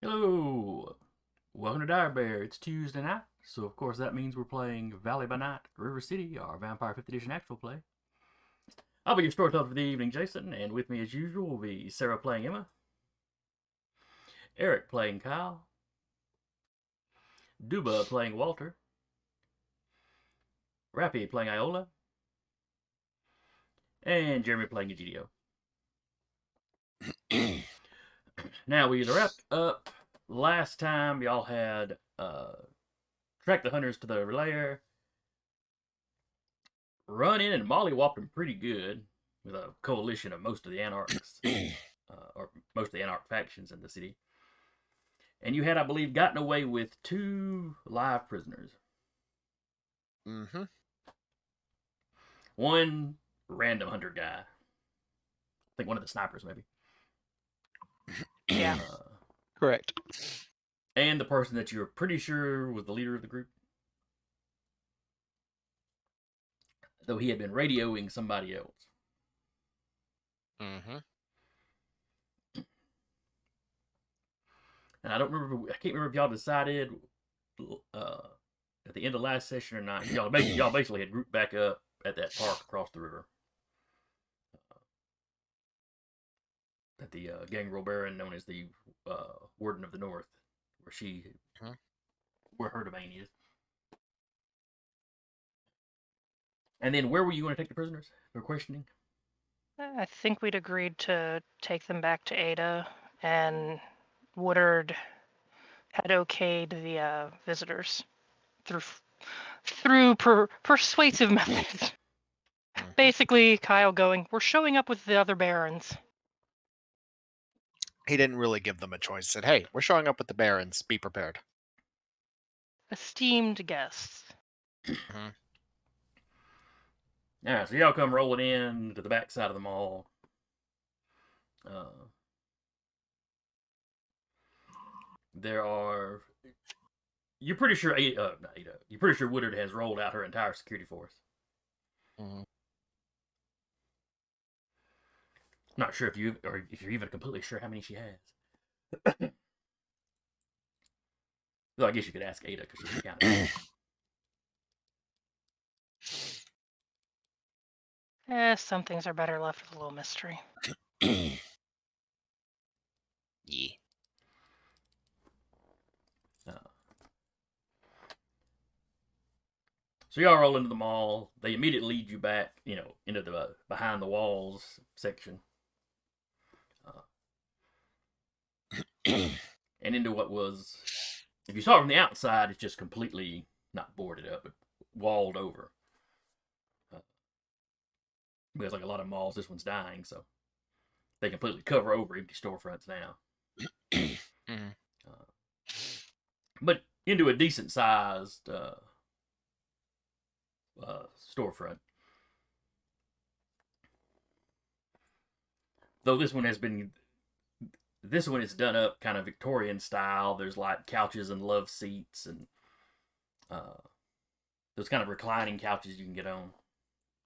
Hello! Welcome to Dire Bear. It's Tuesday night, so of course that means we're playing Valley by Night, River City, our Vampire 5th Edition actual play. I'll be your storyteller for the evening, Jason, and with me as usual will be Sarah playing Emma, Eric playing Kyle, Duba playing Walter, Rappy playing Iola, and Jeremy playing Egidio. Now we wrapped up last time. Y'all had tracked the hunters to the lair, run in and mollywopped them pretty good with a coalition of most of the anarchs, or most of the anarch factions in the city. And you had, I believe, gotten away with 2 live prisoners. Mm-hmm. One random hunter guy. I think one of the snipers, maybe. Yeah. Correct. And the person that you were pretty sure was the leader of the group. Though he had been radioing somebody else. Mm-hmm. And I can't remember if y'all decided at the end of last session or not. Y'all basically had grouped back up at that park across the river. At the gangrel baron known as the Warden of the North, where her domain is. And then where were you going to take the prisoners for questioning? I think we'd agreed to take them back to Ada, and Woodard had okayed the visitors through persuasive methods. Mm-hmm. Basically, Kyle going, "We're showing up with the other barons." He didn't really give them a choice. He said, "Hey, we're showing up with the barons. Be prepared." Esteemed guests. Mm-hmm. Yeah, so y'all come rolling in to the back side of the mall. There are. You're pretty sure not Ada. You're pretty sure Woodard has rolled out her entire security force. Mm-hmm. Not sure if if you're even completely sure how many she has. Though I guess you could ask Ada because she's counted. Some things are better left with a little mystery. Yeah. So y'all roll into the mall. They immediately lead you back, into the behind the walls section, and into what was, if you saw it from the outside, it's just completely not boarded up, but walled over. Because like a lot of malls, this one's dying, so they completely cover over empty storefronts now. Mm-hmm. But into a decent sized storefront. Though this one is done up kind of Victorian style. There's like couches and love seats and those kind of reclining couches you can get on,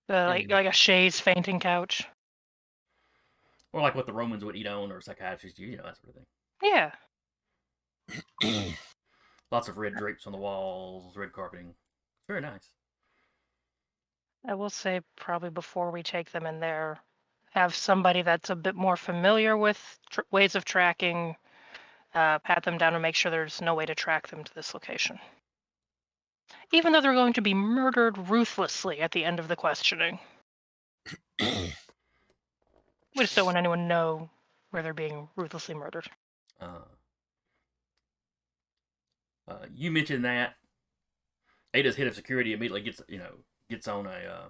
Like a chaise fainting couch. or like what the Romans would eat on, or psychiatrists, that sort of thing. Yeah. Lots of red drapes on the walls, red carpeting. Very nice. I will say probably before we take them in there, have somebody that's a bit more familiar with ways of tracking, pat them down and make sure there's no way to track them to this location. Even though they're going to be murdered ruthlessly at the end of the questioning. We just don't want anyone to know where they're being ruthlessly murdered. You mentioned that Ada's head of security immediately gets on a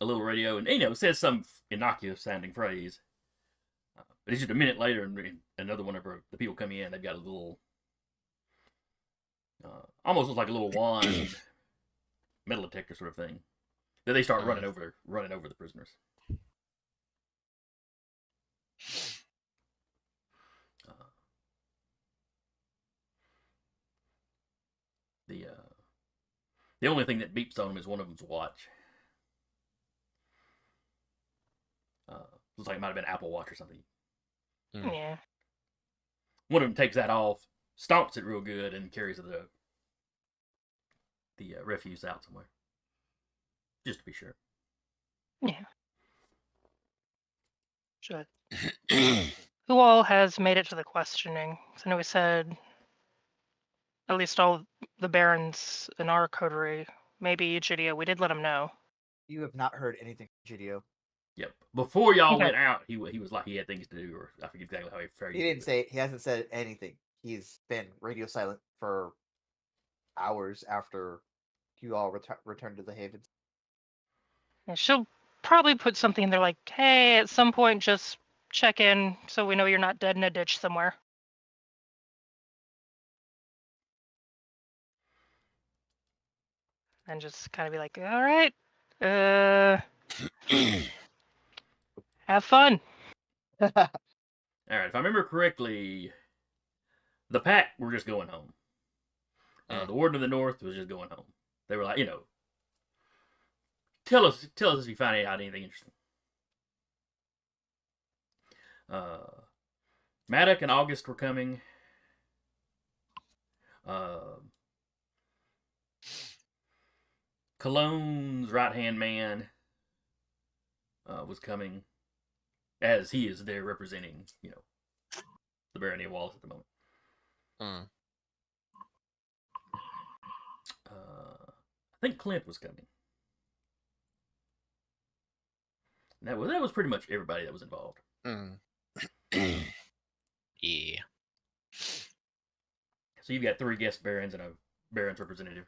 little radio and says some innocuous sounding phrase. But it's just a minute later, and another one of the people come in. They've got a little, almost looks like a little wand metal detector sort of thing. Then they start running over the prisoners. The only thing that beeps on them is one of them's watch. Looks like it might have been Apple Watch or something. Yeah. One of them takes that off, stomps it real good, and carries the refuse out somewhere, just to be sure. Yeah. Should. Who all has made it to the questioning? So I know we said at least all the barons in our coterie. Maybe Egidio. We did let him know. You have not heard anything from Gidio. Yep. Before y'all Okay. went out, he was like he had things to do, or I forget exactly how he phrased He it. didn't say. He hasn't said anything. He's been radio silent for hours after you all returned to the Havens. Yeah, she'll probably put something in there like, "Hey, at some point, just check in so we know you're not dead in a ditch somewhere." And just kind of be like, "All right, have fun." All right, if I remember correctly, the pack were just going home. The Warden of the North was just going home. They were like, tell us if you find out anything interesting. Maddock and August were coming. Cologne's right-hand man was coming, as he is there representing, the Barony of Wallace at the moment. I think Clint was coming. That was pretty much everybody that was involved. Yeah. So you've got 3 guest barons and a baron's representative.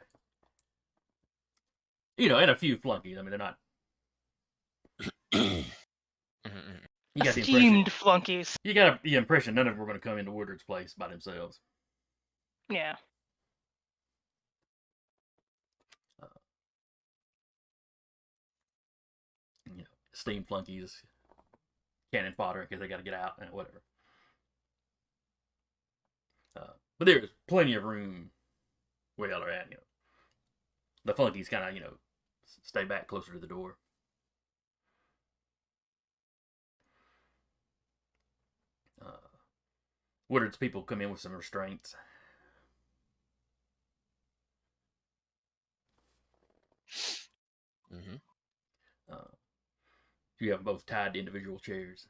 And a few flunkies. I mean, they're not. You got the impression. Esteemed flunkies. You got the impression none of them were going to come into Woodard's place by themselves. Yeah. Steam flunkies, cannon fodder because they got to get out and whatever. But there's plenty of room where y'all are at. The flunkies kind of stay back closer to the door. Woodard's people come in with some restraints. You have both tied to individual chairs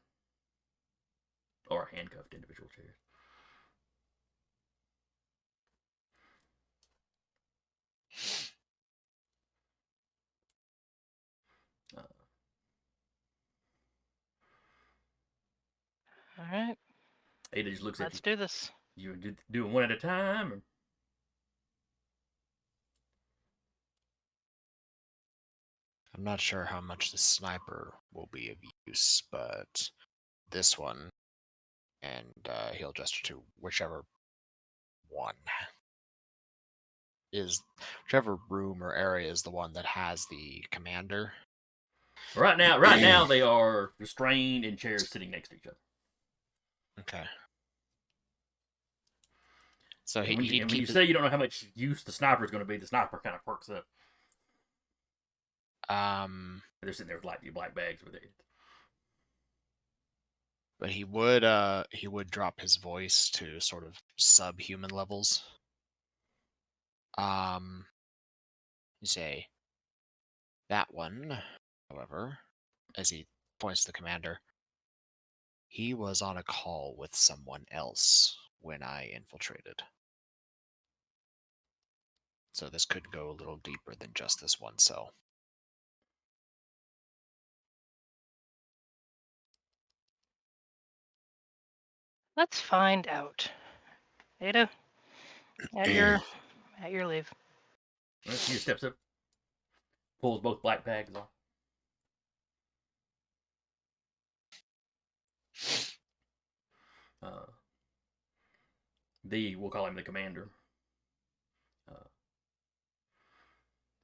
or handcuffed individual chairs. All right. Ada just looks at you. Let's do this. You doing one at a time? Or? I'm not sure how much the sniper will be of use, but this one, and he'll gesture to whichever one is, whichever room or area is the one that has the commander. Right now they are restrained in chairs sitting next to each other. Okay. So when you say you don't know how much use the sniper is going to be, the sniper kind of perks up. They're sitting there with light black bags with it. But he would drop his voice to sort of subhuman levels. You say that one, however, as he points to the commander, he was on a call with someone else when I infiltrated. So this could go a little deeper than just this one cell. Let's find out. Ada, at your leave. She just steps up, pulls both black bags off. We'll call him the commander.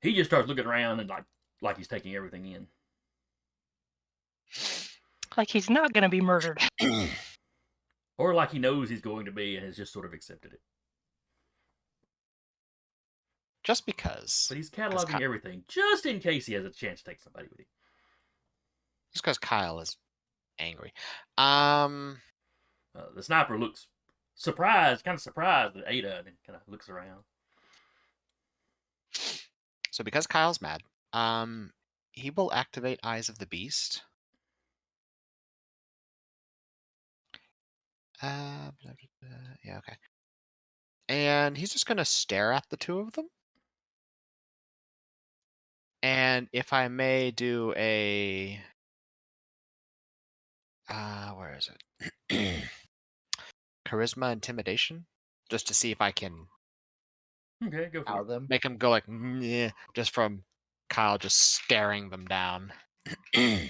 He just starts looking around and like he's taking everything in. Like he's not going to be murdered. Or like he knows he's going to be and has just sort of accepted it. Just because. But he's cataloging everything, just in case he has a chance to take somebody with him. Just because Kyle is angry. The sniper looks surprised, kind of surprised at Ada, and then kind of looks around. So because Kyle's mad, he will activate Eyes of the Beast. Yeah, okay. And he's just gonna stare at the two of them. And if I may do a where is it? Charisma intimidation, just to see if I can Okay, go for Out it. of them. make him go like, yeah, just from Kyle just staring them down. 7,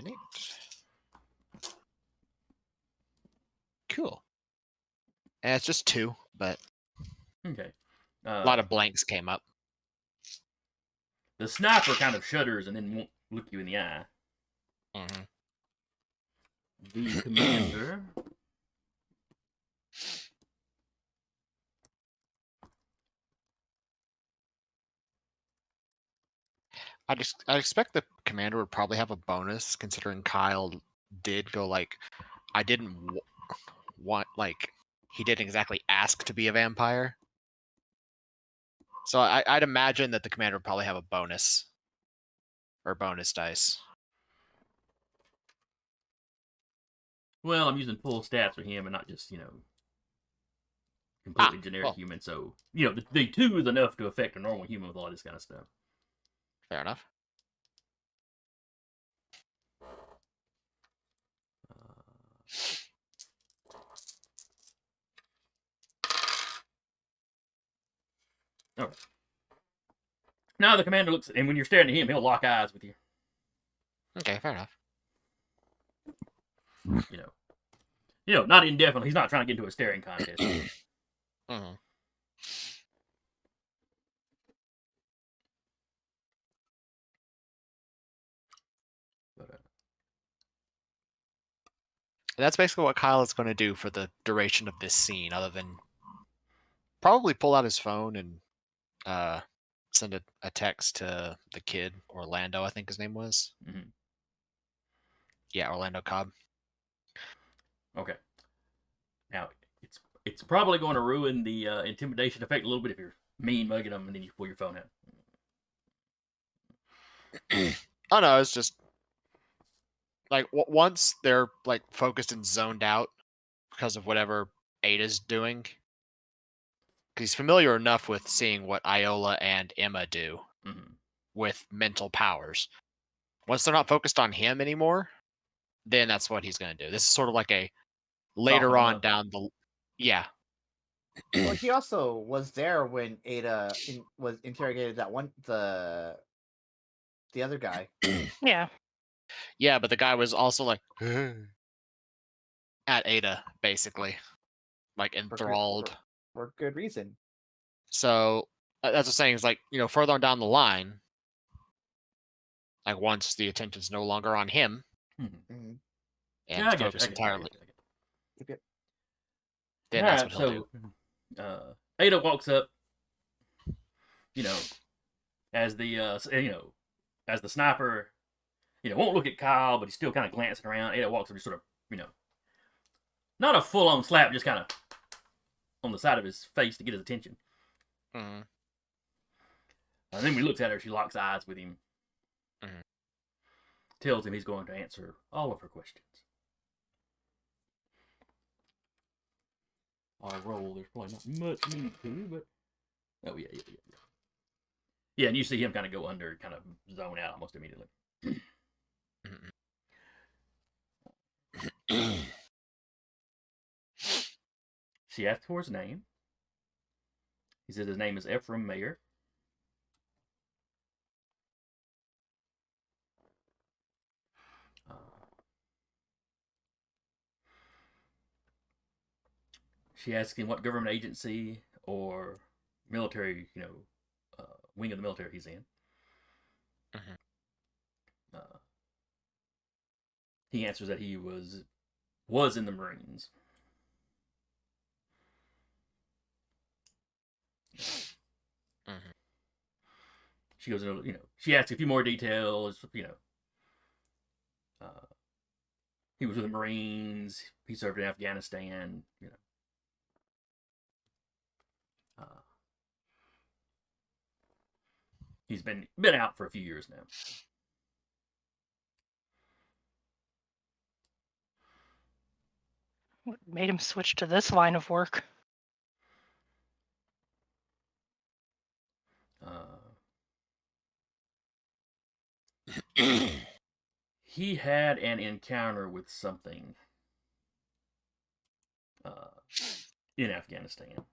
8. Cool. And it's just 2, but Okay. a lot of blanks came up. The sniper kind of shudders and then won't look you in the eye. Mm-hmm. The commander. I expect the commander would probably have a bonus, considering Kyle did go like, I didn't want, like, he didn't exactly ask to be a vampire. So I'd imagine that the commander would probably have a bonus or bonus dice. Well, I'm using full stats for him and not just, completely generic well. human. So, the 2 is enough to affect a normal human with all this kind of stuff. Fair enough. All right. Now the commander looks, and when you're staring at him, he'll lock eyes with you. Okay, fair enough. Not indefinitely. He's not trying to get into a staring contest. Mm-hmm. But, That's basically what Kyle is going to do for the duration of this scene, other than probably pull out his phone and send a text to the kid, Orlando, I think his name was. mm-hmm. Yeah, Orlando Cobb. Okay. Now, it's probably going to ruin the intimidation effect a little bit if you're mean mugging them and then you pull your phone out. Oh no, it's just like once they're like focused and zoned out because of whatever Ada's doing. He's familiar enough with seeing what Iola and Emma do Mm-hmm. with mental powers. Once they're not focused on him anymore, then that's what he's going to do. This is sort of like a later Soften 'em on up. down the... Yeah. Well, he also was there when Ada was interrogated the other guy. Yeah. Yeah, but the guy was also like at Ada, basically. Like enthralled. For good reason. So that's what I'm saying is like, further on down the line, like once the attention's no longer on him Mm-hmm. Mm-hmm. and Yeah, I get you. focused entirely, Yep. then All that's right, what he'll do. Ada walks up, as the as the sniper, won't look at Kyle, but he's still kind of glancing around. Ada walks up, just sort of, not a full on slap, just kind of on the side of his face to get his attention. Mm-hmm. And then when he looks at her, she locks eyes with him. Mm-hmm. Tells him he's going to answer all of her questions. Our roll, there's probably not much need to, but oh yeah. Yeah, and you see him kind of go under, kind of zone out almost immediately. She asks for his name. He says his name is Ephraim Mayer. She asks him what government agency or military, wing of the military he's in. Mm-hmm. He answers that he was in the Marines. Mm-hmm. She goes into, she asks a few more details, He was with the Marines. He served in Afghanistan. He's been out for a few years now. What made him switch to this line of work? He had an encounter with something in Afghanistan.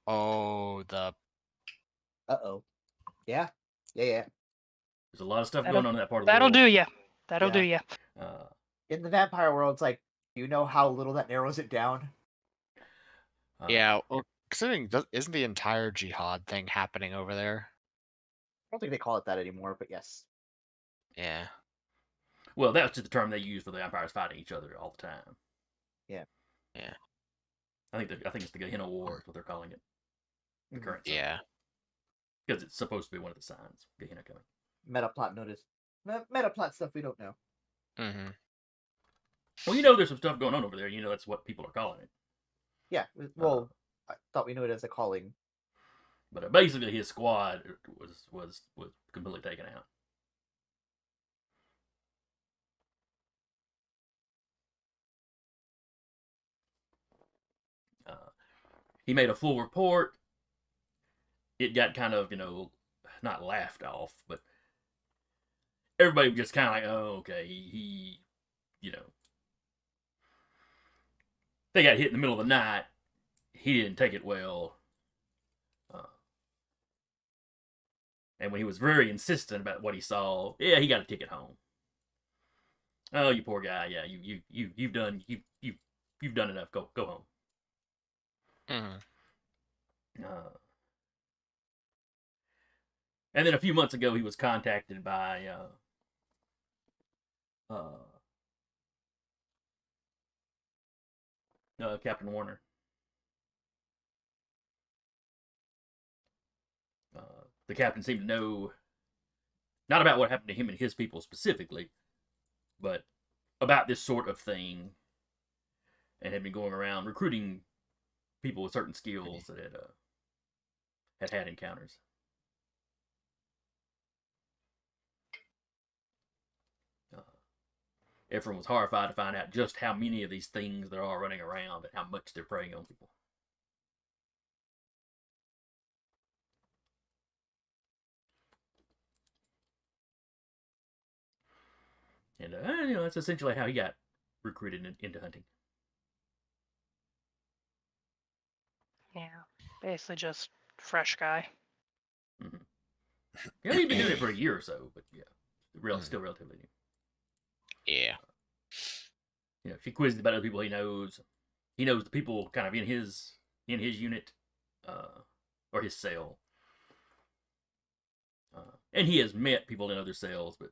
Oh, the Uh-oh. Yeah. Yeah. There's a lot of stuff That'll- going on in that part of the That'll world. do ya. That'll do ya. In the vampire world, it's like, do you know how little that narrows it down? yeah. Well, considering isn't the entire jihad thing happening over there? I don't think they call it that anymore, but yes. Yeah. Well, that was just the term they use for the vampires fighting each other all the time. Yeah. Yeah. I think it's the Gehenna War is what they're calling it. The current sign. Yeah. Because it's supposed to be one of the signs. Gehenna coming. Metaplot notice. Metaplot stuff we don't know. Mm-hmm. Well, there's some stuff going on over there. That's what people are calling it. Yeah. Well, I thought we knew it as a calling. But basically, his squad was completely taken out. He made a full report. It got kind of, not laughed off, but everybody was just kind of like, oh, okay, he they got hit in the middle of the night. He didn't take it well. And when he was very insistent about what he saw, yeah, he got a ticket home. Oh, you poor guy. Yeah, you've done enough. Go home. Mm-hmm. And then a few months ago, he was contacted by Captain Warner. The captain seemed to know not about what happened to him and his people specifically, but about this sort of thing, and had been going around recruiting people with certain skills that had encounters. Everyone was horrified to find out just how many of these things there are running around and how much they're preying on people. And that's essentially how he got recruited into hunting. Yeah. Basically just fresh guy. Mm-hmm. He'd been doing it for a year or so, but yeah, still relatively new. Yeah. If you quizzed about other people he knows the people kind of in his unit, or his cell. And he has met people in other cells, but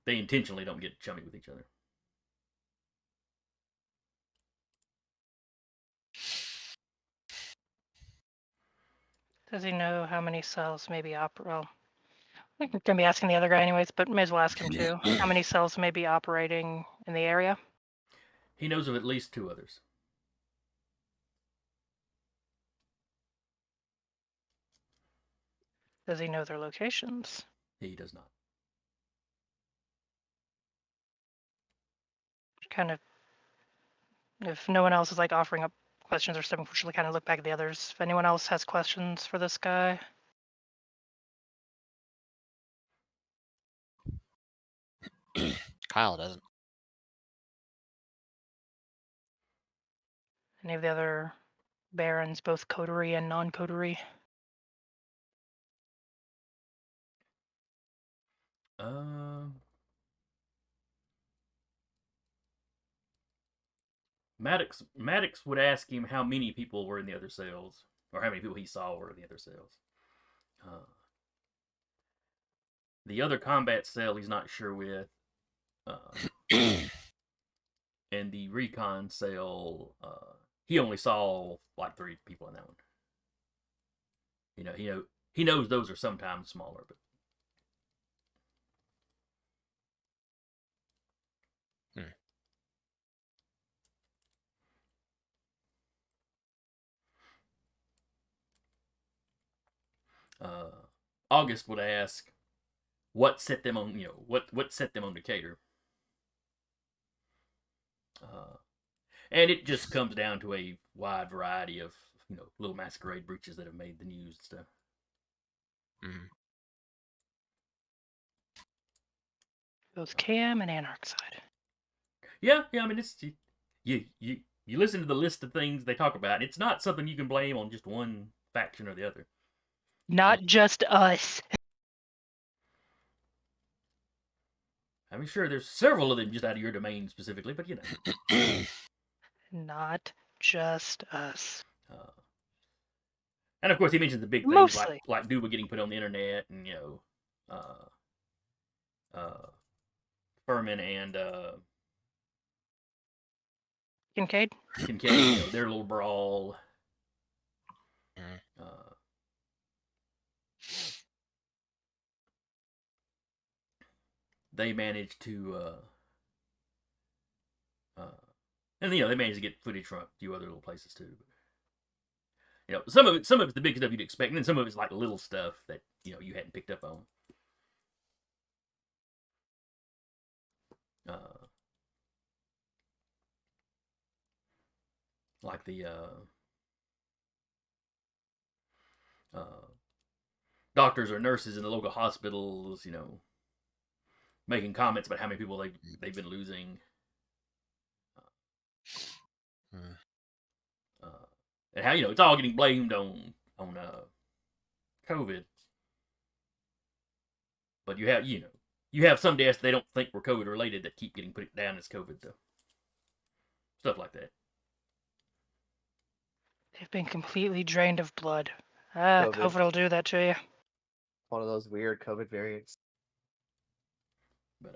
they intentionally don't get chummy with each other. Does he know how many cells may be well, I'm going to be asking the other guy anyways, but may as well ask him too. How many cells may be operating in the area? He knows of at least 2 others. Does he know their locations? He does not. Kind of, if no one else is like offering up questions or something, we should kind of look back at the others. If anyone else has questions for this guy. Kyle doesn't. Any of the other barons, both coterie and non-coterie? Maddox would ask him how many people were in the other cells, or how many people he saw were in the other cells. The other combat cell he's not sure with. And the recon cell, he only saw like 3 people in that one. He knows those are sometimes smaller, but August would ask, what set them on, what set them on Decatur? And it just comes down to a wide variety of, little masquerade breaches that have made the news and stuff. Mm. Both Cam and Anarchside. Yeah, I mean, it's you listen to the list of things they talk about. It's not something you can blame on just one faction or the other. Not just us. I mean, sure, there's several of them just out of your domain specifically, but Not just us. And of course, he mentions the big things Mostly. like Duba getting put on the internet, and Furman and Kincaid? Kincaid, their little brawl. They managed to, and they managed to get footage from a few other little places too. Some of it's the big stuff you'd expect, and then some of it's like little stuff that you hadn't picked up on. Like the doctors or nurses in the local hospitals, making comments about how many people they've been losing. And how it's all getting blamed on COVID, but you have some deaths they don't think were COVID related that keep getting put down as COVID though. Stuff like that. They've been completely drained of blood. COVID will do that to you. One of those weird COVID variants. But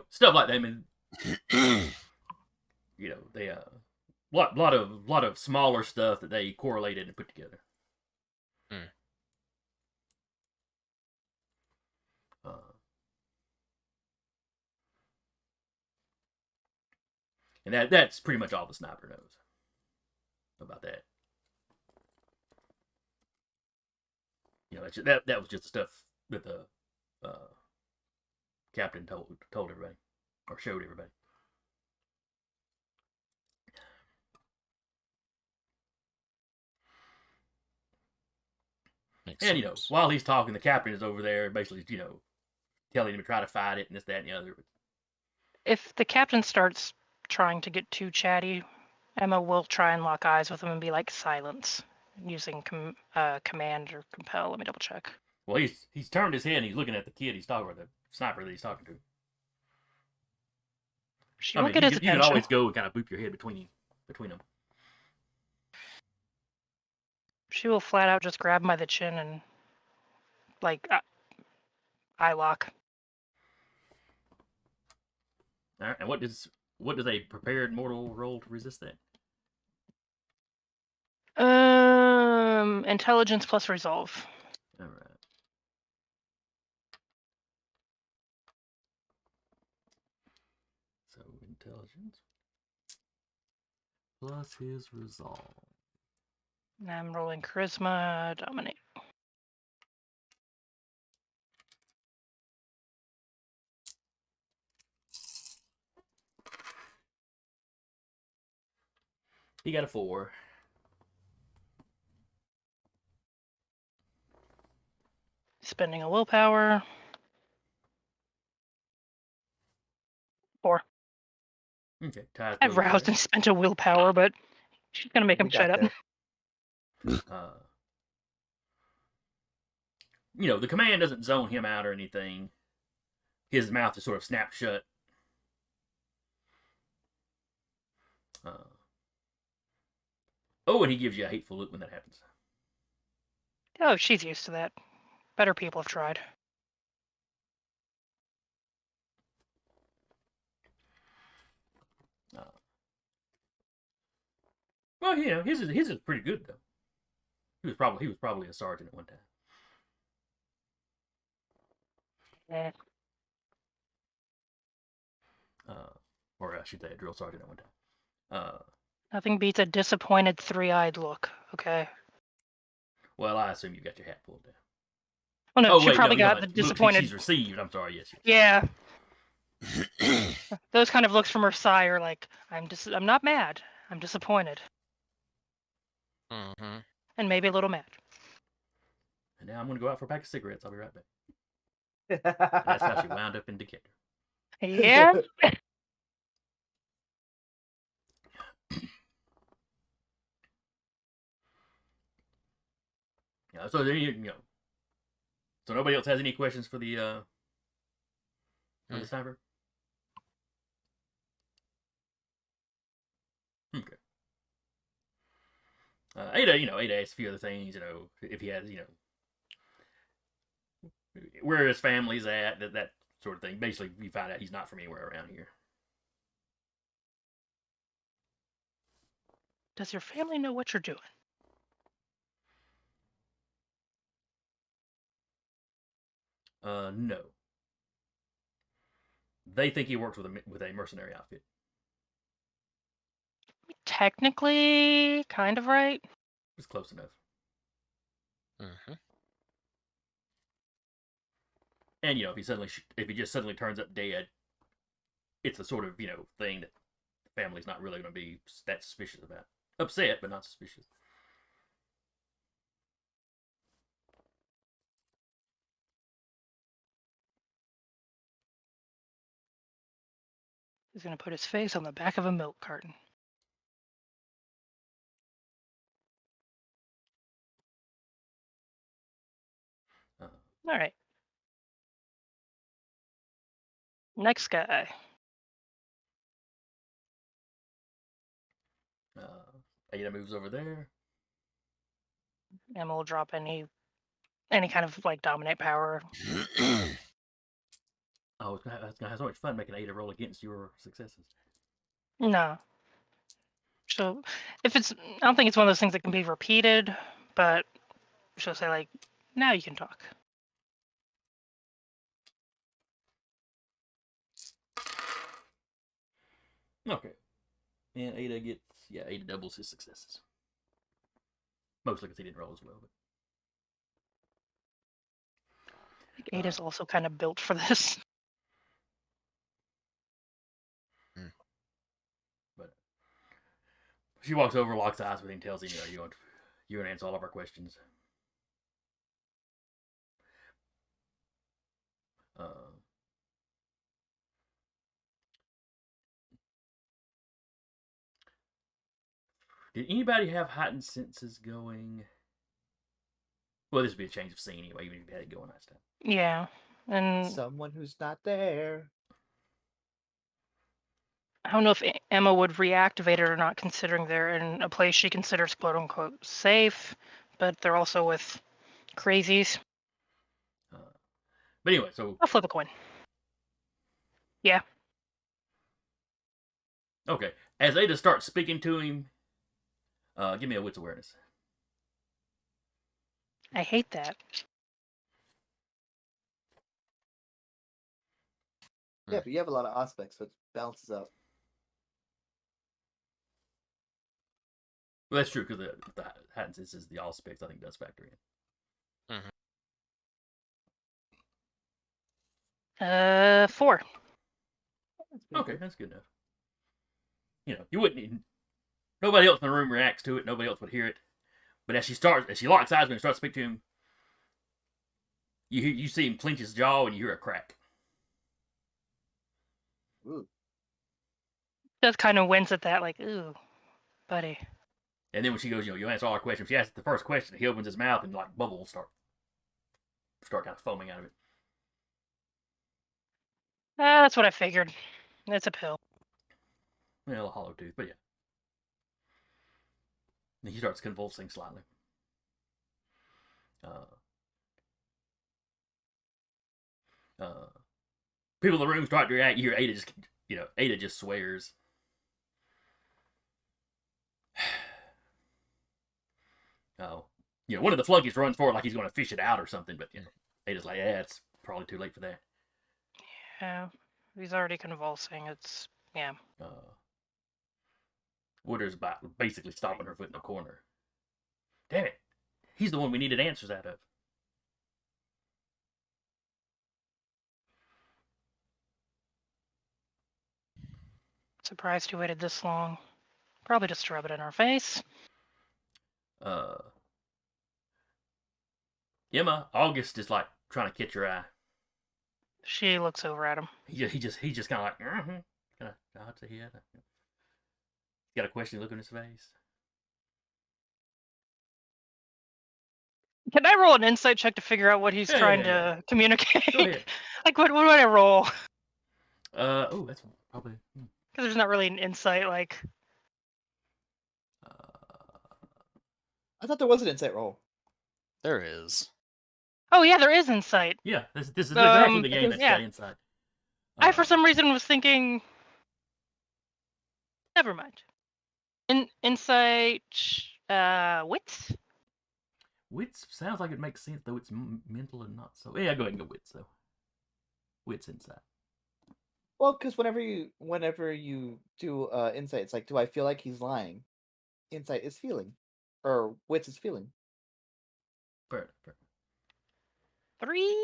stuff like that. I mean, they lot of smaller stuff that they correlated and put together. And that's pretty much all the sniper knows about that. That was just the stuff that the captain told everybody or showed everybody. And while he's talking, the captain is over there, basically, telling him to try to fight it and this, that, and the other. If the captain starts trying to get too chatty, Emma will try and lock eyes with him and be like, silence, using command or compel. Let me double check. Well, he's turned his head and he's looking at the kid he's talking, or the sniper that he's talking to. She won't get his attention. You can always go and kind of boop your head between them. She will flat out just grab him by the chin and eye lock. All right, and what does a prepared mortal roll to resist that? Intelligence plus resolve. All right. So intelligence plus his resolve. I'm rolling charisma, dominate. He got a 4. Spending a willpower. 4. Okay, I've roused and spent a willpower, but she's gonna make him shut up. The command doesn't zone him out or anything. His mouth is sort of snapped shut. And he gives you a hateful look when that happens. Oh, she's used to that. Better people have tried. Well, his is pretty good though. He was probably a sergeant at one time. Yeah. Or I should say a drill sergeant at one time. Nothing beats a disappointed, 3-eyed look. Okay. Well, I assume you got your hat pulled down. Oh no, Oh, she wait, no, probably you're got talking the about looks disappointed. she's received. I'm sorry, yes. Yeah, those kind of looks from her sire, like I'm not mad. I'm disappointed, Mm-hmm. and maybe a little mad. And now I'm going to go out for a pack of cigarettes. I'll be right back. And that's how she wound up in Decatur. Yeah. So there so nobody else has any questions for the sniper? Okay. Ada asks a few other things, if he has, where his family's at, that sort of thing. Basically, you find out he's not from anywhere around here. Does your family know what you're doing? No. They think he works with a mercenary outfit. Technically, kind of right. It's close enough. Mm-hmm. And if he just suddenly turns up dead, it's the sort of thing that the family's not really going to be that suspicious about. Upset, but not suspicious. He's gonna put his face on the back of a milk carton. Uh, All right. Next guy. Ada moves over there. Emma will drop any kind of like dominate power. Oh, that's gonna have so much fun making Ada roll against your successes. No. So if it's, I don't think it's one of those things that can be repeated, but she'll say like, now you can talk. Okay. And Ada doubles his successes. Mostly because he didn't roll as well. I think Ada's also kind of built for this. But she walks over, locks eyes with him, tells him, you're going to answer all of our questions. Did anybody have heightened senses going? Well, this would be a change of scene anyway, even if you had it going last time. Yeah, and Someone who's not there. I don't know if Emma would reactivate it or not, considering they're in a place she considers "quote unquote" safe, but they're also with crazies. But anyway, so I'll flip a coin. Yeah. Okay, as Ada starts speaking to him, give me a wits awareness. I hate that. Yeah, but you have a lot of aspects, so it balances out. Well, that's true, because the heightened senses, the aspects, I think, does factor in. Mm-hmm. 4. Okay, that's good enough. You wouldn't. Nobody else in the room reacts to it. Nobody else would hear it. But as she locks eyes when she starts to speak to him, you see him clench his jaw and you hear a crack. Ooh. Just kind of wins at that, like, ooh, buddy. And then when she goes, you answer all our questions. She asks the first question. He opens his mouth and like bubbles start kind of foaming out of it. That's what I figured. It's a pill. Well, a hollow tooth, but yeah. And he starts convulsing slightly. People in the room start to react. You hear Ada just swears. One of the flunkies runs forward like he's going to fish it out or something, but Ada's like, yeah, it's probably too late for that. Yeah, he's already convulsing. It's, yeah. Wooder's basically stomping her foot in the corner. Damn it. He's the one we needed answers out of. Surprised he waited this long. Probably just to rub it in our face. Emma, August is like trying to catch your eye. She looks over at him. He just kind of like, kind of nods his head. He's got a question look on his face. Can I roll an insight check to figure out what he's trying to communicate? Go ahead. Like, what would I roll? Oh, that's probably. Because there's not really an insight, like. I thought there was an insight roll. There is. Oh yeah, there is insight. Yeah, this is exactly the game because- that's yeah. got insight. I for some reason was thinking. Never mind. Insight. Wits. Wits sounds like it makes sense, though it's mental and not so. Yeah, go ahead and go wits though. Wits insight. Well, because whenever you do insight, it's like, do I feel like he's lying? Insight is feeling, or wits is feeling. Fair. 3.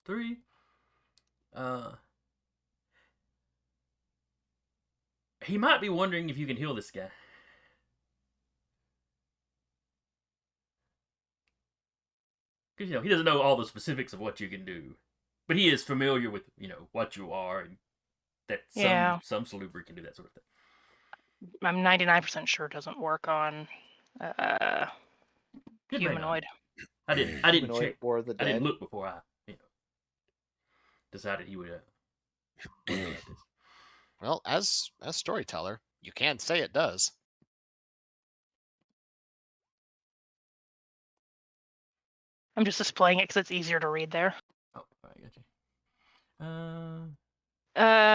Three. He might be wondering if you can heal this guy. Because, he doesn't know all the specifics of what you can do. But he is familiar with, what you are and that some salubri can do that sort of thing. I'm 99% sure it doesn't work on humanoid. I didn't Humanoid check. or the I didn't dead. look before I, decided he would look at this. Well, as storyteller, you can say it does. I'm just displaying it because it's easier to read there. Oh, I got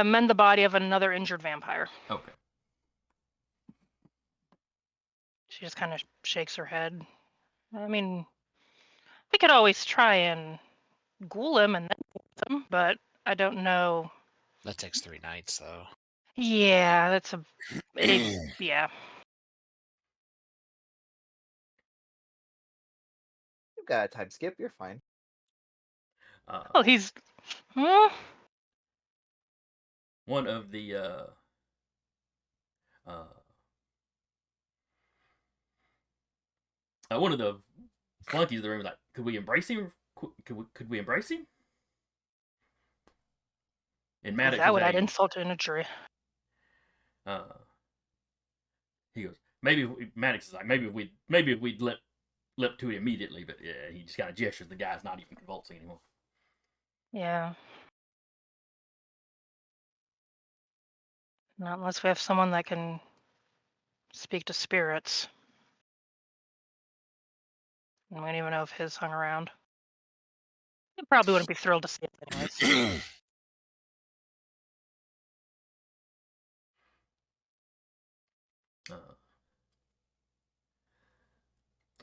you. Mend the body of another injured vampire. Okay. She just kind of shakes her head. I mean, we could always try and ghoul him and then kill him, but I don't know. That takes 3 nights, though. Yeah, that's yeah. You've got a time skip. You're fine. Well, he's. Huh? One of the one of the flunkies of the room was like, could we embrace him? Could we embrace him? And Maddox That would was add insult to injury. he goes, Maddox is like, maybe if we'd leapt to it immediately, but yeah, he just kind of gestures. The guy's not even convulsing anymore. Yeah. Not unless we have someone that can speak to spirits. And we don't even know if his hung around. He probably wouldn't be thrilled to see it anyways.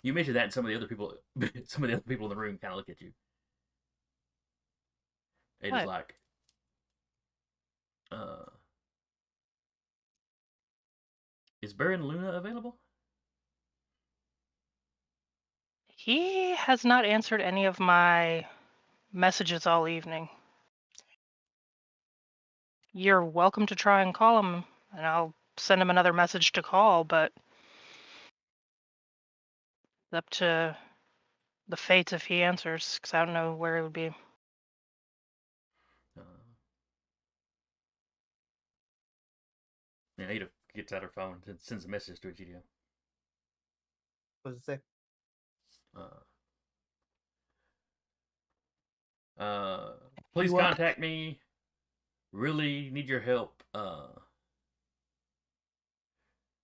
You mentioned that, and some of the other people in the room kind of look at you. It is like, is Baron Luna available? He has not answered any of my messages all evening. You're welcome to try and call him, and I'll send him another message to call, but it's up to the fates if he answers, because I don't know where he would be. Ada gets out her phone and sends a message to Egidio. What does it say? Please contact me. Really need your help.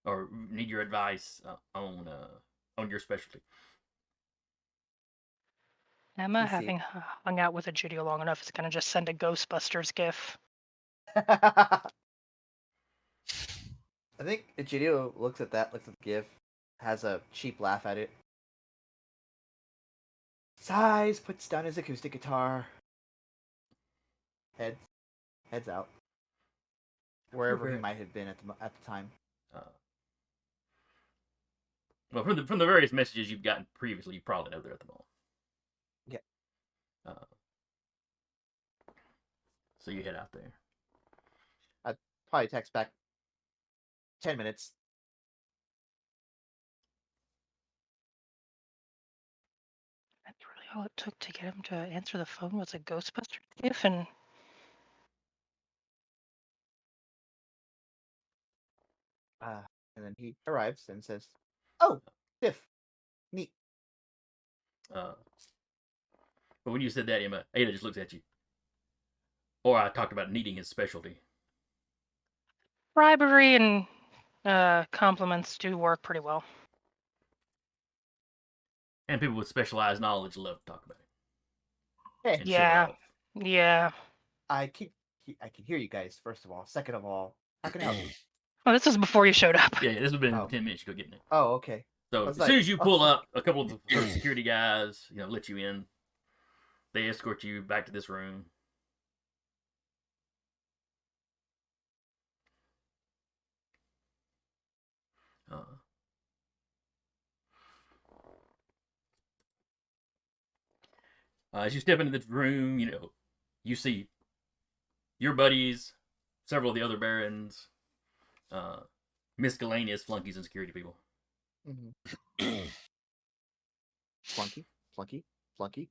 Or need your advice on your specialty. Emma, having hung out with Egidio long enough, is gonna just send a Ghostbusters gif. I think Egidio looks at the GIF, has a cheap laugh at it. Sighs, puts down his acoustic guitar. Heads out. Wherever he might have been at the time. Well, from the various messages you've gotten previously, you probably know they're at the mall. Yeah. So you head out there. I'd probably text back 10 minutes. That's really all it took to get him to answer the phone was a Ghostbusters gif, and And then he arrives and says, "Oh, Tiff, neat." But when you said that, Ada just looks at you. Or I talked about needing his specialty. bribery and compliments do work pretty well. And people with specialized knowledge love to talk about it. Hey, And show it Yeah. off. Yeah. I can hear you guys. First of all, second of all, how can I help you? Oh, this is before you showed up. Yeah, this has been Oh. 10 minutes. You go getting it. Oh, okay. So was as soon like, as you oh, pull so- up, a couple of her security guys, let you in. They escort you back to this room. As you step into this room, you see your buddies, several of the other barons, miscellaneous flunkies and security people. Mhm. Flunky, flunky, flunky.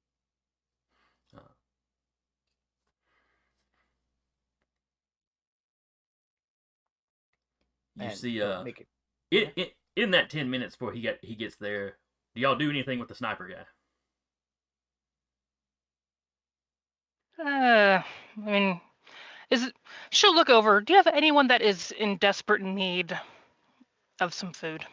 You And see, he'll make it. in that 10 minutes before he gets there, do y'all do anything with the sniper guy? I mean, she'll look over. Do you have anyone that is in desperate need of some food?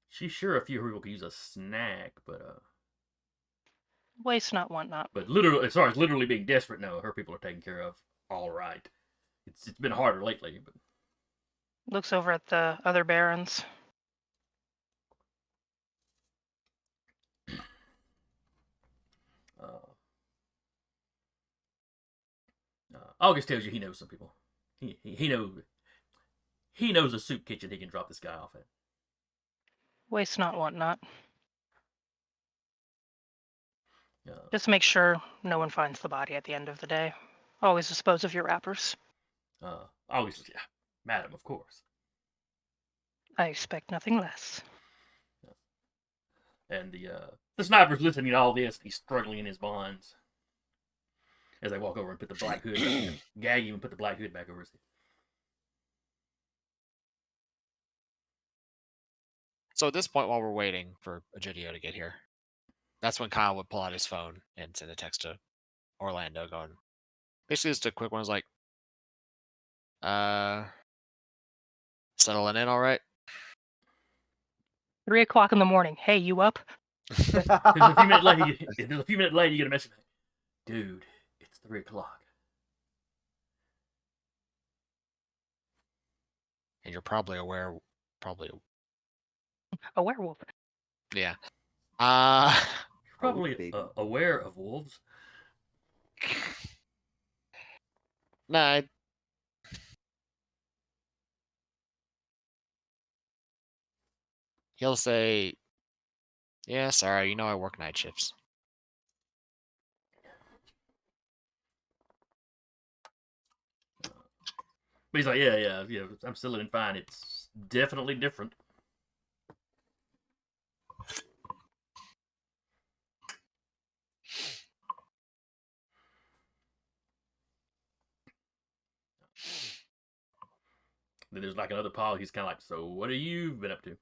She's sure a few people could use a snack, but Waste not, want not. But literally, as far as literally being desperate, no, her people are taken care of all right. It's been harder lately, but Looks over at the other barons. August tells you he knows some people. He knows a soup kitchen he can drop this guy off at. Waste not, want not. Uh, Just make sure no one finds the body at the end of the day. Always dispose of your wrappers. August, yeah, madam, of course. I expect nothing less. And the sniper's listening to all this, and he's struggling in his bonds as they walk over and put the black hood, gag him and put the black hood back over his head. So at this point, while we're waiting for Egidio to get here, that's when Kyle would pull out his phone and send a text to Orlando going, basically just a quick one. Was like, settling in all right? 3 o'clock in the morning. Hey, you up? There's a few minutes later, you get a message. Dude, it's 3 o'clock. And you're probably aware, A werewolf. yeah. You're probably baby. aware of wolves. Nah. He'll say, yeah, sorry, I work night shifts. But he's like, yeah, I'm still living fine. It's definitely different. Then there's like another pause. He's kind of like, so what have you been up to?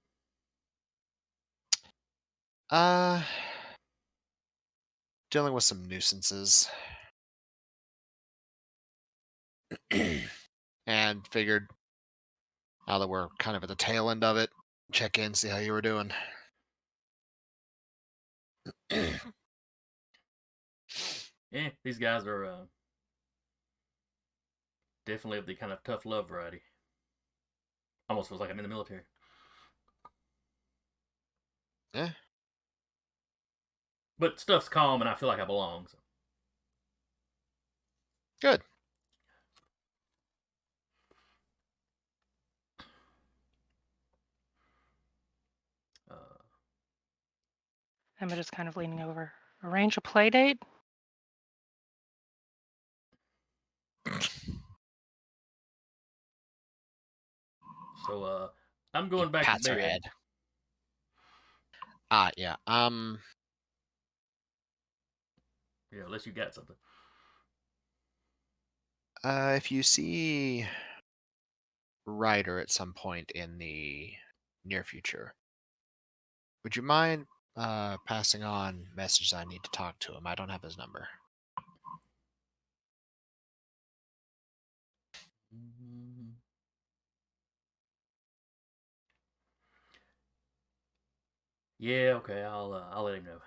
Dealing with some nuisances. And figured, now that we're kind of at the tail end of it, check in, see how you were doing. Yeah, these guys are definitely of the kind of tough love variety. Almost feels like I'm in the military. Yeah. But stuff's calm, and I feel like I belong. So. Good. Emma just kind of leaning over. Arrange a play date? So, I'm He going back to pats her bed. head. Yeah. Yeah, unless you got something. If you see Ryder at some point in the near future, would you mind passing on messages I need to talk to him? I don't have his number. Mhm. Yeah, okay. I'll let him know.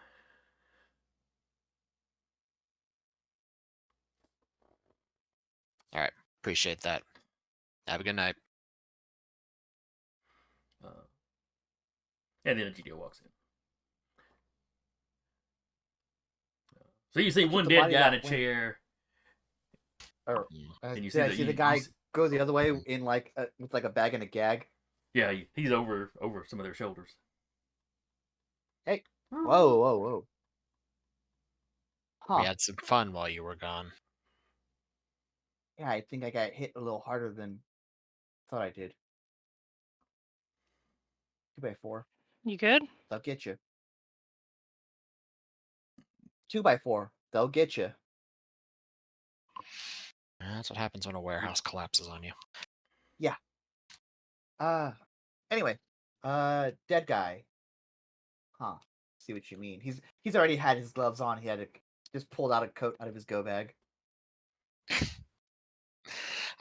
All right. Appreciate that. Have a good night. And then a GDO walks in. So you see Looks like one the dead body guy in a that went. chair, Or and you did see I the see the you guy s- go the other way in like with like a bag and a gag? yeah, he's over some of their shoulders. Hey, whoa, whoa, whoa. We Huh? had some fun while you were gone. Yeah, I think I got hit a little harder than I thought I did. 2x4. You good? They'll get you. 2x4. They'll get you. That's what happens when a warehouse collapses on you. Yeah. Anyway. Dead guy. Huh. See what you mean. He's already had his gloves on. He had just pulled out a coat out of his go bag.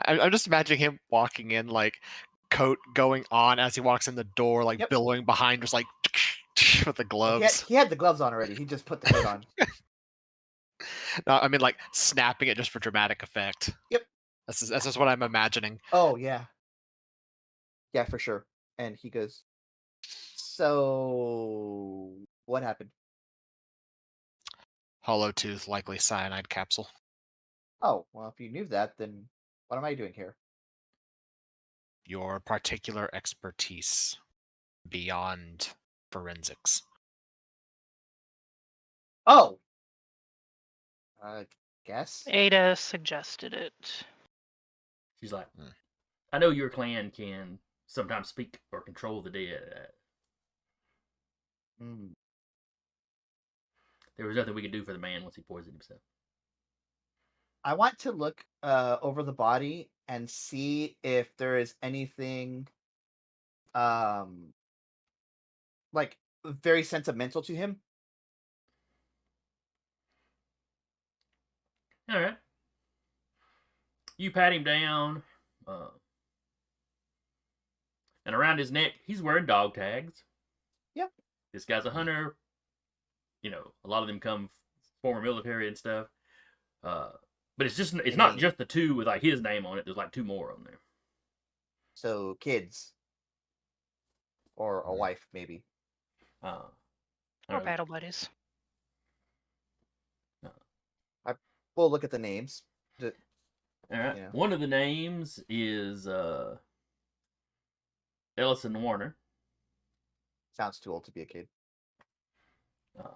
I'm just imagining him walking in, like, coat going on as he walks in the door, like, Yep. billowing behind, just like with the Well, gloves. he had the gloves on already. He just put the coat on. No, I mean, like, snapping it just for dramatic effect. Yep. That's just what I'm imagining. Oh yeah. Yeah, for sure. And he goes, so what happened? Hollow tooth, likely cyanide capsule. Oh, well, if you knew that, then what am I doing here? Your particular expertise beyond forensics. Oh, guess. Ada suggested it. She's like, Hmm. I know your clan can sometimes speak or control the dead. Hmm. There was nothing we could do for the man once he poisoned himself. I want to look over the body and see if there is anything um like very sentimental to him. All right. You pat him down, uh, and around his neck, he's wearing dog tags. Yep. This guy's a hunter. You know, a lot of them come former military and stuff. But it's In not a just the two with like his name on it. There's like two more on there. so kids or a Hmm. wife maybe. I Or don't know. battle buddies. I will look at the names. All right. You know. One of the names is Ellison Warner. Sounds too old to be a kid. Uh,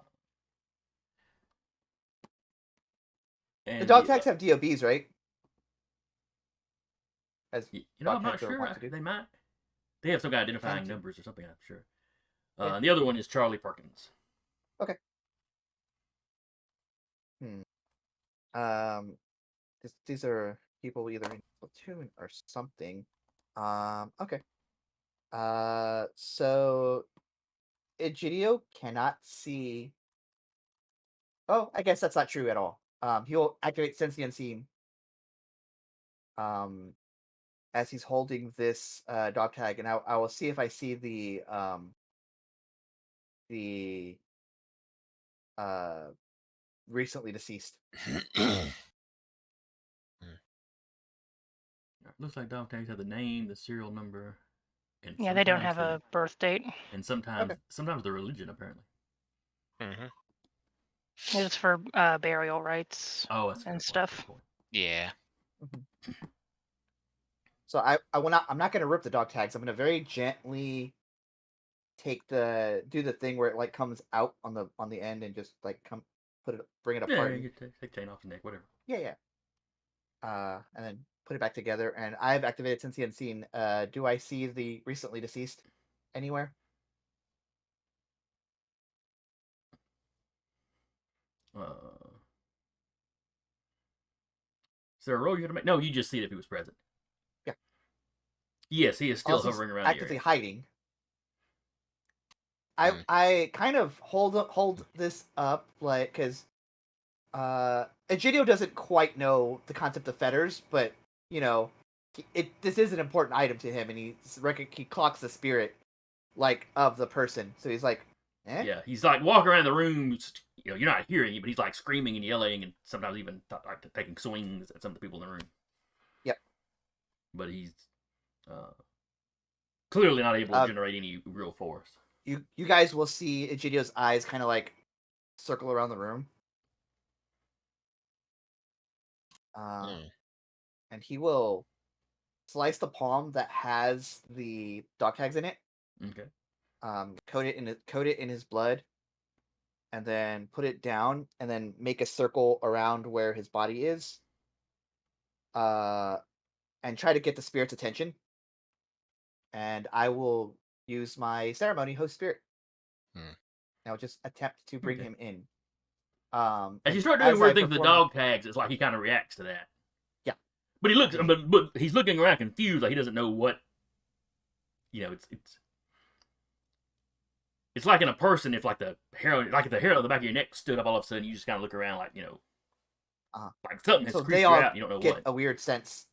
The and dog tags have DOBs, right? As you know, dog I'm not tags are sure. want to do. They might. They have some kind of identifying Tend to. numbers or something. I'm sure. Yeah. And the other one is Charlie Perkins. Okay. Um, these are people either in platoon or something. Okay. So Egidio cannot see. Oh, I guess that's not true at all. He will activate Sense the Unseen. Um, as he's holding this dog tag, and I will see if I see the uh recently deceased. Looks like dog tags have the name, the serial number, and Yeah, they don't sometimes have a birth date. sometimes Okay. the religion apparently. Hmm. It's for burial rites Oh, that's a fair and point, stuff. fair point. Yeah. So I will not. I'm not going to rip the dog tags. I'm going to very gently take do the thing where it like comes out on the end and just like bring it Yeah, apart. you can take chain off the neck, whatever. Yeah. And then put it back together. And I've activated Sense the Unseen. Do I see the recently deceased anywhere? Is there a roll you have to make? No, you just see it if he was present. Yeah. Yes, he is still Unless he's hovering around the actively area. hiding. Hmm. I kind of hold this up like because Egidio doesn't quite know the concept of fetters, but you know, this is an important item to him, and he clocks the spirit like of the person. So he's like, eh? Yeah, he's like walking around the room. You know, you're not hearing it, but he's like screaming and yelling, and sometimes even like taking swings at some of the people in the room. Yep. But he's clearly not able to generate any real force. You guys will see Egidio's eyes kind of like circle around the room. And he will slice the palm that has the dog tags in it. Okay. Coat it in his blood, and then put it down, and then make a circle around where his body is. And try to get the spirit's attention. And I will use my ceremony host spirit. I'll just attempt to bring him in. As you start doing weird things with the dog tags, it's like he kind of reacts to that. Yeah. But he looks, but he's looking around confused, like he doesn't know what. You know, it's like in a person if like the hair on the back of your neck stood up all of a sudden, you just kind of look around like like something has creeped you out. And you don't know get what. A weird sense.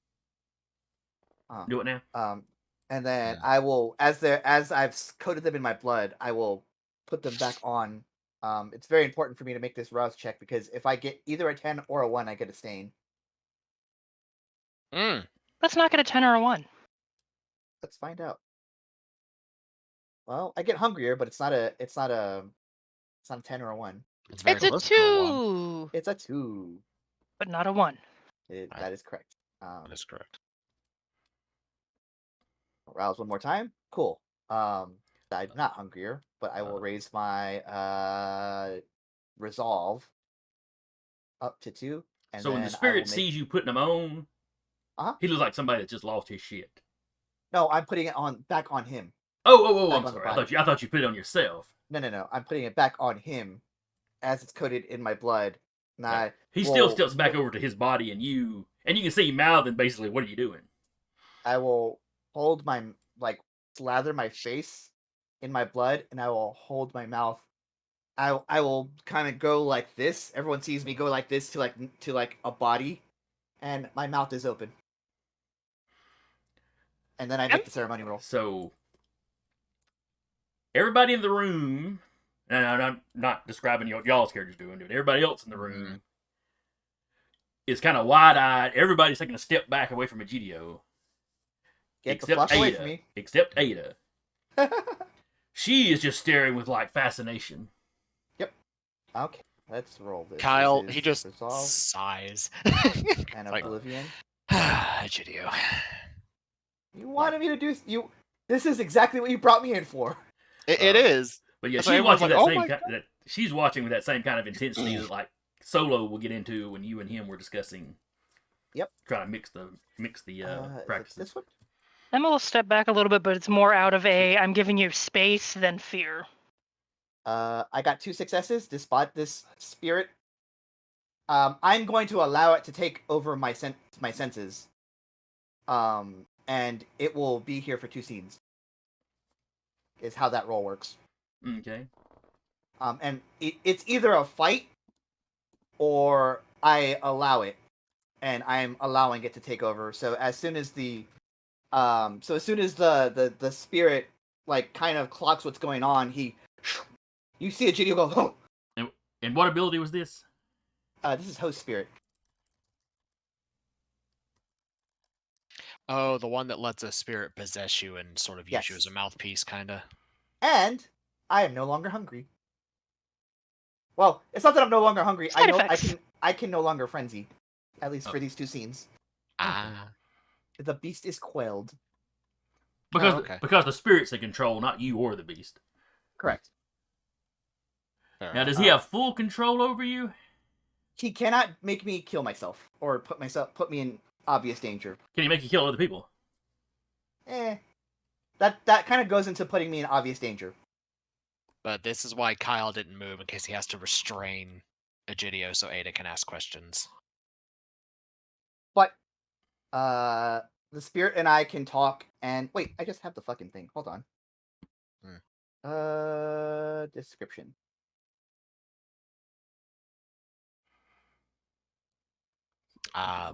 Do it now. And then I will, as I've coated them in my blood, I will put them back on. It's very important for me to make this rouse check because if I get either a 10 or a 1, I get a stain. Let's not get a 10 or a 1. Let's find out. Well, I get hungrier, but it's not a 10 or a 1. It's a 2. It's a 2. But not a 1. That is correct. That is correct. Rouse one more time. Cool. I'm not hungrier, but I will raise my resolve up to 2. And so when the spirit sees you putting them on, he looks like somebody that just lost his shit. No, I'm putting it back on him. Oh! I'm sorry. I thought you put it on yourself. No. I'm putting it back on him, as it's coated in my blood. Right. He still steps back over to his body and you can see him mouthing basically, "What are you doing?" I will hold slather my face in my blood, and I will hold my mouth. I will kind of go like this. Everyone sees me go like this to a body, and my mouth is open. And then I make the ceremony roll. So everybody in the room, and I'm not describing y'all's characters doing it, everybody else in the room is kind of wide-eyed. Everybody's taking a step back away from Egidio. Get the fuck away from me. Except Ada. She is just staring with like fascination. Yep. Okay, let's roll this. Kyle, he just sighs. And Oblivion. Egidio. You wanted me to do you. This is exactly what you brought me in for. It is. But yeah, she's watching she's watching with that same kind of intensity that like Solo will get into when you and him were discussing. Yep. Trying to mix the practices. This one. Emma will step back a little bit, but it's more out of I'm giving you space than fear. I got 2 successes. This spirit. I'm going to allow it to take over my senses. And it will be here for 2 scenes. Is how that roll works. Okay. And it's either a fight or I allow it, and I'm allowing it to take over. So as soon as the spirit like kind of clocks what's going on, you see Egidio go. Oh! And what ability was this? This is host spirit. Oh, the one that lets a spirit possess you and sort of use you as a mouthpiece, kind of. And I am no longer hungry. Well, it's not that I'm no longer hungry. I can no longer frenzy, at least for these 2 scenes. The beast is quelled. Because the spirit's in control, not you or the beast. Correct. Fair Now, enough. does he have full control over you? He cannot make me kill myself or put me in obvious danger. Can he make you kill other people? That kind of goes into putting me in obvious danger. But this is why Kyle didn't move, in case he has to restrain Egidio so Ada can ask questions. But the spirit and I can talk. And wait, I just have the fucking thing. Hold on. Description.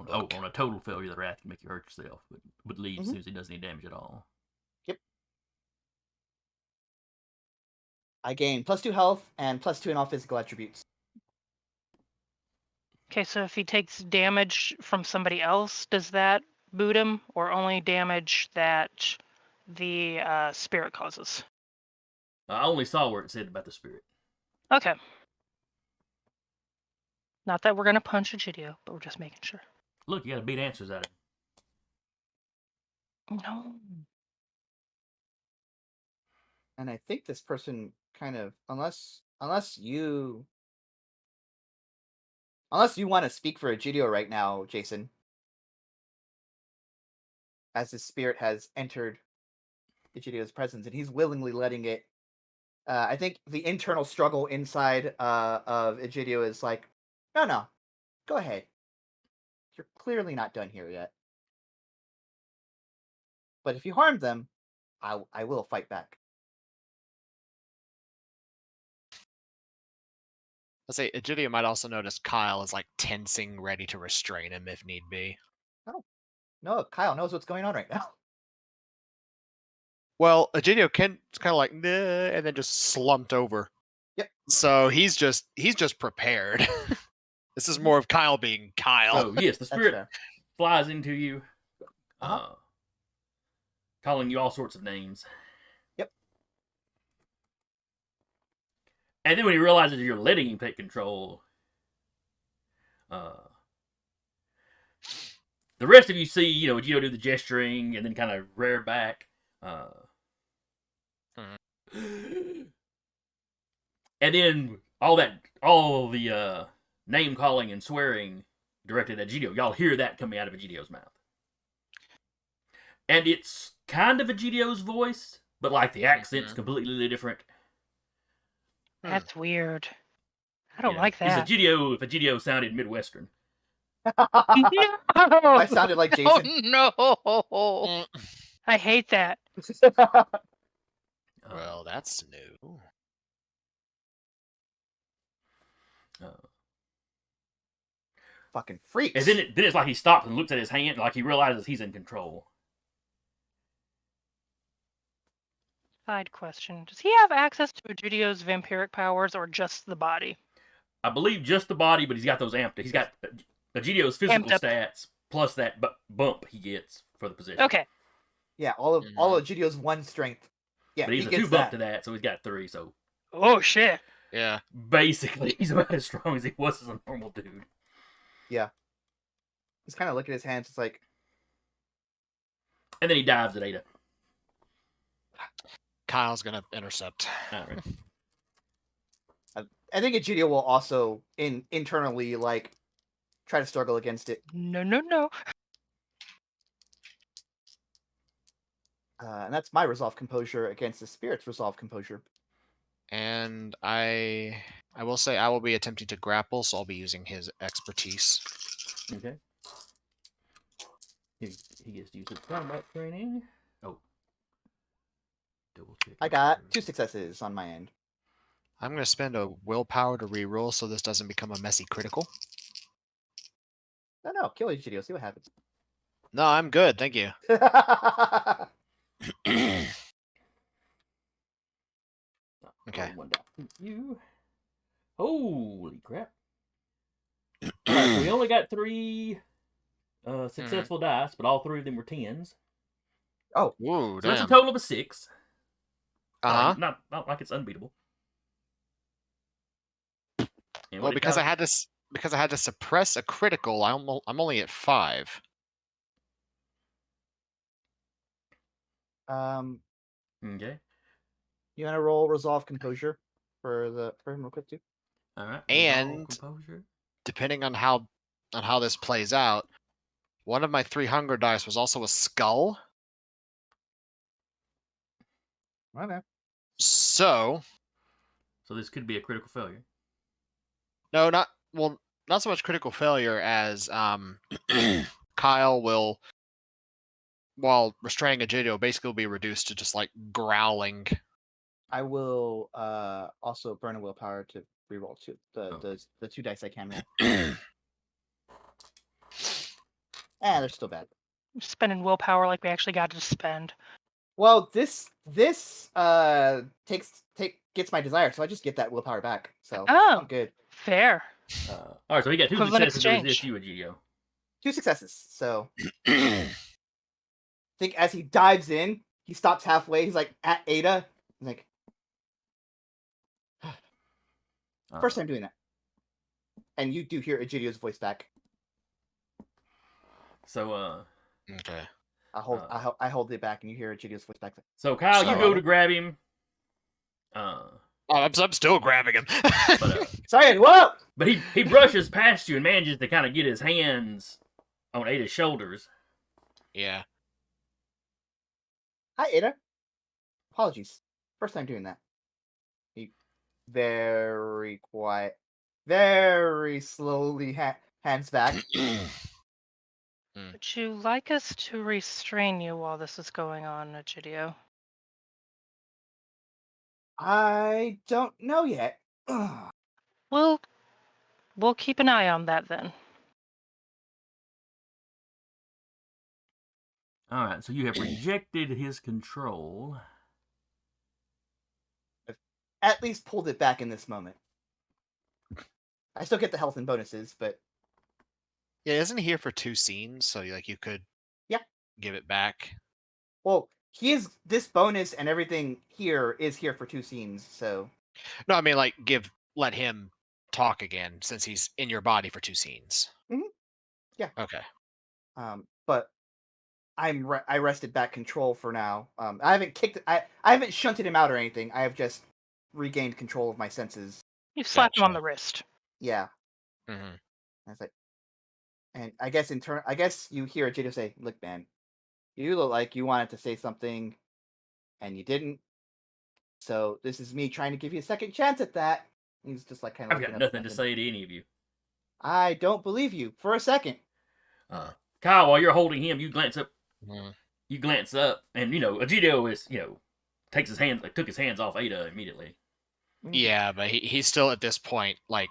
Look. On a total failure, the wrath can make you hurt yourself, but would leave as soon as he does any damage at all. Yep. I gain +2 health and +2 in all physical attributes. Okay, so if he takes damage from somebody else, does that boot him, or only damage that the spirit causes? I only saw where it said about the spirit. Okay. Not that we're gonna punch Egidio, but we're just making sure. Look, you gotta beat answers out of it. No. And I think this person kind of, unless you want to speak for Egidio right now, Jason, as his spirit has entered Egidio's presence, and he's willingly letting it. I think the internal struggle inside of Egidio is like, no, go ahead. You're clearly not done here yet. But if you harm them, I will fight back. Let's say Egidio might also notice Kyle is like tensing, ready to restrain him if need be. No, Kyle knows what's going on right now. Well, Egidio it's kind of like, nah, and then just slumped over. Yep. So he's just prepared. This is more of Kyle being Kyle. So yes, the spirit fair. flies into you, Uh-huh. calling you all sorts of names. Yep. And then when he realizes you're letting him take control, the rest of you see, Gio do the gesturing and then kind of rear back. And then all the name calling and swearing directed at Egidio, y'all hear that coming out of Egidio's mouth. And it's kind of Egidio's voice, but like the accent's completely different. That's weird. I don't like that. It's Egidio if Egidio sounded Midwestern. No! I sounded like Jason. Oh no! I hate that. Well, that's new. Fucking freaks. And then it's like he stops and looks at his hand, like he realizes he's in control. Side question: does he have access to Egidio's vampiric powers, or just the body? I believe just the body, but he's got those amped. He's got Egidio's physical Amped up. stats plus that bump he gets for the position. Okay. Yeah, all of Egidio's 1 strength. Yeah, but he's he a gets 2 bump that. to that, so he's got 3. So Oh shit. Yeah. basically, he's about as strong as he was as a normal dude. Yeah. He's kind of looking at his hands. It's like, and then he dives at Ada. Kyle's gonna intercept. All right. I think Egidio will also internally like try to struggle against it. No. And that's my resolve composure against the spirit's resolve composure. And I will say I will be attempting to grapple, so I'll be using his expertise. Okay. He gets to use his combat training. Oh. Double check. I got 2 successes on my end. I'm going to spend a willpower to reroll so this doesn't become a messy critical. No, kill Egidio. See what happens. No, I'm good. Thank you. Okay. One down. You. Holy crap. Alright, so we only got 3 successful dice, but all 3 of them were 10s. Oh. Whoa, so that's a total of a 6. Uh-huh. Not like it's unbeatable. And Well, because I had to suppress a critical, I'm only at 5. Okay. You want to roll resolve composure for him real quick too? All right. And- composure. Depending on how this plays out, one of my 3 hunger dice was also a skull. Okay. So So this could be a critical failure. no, not so much critical failure as Kyle will, while restraining Egidio, basically will be reduced to just like growling. I will also burn a willpower to reroll Okay. the 2 dice I can roll. They're still bad. Spending willpower like we actually got to spend. Well, this gets my desire, so I just get that willpower back. So Oh. I'm good. Fair. All right. So he got 2 Equivalent successes to resist exchange. you, Egidio. 2 successes. So I think as he dives in, he stops halfway. He's like at Ada. He's like, first time doing that. And you do hear Egidio's voice back. So Okay. I hold it back, and you hear Egidio's voice back. So Kyle, you Sorry. go to grab him. Oh, I'm still grabbing him. Sorry, whoa! But he brushes past you and manages to kind of get his hands on Ada's shoulders. Yeah. Hi, Ada. Apologies. First time doing that. He very quiet, very slowly hands back. Would you like us to restrain you while this is going on, Egidio? I don't know yet. Ugh. We'll keep an eye on that then. All right. So you have rejected his control. At least pulled it back in this moment. I still get the health and bonuses, but Yeah, isn't he here for 2 scenes? So like you could give it back. well, this bonus and everything here is here for 2 scenes, so No, I mean like let him talk again since he's in your body for 2 scenes. Mhm. Yeah. Okay. but I rested back control for now. I haven't I haven't shunted him out or anything. I have just regained control of my senses. You slapped him on Gotcha. the wrist. Yeah. Mm-hmm. That's like, and I guess I guess you hear Egidio say, "Look, man, you look like you wanted to say something, and you didn't. So this is me trying to give you a second chance at that." He's just like kind of I've looking got up. nothing to say to any of you. I don't believe you for a second. Kyle, while you're holding him, you glance up. Mm-hmm. You glance up, and Egidio is took his hands off Ada immediately. Yeah, but he's still at this point like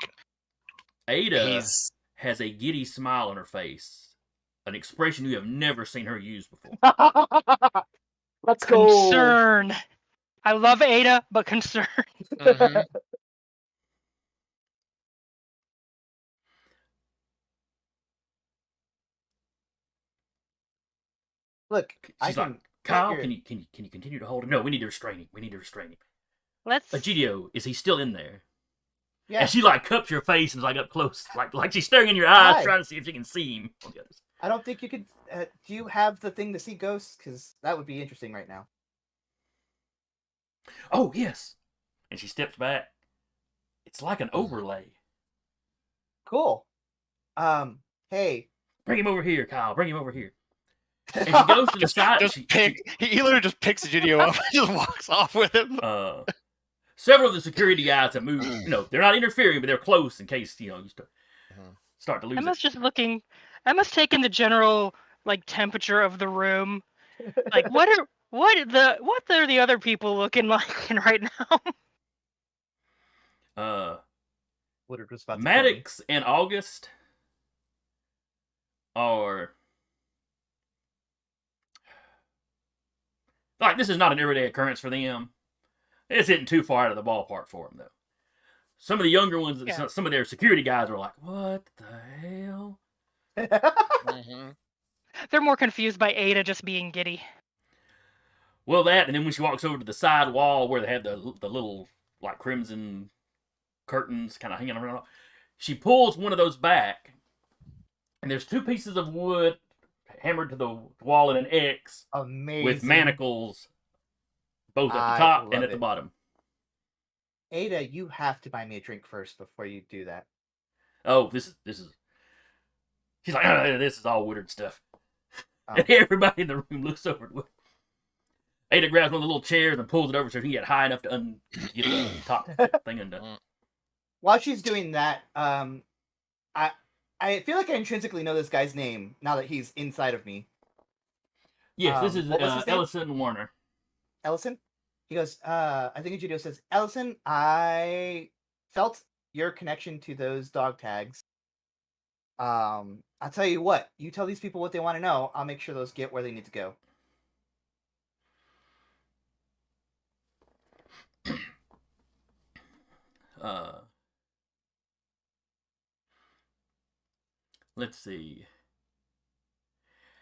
Ada has a giddy smile on her face, an expression you have never seen her use before. Let's go. Concern. I love Ada, but concern. Mm-hmm. Look, She's like, Kyle, can you continue to hold him? No, we need to restrain him. We need to restrain him. Let's. Egidio, is he still in there? Yeah. And she like cups your face and is like up close, like she's staring in your eyes, Hi. trying to see if she can see him. On the others. I don't think you could. Do you have the thing to see ghosts? Because that would be interesting right now. Oh yes. And she steps back. It's like an overlay. Cool. Hey. Bring him over here, Kyle. Bring him over here. And she goes to the side. He literally just picks Egidio up and just walks off with him. Several of the security guys have moved. They're not interfering, but they're close in case you start to lose Emma's it. just looking. Emma's taking the general temperature of the room. Like what are the other people looking like right now? Maddox and August are like, this is not an everyday occurrence for them. It's hitting too far out of the ballpark for them, though. Some of the younger ones, some of their security guys are like, "What the hell?" Mm-hmm. They're more confused by Ada just being giddy. Well, that, and then when she walks over to the side wall where they have the little like crimson curtains kind of hanging around, she pulls one of those back, and there's 2 pieces of wood hammered to the wall in an X. Amazing. With manacles both at the I top and love at the it. bottom. Ada, you have to buy me a drink first before you do that. Oh, this is. She's like, oh, this is all Woodard stuff. Oh. And everybody in the room looks over at Woodard. Ada grabs one of the little chairs and pulls it over so she can get high enough to get the top thing undone. While she's doing that, I feel like I intrinsically know this guy's name now that he's inside of me. Yes, this is what was his name? Ellison Warner. Ellison? He goes, I think Egidio says, Ellison, I felt your connection to those dog tags. I'll tell you what, you tell these people what they want to know, I'll make sure those get where they need to go. Let's see.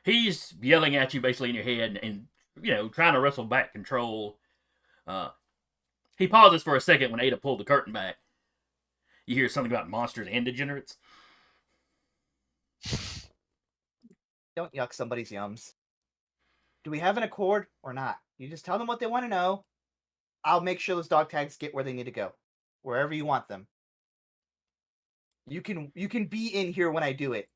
He's yelling at you basically in your head and trying to wrestle back control. He pauses for a second when Ada pulled the curtain back. You hear something about monsters and degenerates. Don't yuck somebody's yums. Do we have an accord or not? You just tell them what they want to know. I'll make sure those dog tags get where they need to go. Wherever you want them. You can be in here when I do it.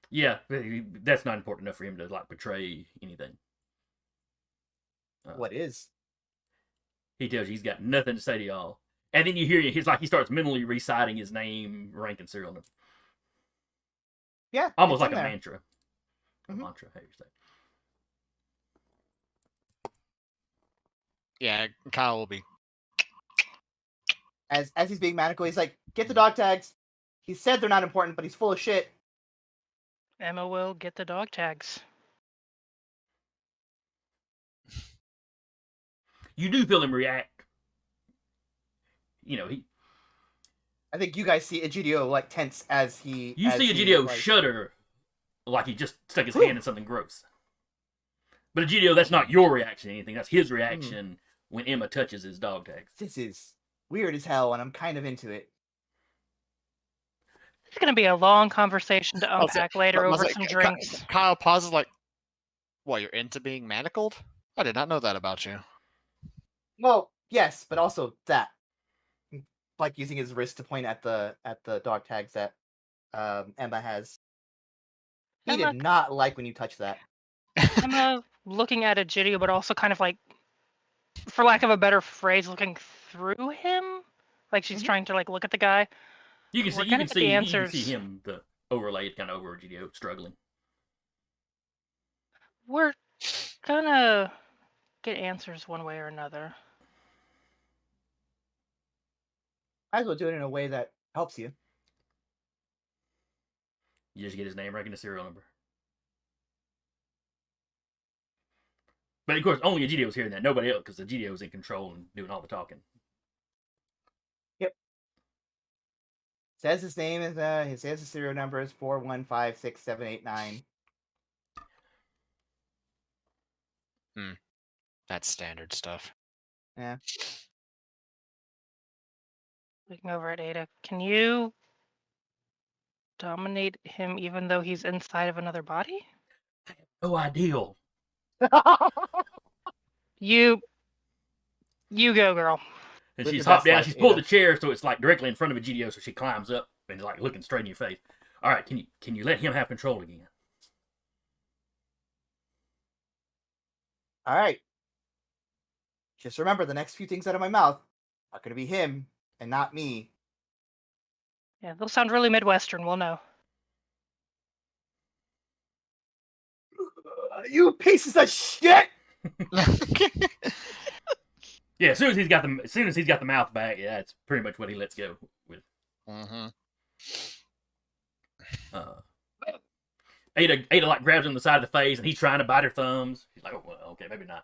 Yeah, that's not important enough for him to betray anything. What is? He tells you he's got nothing to say to y'all, and then you hear he starts mentally reciting his name, rank, and serial number. Yeah, almost like a mantra. Mm-hmm. A mantra, how you say? Yeah, Kyle will be. As he's being maniacal, he's like, "Get the dog tags." He said they're not important, but he's full of shit. Emma will get the dog tags. You do feel him react. I think you guys see Egidio tense as he. You see Egidio shudder, like he just stuck his hand in something gross. But Egidio, that's not your reaction to anything. That's his reaction when Emma touches his dog tags. This is weird as hell, and I'm kind of into it. It's going to be a long conversation to unpack later over some drinks. Kyle pauses like, what, you're into being manacled? I did not know that about you. Well, yes, but also that. Like using his wrist to point at the dog tags that Emma has. He did not like when you touched that. Emma looking at Egidio, but also kind of for lack of a better phrase, looking through him. Like she's trying to look at the guy. You can see him, the overlaid kind of over Egidio, struggling. We're gonna get answers one way or another. Might as well do it in a way that helps you. You just get his name, rank, and the serial number. But of course, only Egidio's hearing that. Nobody else, because Egidio's in control and doing all the talking. Yep. Says his name is he says his serial number is 4156789. That's standard stuff. Yeah. Looking over at Ada, can you dominate him even though he's inside of another body? I have no idea. You go, girl. And she's hopped down. She's pulled the chair so it's directly in front of Egidio, so she climbs up and is looking straight in your face. All right, can you let him have control again? All right. Just remember, the next few things out of my mouth are going to be him and not me. Yeah, they'll sound really Midwestern. We'll know. You pieces of shit! Yeah, as soon as he's got the mouth back, yeah, that's pretty much what he lets go with. Ada grabs him on the side of the face, and he's trying to bite her thumbs. He's like, "Oh, well, okay, maybe not."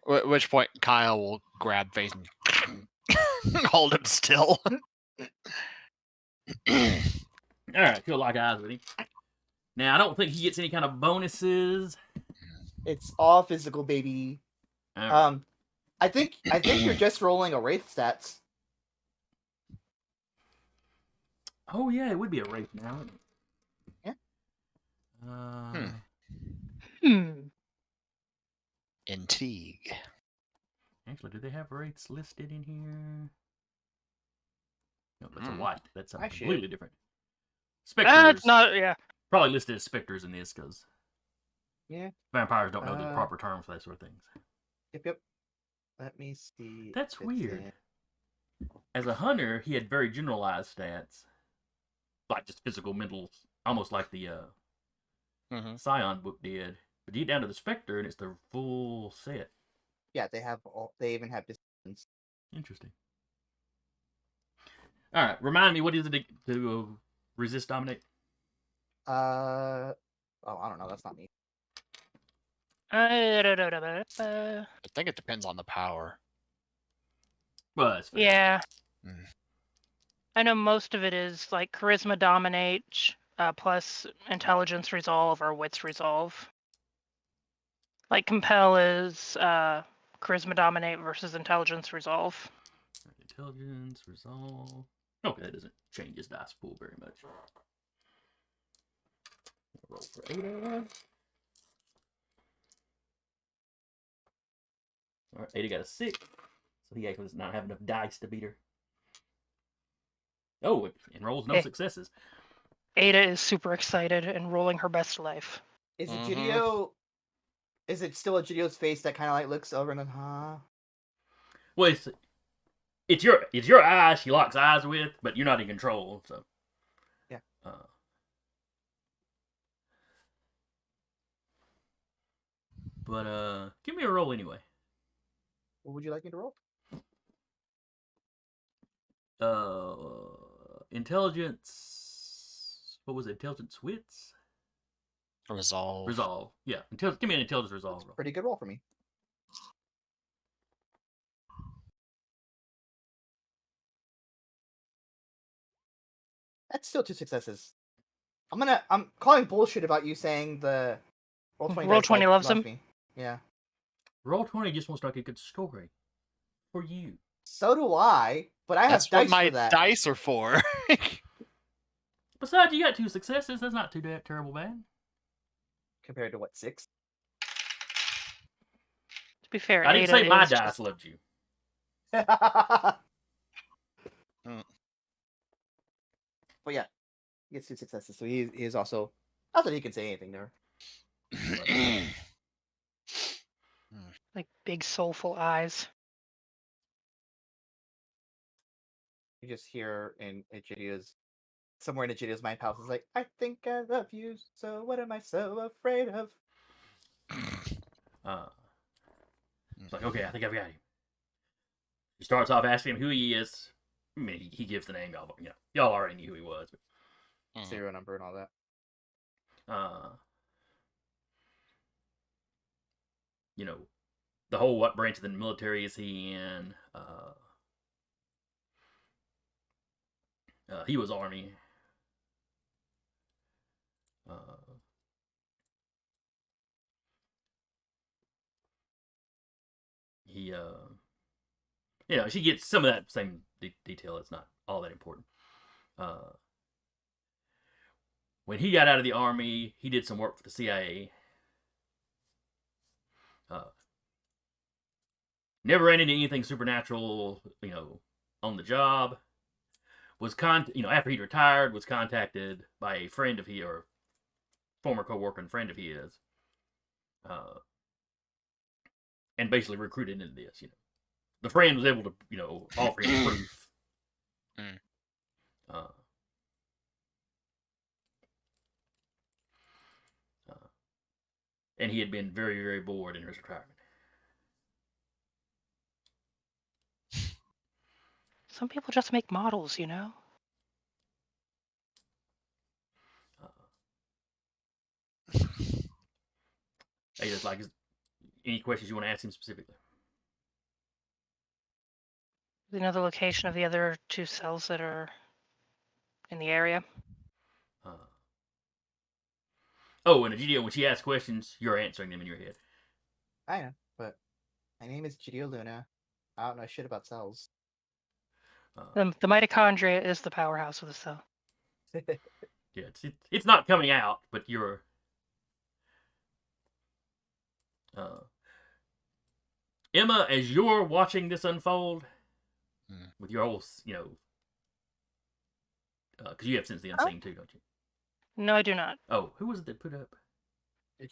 At which point, Kyle will grab face and hold him still. All right, feel like eyes with him. Now, I don't think he gets any kind of bonuses. It's all physical, baby. Right. I think you're just rolling a wraith stats. Oh yeah, it would be a wraith now. Wouldn't it? Yeah. Hmm. Intrigue. Actually, do they have wraiths listed in here? No, that's a Hmm. white. That's something I should. completely different. Specters. It's not. Yeah. Probably listed as specters in this because Yeah. vampires don't know the proper term for that sort of things. Yep. Let me see. That's if it's weird. in- As a hunter, he had very generalized stats, like just physical, mental, almost like the Mm-hmm. Scion book did. But you get down to the Spectre, and it's the full set. Yeah, they have. They even have distance. Interesting. All right, remind me, what is it to resist dominate? Oh, I don't know. That's not me. I think it depends on the power. Well, that's fair. Yeah. Mm. I know most of it is like charisma dominate plus intelligence resolve or wits resolve. Like compel is charisma dominate versus intelligence resolve. Intelligence, resolve. Okay, that doesn't change his dice pool very much. Roll for Ada. All right, Ada got a 6, so he actually does not have enough dice to beat her. Oh, it enrolls no successes. Ada is super excited and rolling her best life. Is it Mhm. Gideon? Is it still a Gideon's face that kind of like looks over and then, huh? Well, it's your eyes she locks eyes with, but you're not in control, so. Yeah. But give me a roll anyway. What would you like me to roll? Intelligence. What was it? Intelligence wits? Resolve. Resolve. Yeah. Give me an intelligence resolve That's a roll. pretty good roll for me. That's still 2 successes. I'm calling bullshit about you saying the roll 20 Roll dice 20 loves him. me. Yeah. Roll 20 just wants to like a good story for you. So do I, but I That's have what dice my for that. dice are for. Besides, you got 2 successes. That's not too terrible bad. Compared to what, 6? To be fair, I didn't Ada say my is dice just... loved you. But yeah, he gets 2 successes, so he is also. Not that he can say anything to her. like big soulful eyes. You just hear in Egidia's somewhere in Egidia's mind house is like, I think I love you, so what am I so afraid of? It's like, okay, I think I've got him. He starts off asking him who he is. I mean, he gives the name. Y'all already knew who he was. But, Serial number and all that. The whole what branch of the military is he in? He was Army. She gets some of that same detail. It's not all that important. When he got out of the Army, he did some work for the CIA. Never ran into anything supernatural, on the job. After he retired, was contacted by a friend of his, or former coworker and friend of his, and basically recruited into this. The friend was able to, offer him proof. And he had been very, very bored in his retirement. Some people just make models, you know? Hey, just like, any questions you want to ask him specifically? Do you know the location of the other 2 cells that are in the area? And Egidio, when she asks questions, you're answering them in your head. I know, but my name is Gidio Luna. I don't know shit about cells. The mitochondria is the powerhouse of the cell. Yeah, it's not coming out, but you're. Emma, as you're watching this unfold, with your whole, because you have Sense the Unseen too, don't you? No, I do not. Oh, who was it that put up?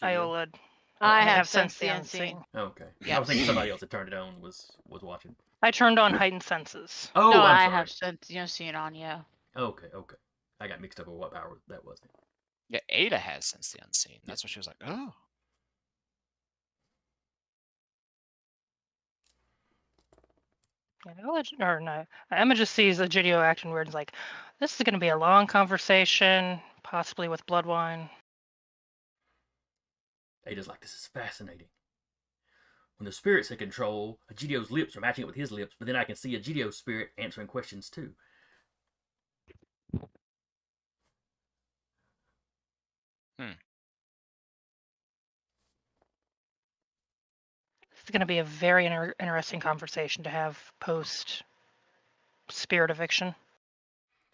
Iolid. I I have have Sense Sense the the Unseen. Unseen. Oh, okay. I Yeah. was thinking somebody else that turned it on was watching. I turned on heightened senses. Oh, No, I'm I sorry. have Sense the Unseen on, yeah. Okay. I got mixed up with what power that was. Yeah, Ada has Sense the Unseen. That's what she was like, oh. Or no, Emma just sees Egidio acting weird and is like, this is going to be a long conversation, possibly with blood wine. Ada's like, this is fascinating. When the spirit's in control, Egidio's lips are matching up with his lips, but then I can see Egidio's spirit answering questions too. This is going to be a very interesting conversation to have post spirit eviction.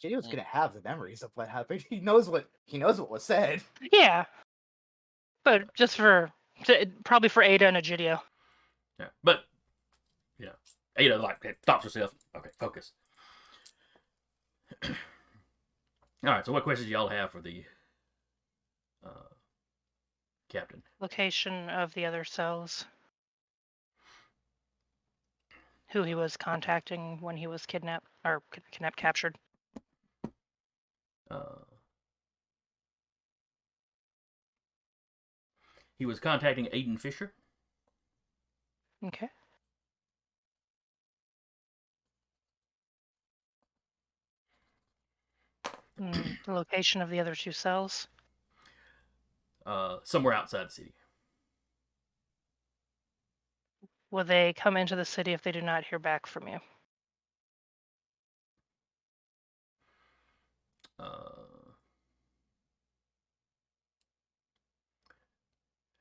Gideon's gonna have the memories of what happened. He knows what was said. Yeah, but just probably for Ada and Egidio. Yeah, but Ada stops herself. Okay, focus. All right. So, what questions do y'all have for the captain? Location of the other cells. Who he was contacting when he was kidnapped or captured. He was contacting Aiden Fisher. Okay. The location of the other two cells. Somewhere outside the city. Will they come into the city if they do not hear back from you?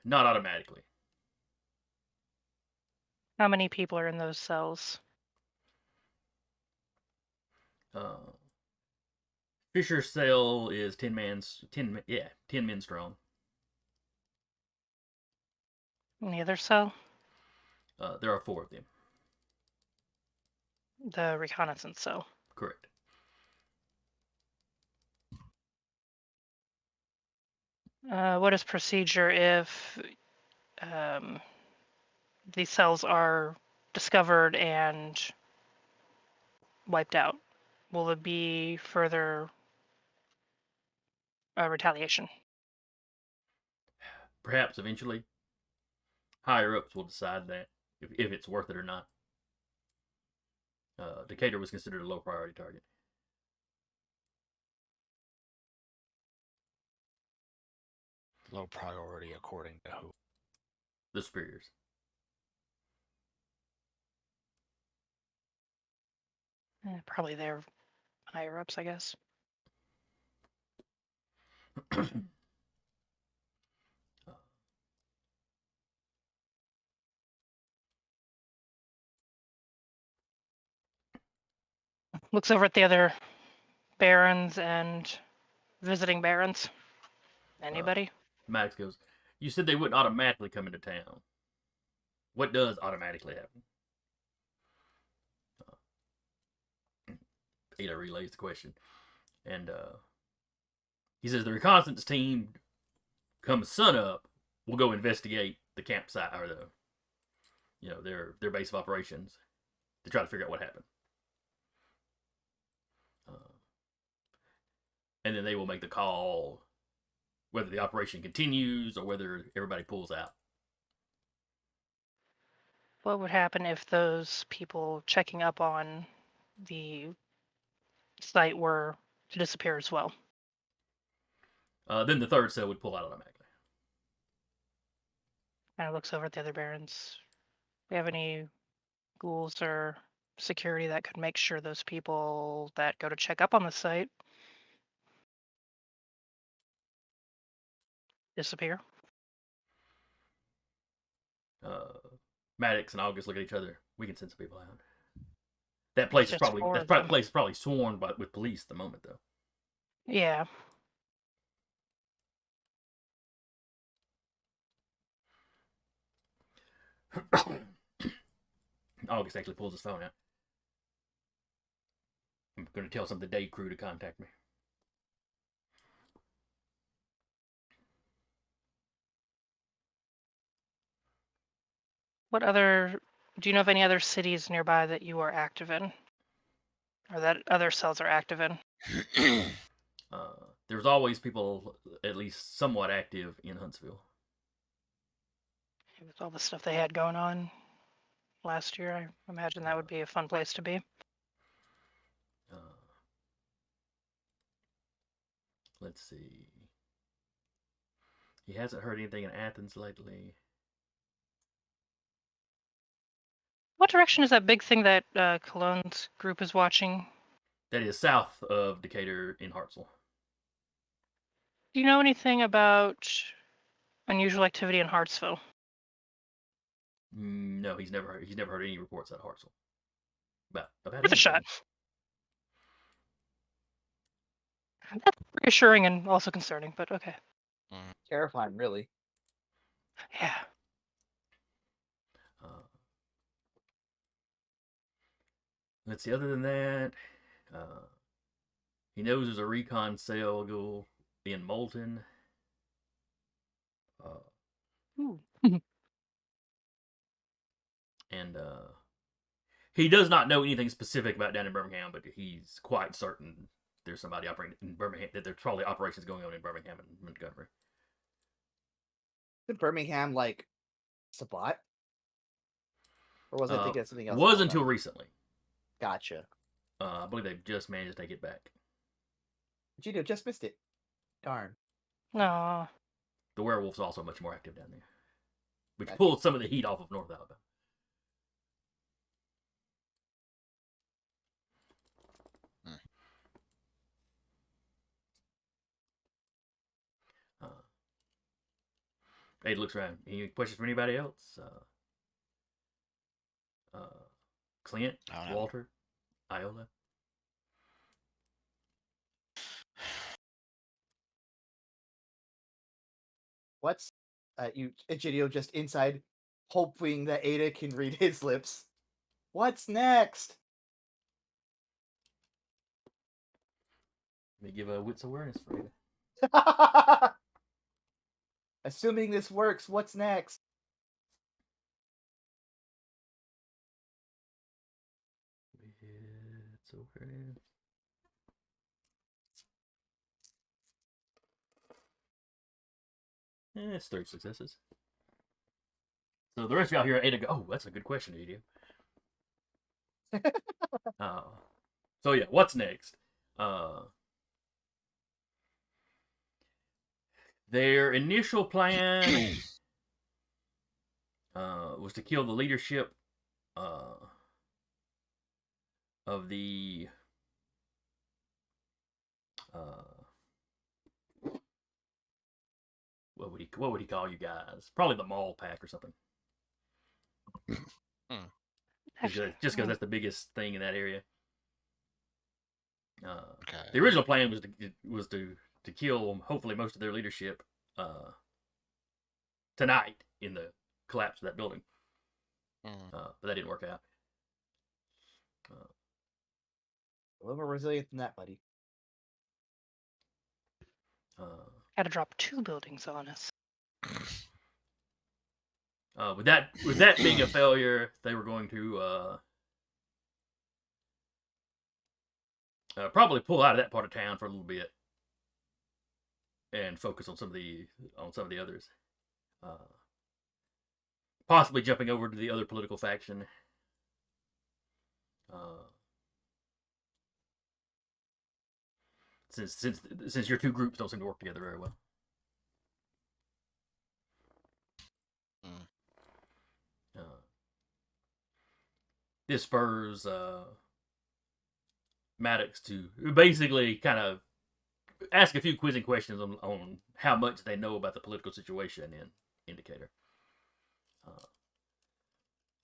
Not automatically. How many people are in those cells? Fisher's cell is 10 men strong. In the other cell? There are 4 of them. The reconnaissance cell. Correct. What is procedure if these cells are discovered and wiped out? Will there be further retaliation? Perhaps eventually. Higher ups will decide that if it's worth it or not. Decatur was considered a low priority target. Low priority according to who? The superiors. Probably their higher ups, I guess. Looks over at the other barons and visiting barons. Anybody? Max goes, you said they wouldn't automatically come into town. What does automatically happen? Ada relays the question. And he says the reconnaissance team, come sun up, will go investigate the campsite or their base of operations to try to figure out what happened. And then they will make the call whether the operation continues or whether everybody pulls out. What would happen if those people checking up on the site were to disappear as well? Then the 3rd cell would pull out automatically. Kind of looks over at the other barons. Do we have any ghouls or security that could make sure those people that go to check up on the site disappear? Maddox and August look at each other. We can send some people out. That place is probably sworn with police at the moment, though. Yeah. August actually pulls his phone out. I'm going to tell some of the day crew to contact me. What other? Do you know of any other cities nearby that you are active in, or that other cells are active in? There's always people at least somewhat active in Huntsville. With all the stuff they had going on last year, I imagine that would be a fun place to be. Uh, let's see. He hasn't heard anything in Athens lately. What direction is that big thing that Cologne's group is watching? That is south of Decatur in Hartselle. Do you know anything about unusual activity in Hartsville? No, he's never heard any reports out of Hartselle about Worth a anything. shot. That's reassuring and also concerning, but okay. Terrifying, really. Yeah. Let's see. Other than that, he knows there's a recon cell in Moulton. Ooh. And he does not know anything specific about down in Birmingham, but he's quite certain there's somebody operating in Birmingham, that there's probably operations going on in Birmingham and Montgomery. Did Birmingham like Sabat? Or was I thinking of something else? Was until recently. Gotcha. I believe they've just managed to take it back. Gino just missed it. Darn. No. The werewolf's also much more active down there, which Gotcha. pulled some of the heat off of North Alabama. He looks around. Any questions for anybody else? Clint, Walter, Iola. What's you Egidio just inside, hoping that Ada can read his lips. What's next? Let me give a wits awareness for Ada. Assuming this works, what's next? Wits awareness. It's 3 successes. So the rest of y'all hear Ada go, oh, that's a good question, Ada. So yeah, what's next? Their initial plan was to kill the leadership of the what would he call you guys? Probably the mall pack or something. Just because that's the biggest thing in that area. Okay. The original plan was to kill hopefully most of their leadership tonight in the collapse of that building, but that didn't work out. A little more resilient than that, buddy. Gotta drop 2 buildings on us. With that being a failure, they were going to probably pull out of that part of town for a little bit and focus on some of the others. Possibly jumping over to the other political faction. Since your 2 groups don't seem to work together very well. This spurs Maddox to basically kind of ask a few quizzing questions on how much they know about the political situation in Indicator.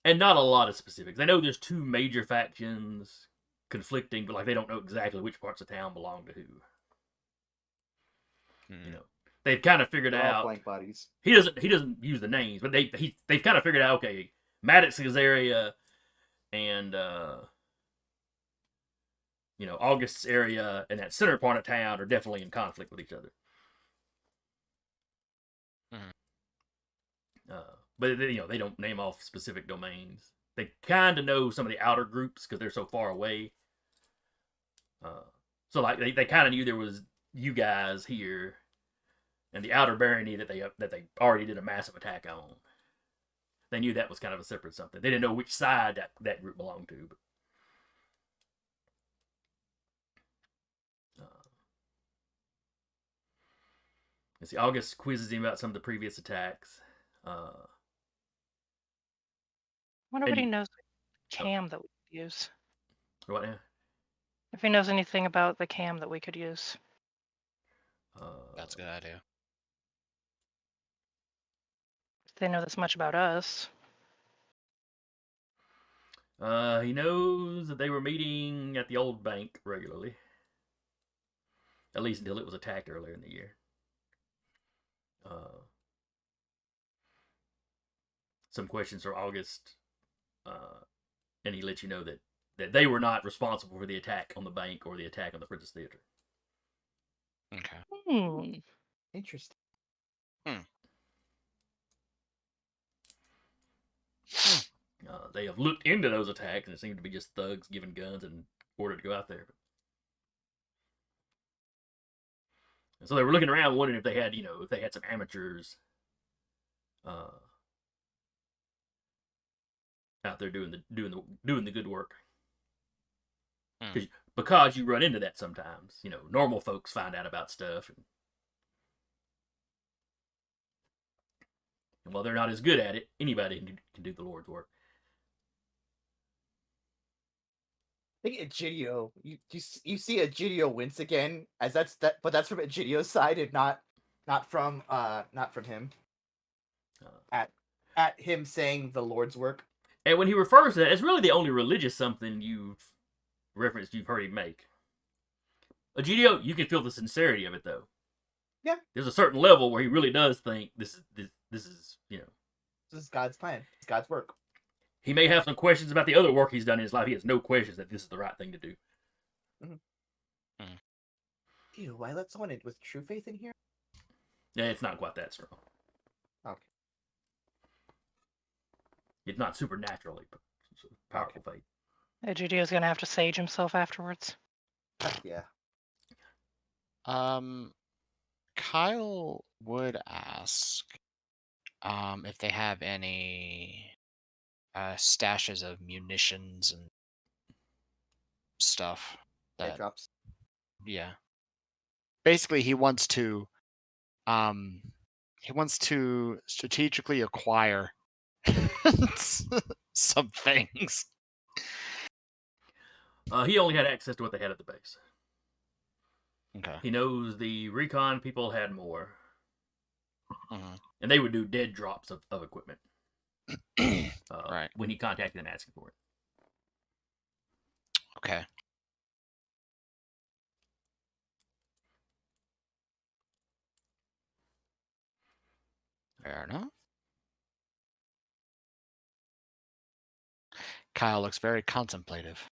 And not a lot of specifics. They know there's 2 major factions conflicting, but like they don't know exactly which parts of town belong to who. You know, they've kind of figured They're all out. blank bodies. He doesn't use the names, but they've kind of figured out. Okay, Maddox's area and August's area and that center part of town are definitely in conflict with each other. But they don't name off specific domains. They kind of know some of the outer groups because they're so far away. So like they kind of knew there was you guys here, and the outer barony that they already did a massive attack on. They knew that was kind of a separate something. They didn't know which side that group belonged to. But, let's see. August quizzes him about some of the previous attacks. Wonder what he knows the cam that we could use. What now? If he knows anything about the cam that we could use. That's a good idea. If they know this much about us. He knows that they were meeting at the old bank regularly. At least until it was attacked earlier in the year. Some questions from August, and he lets you know that they were not responsible for the attack on the bank or the attack on the Princess Theater. Okay. Interesting. They have looked into those attacks, and it seemed to be just thugs given guns and ordered to go out there. And so they were looking around, wondering if they had, if they had some amateurs out there doing the good work. Because you run into that sometimes. Normal folks find out about stuff, and while they're not as good at it, anybody can do the Lord's work. I think Egidio, you see Egidio wince again, but that's from Egidio's side and not from him. At him saying the Lord's work. And when he refers to that, it's really the only religious something you've heard him make. Egidio, you can feel the sincerity of it though. Yeah. There's a certain level where he really does think this is This is God's plan. It's God's work. He may have some questions about the other work he's done in his life. He has no questions that this is the right thing to do. Ew, why let someone with true faith in here? Yeah, it's not quite that strong. Okay. It's not supernaturally, but it's a powerful faith. Egidio's gonna have to sage himself afterwards. Yeah. Kyle would ask if they have any stashes of munitions and stuff. Drops. Yeah. Basically, he wants to strategically acquire some things. He only had access to what they had at the base. Okay. He knows the recon people had more. Mm-hmm. And they would do dead drops of equipment. Right. When he contacted them asking for it. Okay. Fair enough. Kyle looks very contemplative.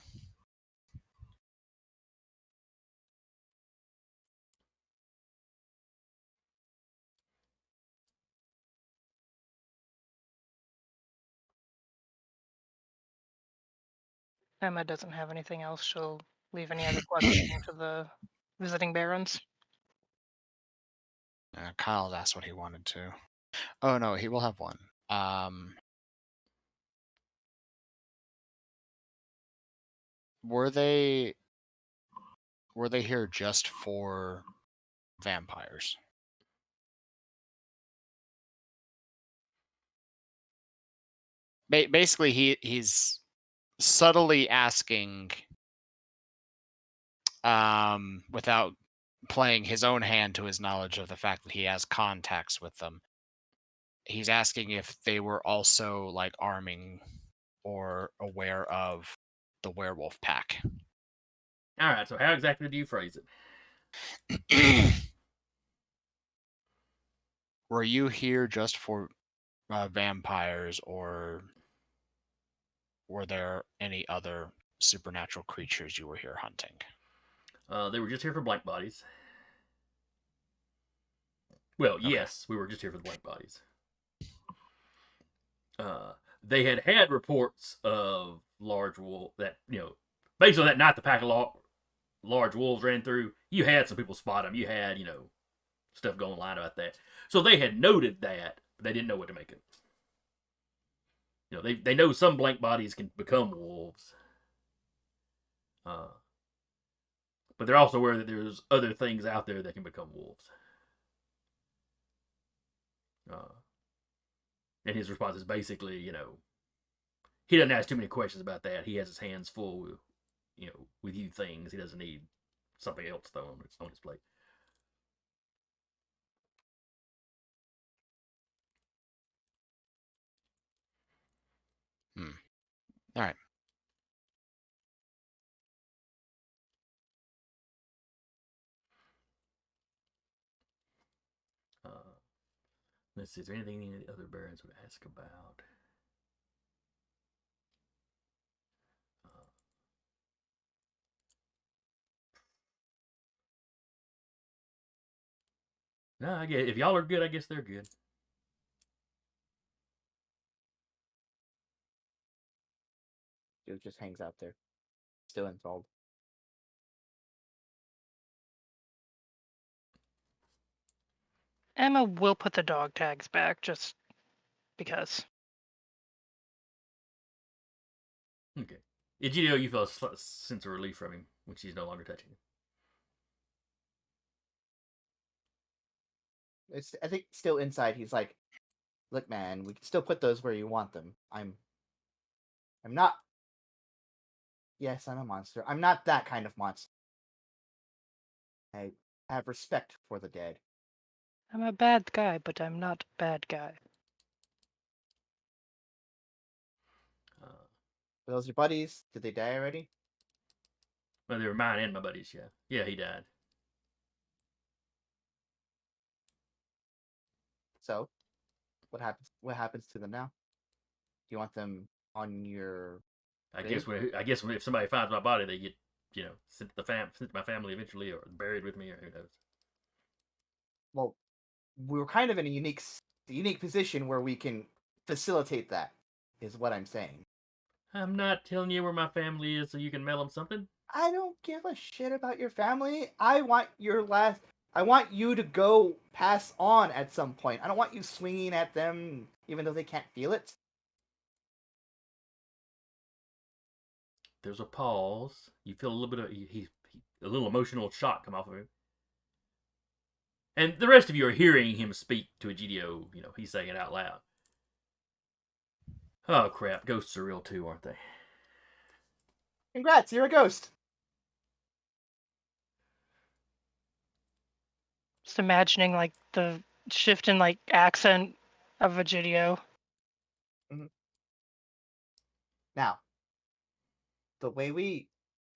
Emma doesn't have anything else. She'll leave any other questioning to the visiting barons. Kyle's asked what he wanted to. Oh no, he will have one. Were they here just for vampires? Basically, he's subtly asking, without playing his own hand to his knowledge of the fact that he has contacts with them. He's asking if they were also like arming or aware of the werewolf pack. All right, so how exactly do you phrase it? Were you here just for vampires, or were there any other supernatural creatures you were here hunting? They were just here for blank bodies. Well, yes, we were just here for the blank bodies. They had reports of large wolf that based on that night the pack of large wolves ran through. You had some people spot them. You had stuff going on about that. So they had noted that, but they didn't know what to make of it. They know some blank bodies can become wolves. But they're also aware that there's other things out there that can become wolves. And his response is basically, he doesn't ask too many questions about that. He has his hands full with, with you things. He doesn't need something else thrown on his plate. All right. Let's see, is there anything any of the other barons would ask about? No, I guess if y'all are good, I guess they're good. Dude just hangs out there, still enthralled. Emma will put the dog tags back just because. Okay. Egidio, you feel a sense of relief from him when she's no longer touching him. I think still inside, he's like, "Look, man, we can still put those where you want them. I'm not. Yes, I'm a monster. I'm not that kind of monster. I have respect for the dead." I'm a bad guy, but I'm not a bad guy. Are those your buddies? Did they die already? Well, they were mine and my buddies, yeah. Yeah, he died. So, what happens? What happens to them now? Do you want them on your? I guess if somebody finds my body, they get sent to my family eventually, or buried with me, or who knows. Well, we were kind of in a unique position where we can facilitate that. Is what I'm saying. I'm not telling you where my family is so you can mail them something. I don't give a shit about your family. I want you to go pass on at some point. I don't want you swinging at them even though they can't feel it. There's a pause. You feel a little bit of a little emotional shock come off of him. And the rest of you are hearing him speak to Egidio. He's saying it out loud. Oh, crap. Ghosts are real too, aren't they? Congrats, you're a ghost. Just imagining like the shift in like accent of Egidio. Now, the way we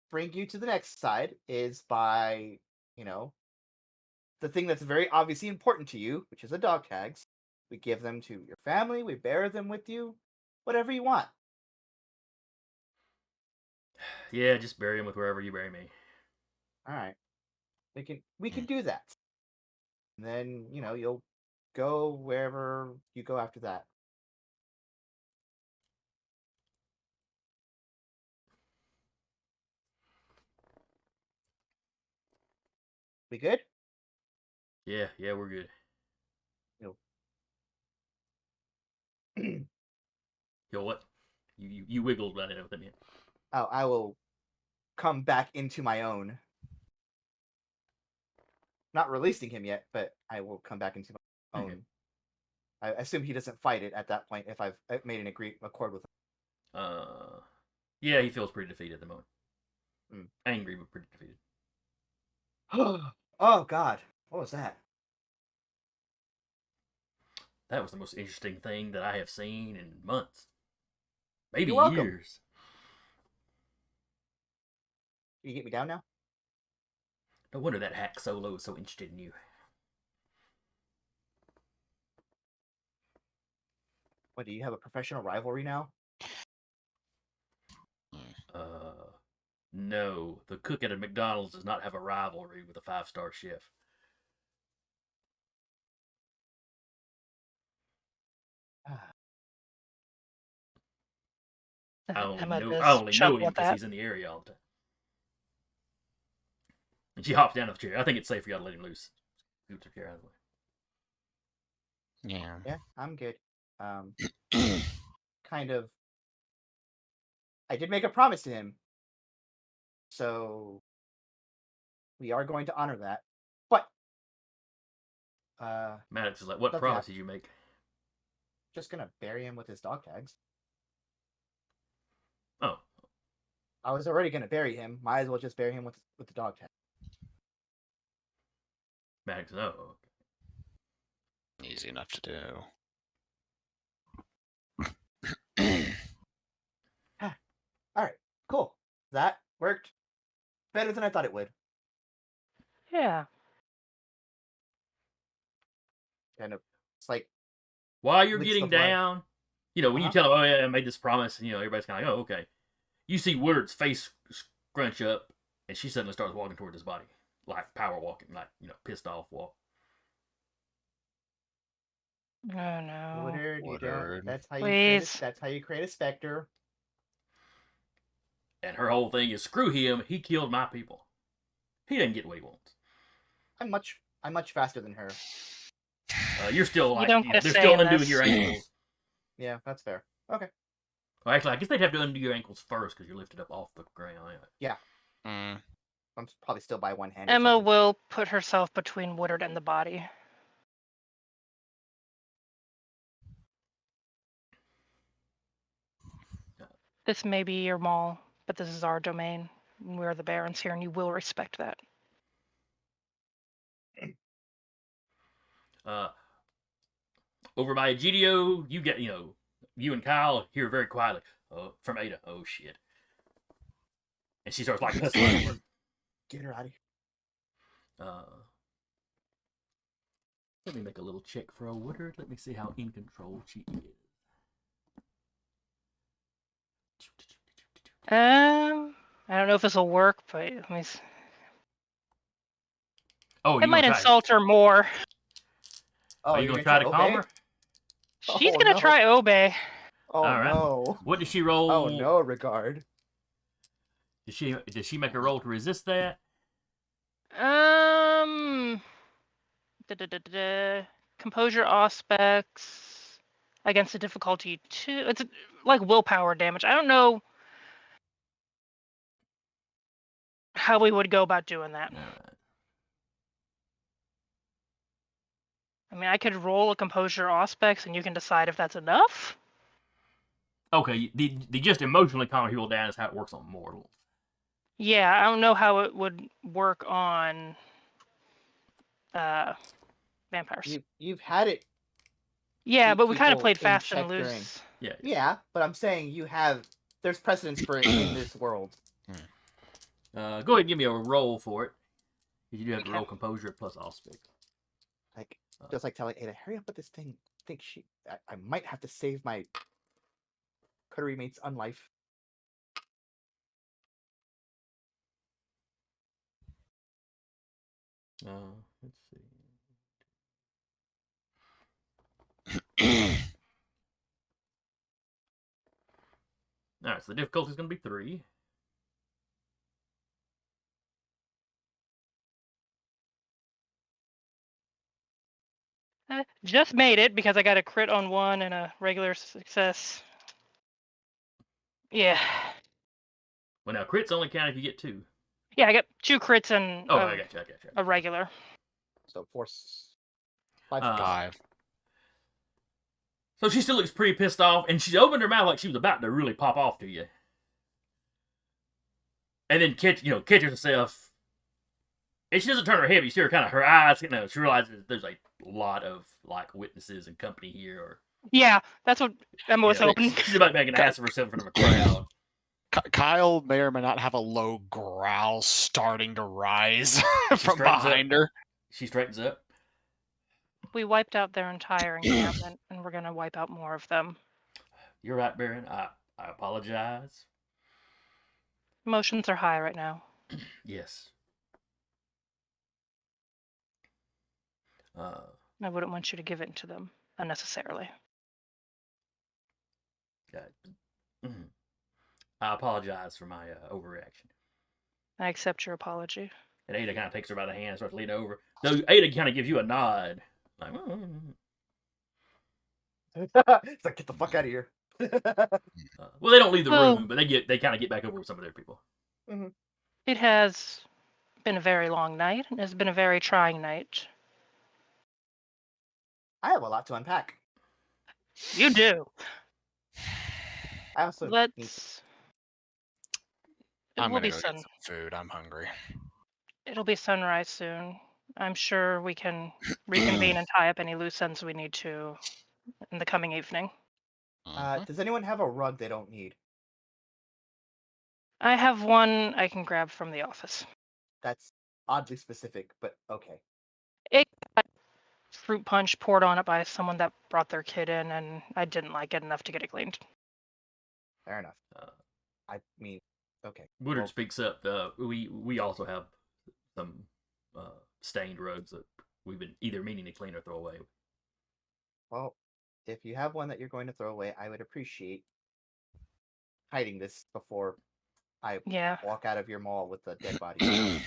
bring you to the next side is by, the thing that's very obviously important to you, which is the dog tags. We give them to your family, we bear them with you, whatever you want. Yeah, just bury him with wherever you bury me. All right. We can do that. And then, you'll go wherever you go after that. We good? Yeah, we're good. You'll Yo, what? You wiggled, but I didn't know what that meant. Oh, I will come back into my own. Not releasing him yet, but I will come back into my own. Okay. I assume he doesn't fight it at that point if I've made an accord with him. Yeah, he feels pretty defeated at the moment. Mm. Angry, but pretty defeated. Oh, God. What was that? That was the most interesting thing that I have seen in months. Maybe You're welcome. years. Can you get me down now? No wonder that hack Solo is so interested in you. What, do you have a professional rivalry now? No. The cook at a McDonald's does not have a rivalry with a 5-star chef. I Emma only does know chuckle him at because that. he's in the area all the time. And she hops down off the chair. I think it's safe for y'all to let him loose. Scoots her chair out of the way. Yeah. Yeah, I'm good. Kind of. I did make a promise to him, so we are going to honor that. But Maddox is like, what Nothing promise happened. did you make? just gonna bury him with his dog tags. Oh, I was already gonna bury him. Might as well just bury him with the dog tag. Maddox is, oh. Easy enough to do. All right, cool. That worked better than I thought it would. Yeah. Kind of. It's like While you're licks getting the blood. down, you know, when you Uh-huh. tell him, oh yeah, I made this promise, you know, everybody's kind of like, oh, okay. You see Woodard's face scrunch up, and she suddenly starts walking toward his body. Like power walking, like, you know, pissed off walk. Oh no. Woodard, you don't. Woodard. That's how you create. Please. That's how you create a specter. And her whole thing is, screw him, he killed my people. He didn't get what he wants. I'm much faster than her. You're still You like, don't you know, get a they're say still in undoing this. your ankles. Yeah, that's fair. Okay. Well, actually, I guess they'd have to undo your ankles first because you're lifted up off the ground. Yeah, Mm. I'm probably still by one hand. or Emma something. will put herself between Woodard and the body. This may be your mall, but this is our domain. We're the barons here, and you will respect that. Over by Egidio, you get, you know, you and Kyle hear very quietly, from Ada, oh shit. And she starts like hustling over. Get her out of here. Let me make a little check for a Woodard. Let me see how in control she is. I don't know if this will work, but let me see. Oh, It you might gonna try? insult her more. Oh, Are you you're gonna try to calm obey? her? She's Oh, gonna no. try obey. Oh All right. no. What did she roll? Oh no, regard. Did she make a roll to resist that? Composure aspects against a difficulty 2. It's like willpower damage. I don't know how we would go about doing that. All right. I mean, I could roll a composure aspects, and you can decide if that's enough. Okay, the just emotionally calm people down is how it works on mortals. Yeah, I don't know how it would work on vampires. You've had it. Yeah, keep but we kind of people played in fast and check during- loose. Yeah. Yeah, but I'm saying there's precedence for it in this world. Go ahead and give me a roll for it. You do have to Okay. roll composure plus aspect. Like just like telling Ada, hurry up with this thing. I think I might have to save my coterie mate's unlife. Let's see. All right, so the difficulty is going to be 3. Just made it because I got a crit on 1 and a regular success. Yeah. Well, now crits only count if you get 2. Yeah, I got 2 crits and Oh, I got you. a regular. So 5. 5. So she still looks pretty pissed off, and she opened her mouth like she was about to really pop off to you. And then catches herself. And she doesn't turn her head, but you see her kind of, her eyes, she realizes there's a lot of, like, witnesses and company here. Or Yeah, that's what Emma was hoping. She's about to make an ass of herself in front of a crowd. Kyle may or may not have a low growl starting to rise from straightens behind her. She straightens up. We wiped out their entire encampment, and we're gonna wipe out more of them. You're right, Baron. I apologize. Emotions are high right now. Yes. I wouldn't want you to give in to them unnecessarily. Mhm. I apologize for my overreaction. I accept your apology. And Ada kind of takes her by the hand and starts leaning over. Though Ada kind of gives you a nod. Like, It's like, get the fuck out of here. well, they don't leave the Well- room, but they kind of get back over with some of their people. It has been a very long night, and has been a very trying night. I have a lot to unpack. You do. I also need Let's. It I'm will gonna be go sun. get some food. I'm hungry. It'll be sunrise soon. I'm sure we can reconvene and tie up any loose ends we need to in the coming evening. Mhm. Does anyone have a rug they don't need? I have one I can grab from the office. That's oddly specific, but okay. It got fruit punch poured on it by someone that brought their kid in, and I didn't like it enough to get it cleaned. Fair enough. Uh, I mean, okay. Woodard Well, speaks up. We also have some stained rugs that we've been either meaning to clean or throw away. well, if you have one that you're going to throw away, I would appreciate hiding this before I Yeah. walk out of your mall with a dead body.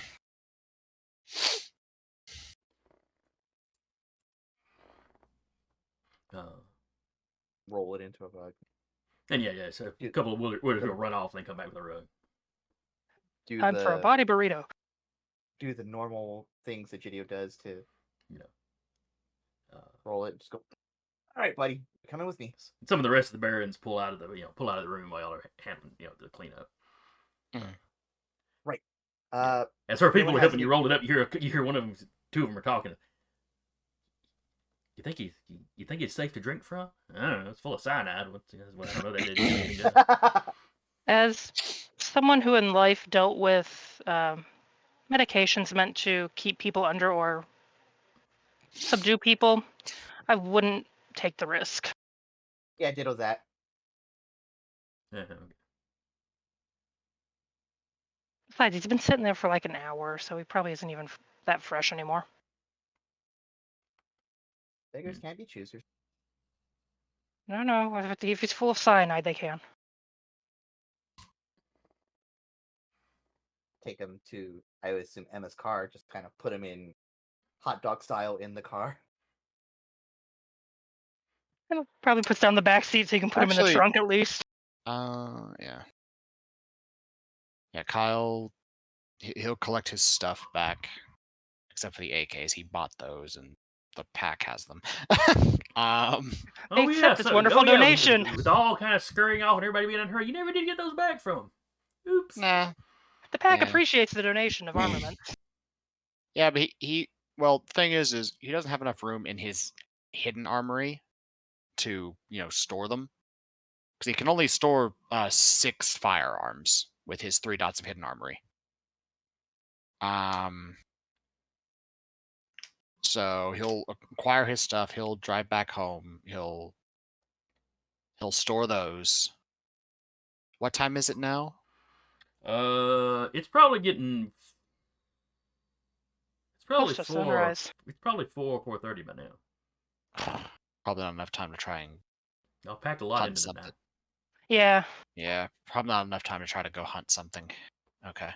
Roll it into a rug. And yeah. So a couple of Wooders will run off and then come back with a rug. Do Time for a body burrito. do the normal things that Gidio does to You know. roll it. Just go. All right, buddy, come in with me. Some of the rest of the barons pull out of the room while they're handling the cleanup. Right. As her people anyone are has helping you any- roll it up, you hear one of them, two of them are talking. You think it's safe to drink from? I don't know. It's full of cyanide. I don't know that they did anything to it. As someone who in life dealt with medications meant to keep people under or subdue people, I wouldn't take the risk. Yeah, ditto that. Yeah, okay. Besides, he's been sitting there for like an hour, so he probably isn't even that fresh anymore. Beggars can't be choosers. No, if he's full of cyanide, they can. Take him to, I would assume, Emma's car. Just kind of put him in hot dog style in the car. And probably puts down the back seat so you can put him in the Actually- trunk at least. Yeah. Yeah, Kyle, he'll collect his stuff back, except for the AKs. He bought those, and the pack has them. They accept this wonderful donation. With all kind of scurrying off and everybody being in a hurry, you never did get those back from. Oops. Nah. The pack Yeah. appreciates the donation of armaments. Yeah, but well, the thing is he doesn't have enough room in his hidden armory to, store them. Because he can only store 6 firearms with his 3 dots of hidden armory. So he'll acquire his stuff, he'll drive back home, he'll store those. What time is it now? It's probably getting. It's probably Close to 4. sunrise. It's probably 4:30 by now. Probably not enough time to try and I've packed a lot hunt into the something. night. Yeah. Yeah, probably not enough time to try to go hunt something. Okay.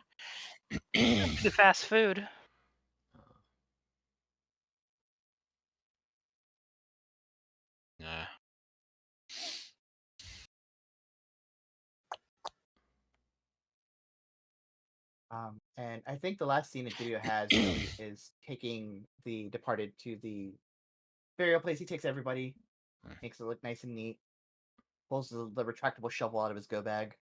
The fast food. Yeah. And I think the last scene that Gidio has really is taking the departed to the burial place. He takes everybody, makes it look nice and neat, pulls the retractable shovel out of his go bag.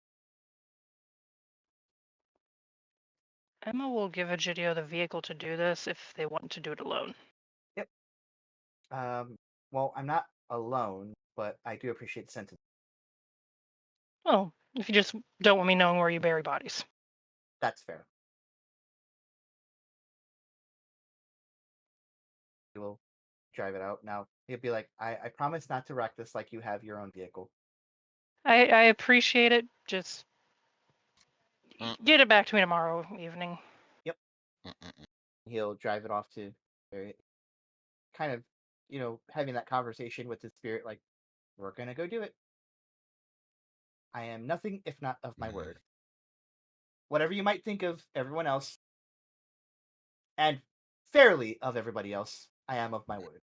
Emma will give Egidio the vehicle to do this if they want to do it alone. Well, I'm not alone, but I do appreciate the sentence. Well, if you just don't want me knowing where you bury bodies. That's fair. He will drive it out. Now he'll be like, I promise not to wreck this like you have your own vehicle. I appreciate it. Just Mm. get it back to me tomorrow evening. Mm-mm-mm. He'll drive it off to very kind of, having that conversation with his spirit, like, we're gonna go do it. I am nothing if not of my Mhm. word. Whatever you might think of everyone else, and fairly of everybody else, I am of my word.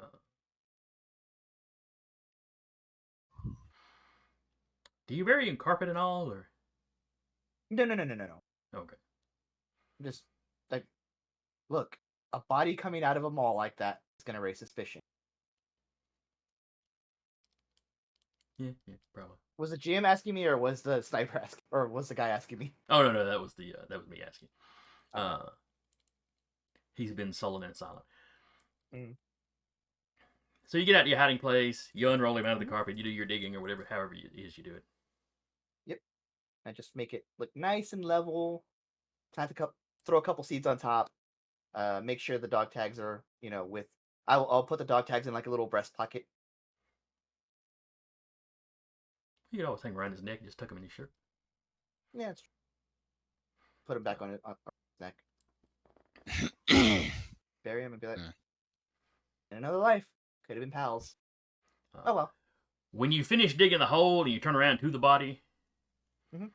Uh, do you vary in carpet and all, or No. okay? Just like, look, a body coming out of a mall like that is gonna raise suspicion. Yeah, probably. Was the GM asking me, or was the sniper asking, or was the guy asking me? Oh no, that was me asking. Okay. He's been sullen and silent. Mm. So you get out to your hiding place, you unroll him out of the Mhm. carpet, you do your digging or whatever, however it is you do it. Yep. I just make it look nice and level. Time to throw a couple seeds on top. Make sure the dog tags are, with. I'll put the dog tags in like a little breast pocket. You could always hang around his neck and just tuck him in his shirt. Yeah, put him back on his neck. Bury him and be like, Mm. in another life, could have been pals. Oh well. When you finish digging the hole and you turn around to the body, Mhm.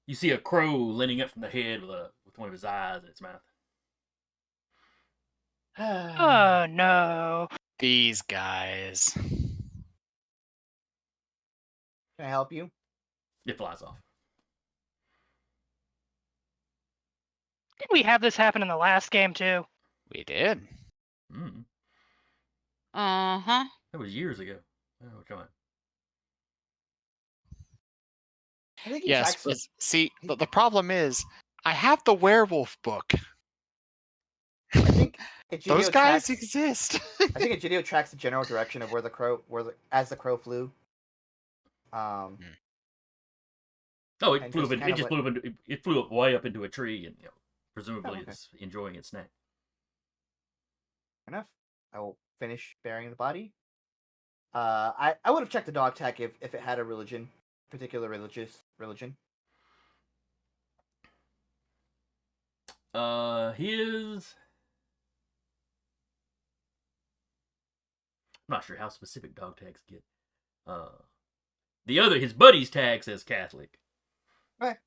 You see a crow leaning up from the head with one of his eyes in its mouth. Oh no. These guys. Can I help you? It flies off. Did we have this happen in the last game too? We did. Mm. Uh-huh. That was years ago. Oh, come on. I think he Yes, tracks. but see, the problem is, I have the werewolf book. I think Those Egidio guys tracks. exist. I think Egidio tracks the general direction of where the crow, as the crow flew. Oh, And just kind of like, it flew up way up into a tree, and presumably Oh, okay. it's enjoying its snack. enough. I will finish burying the body. I would have checked the dog tag if it had a particular religious religion. His. I'm not sure how specific dog tags get. His buddy's tag says Catholic. Okay.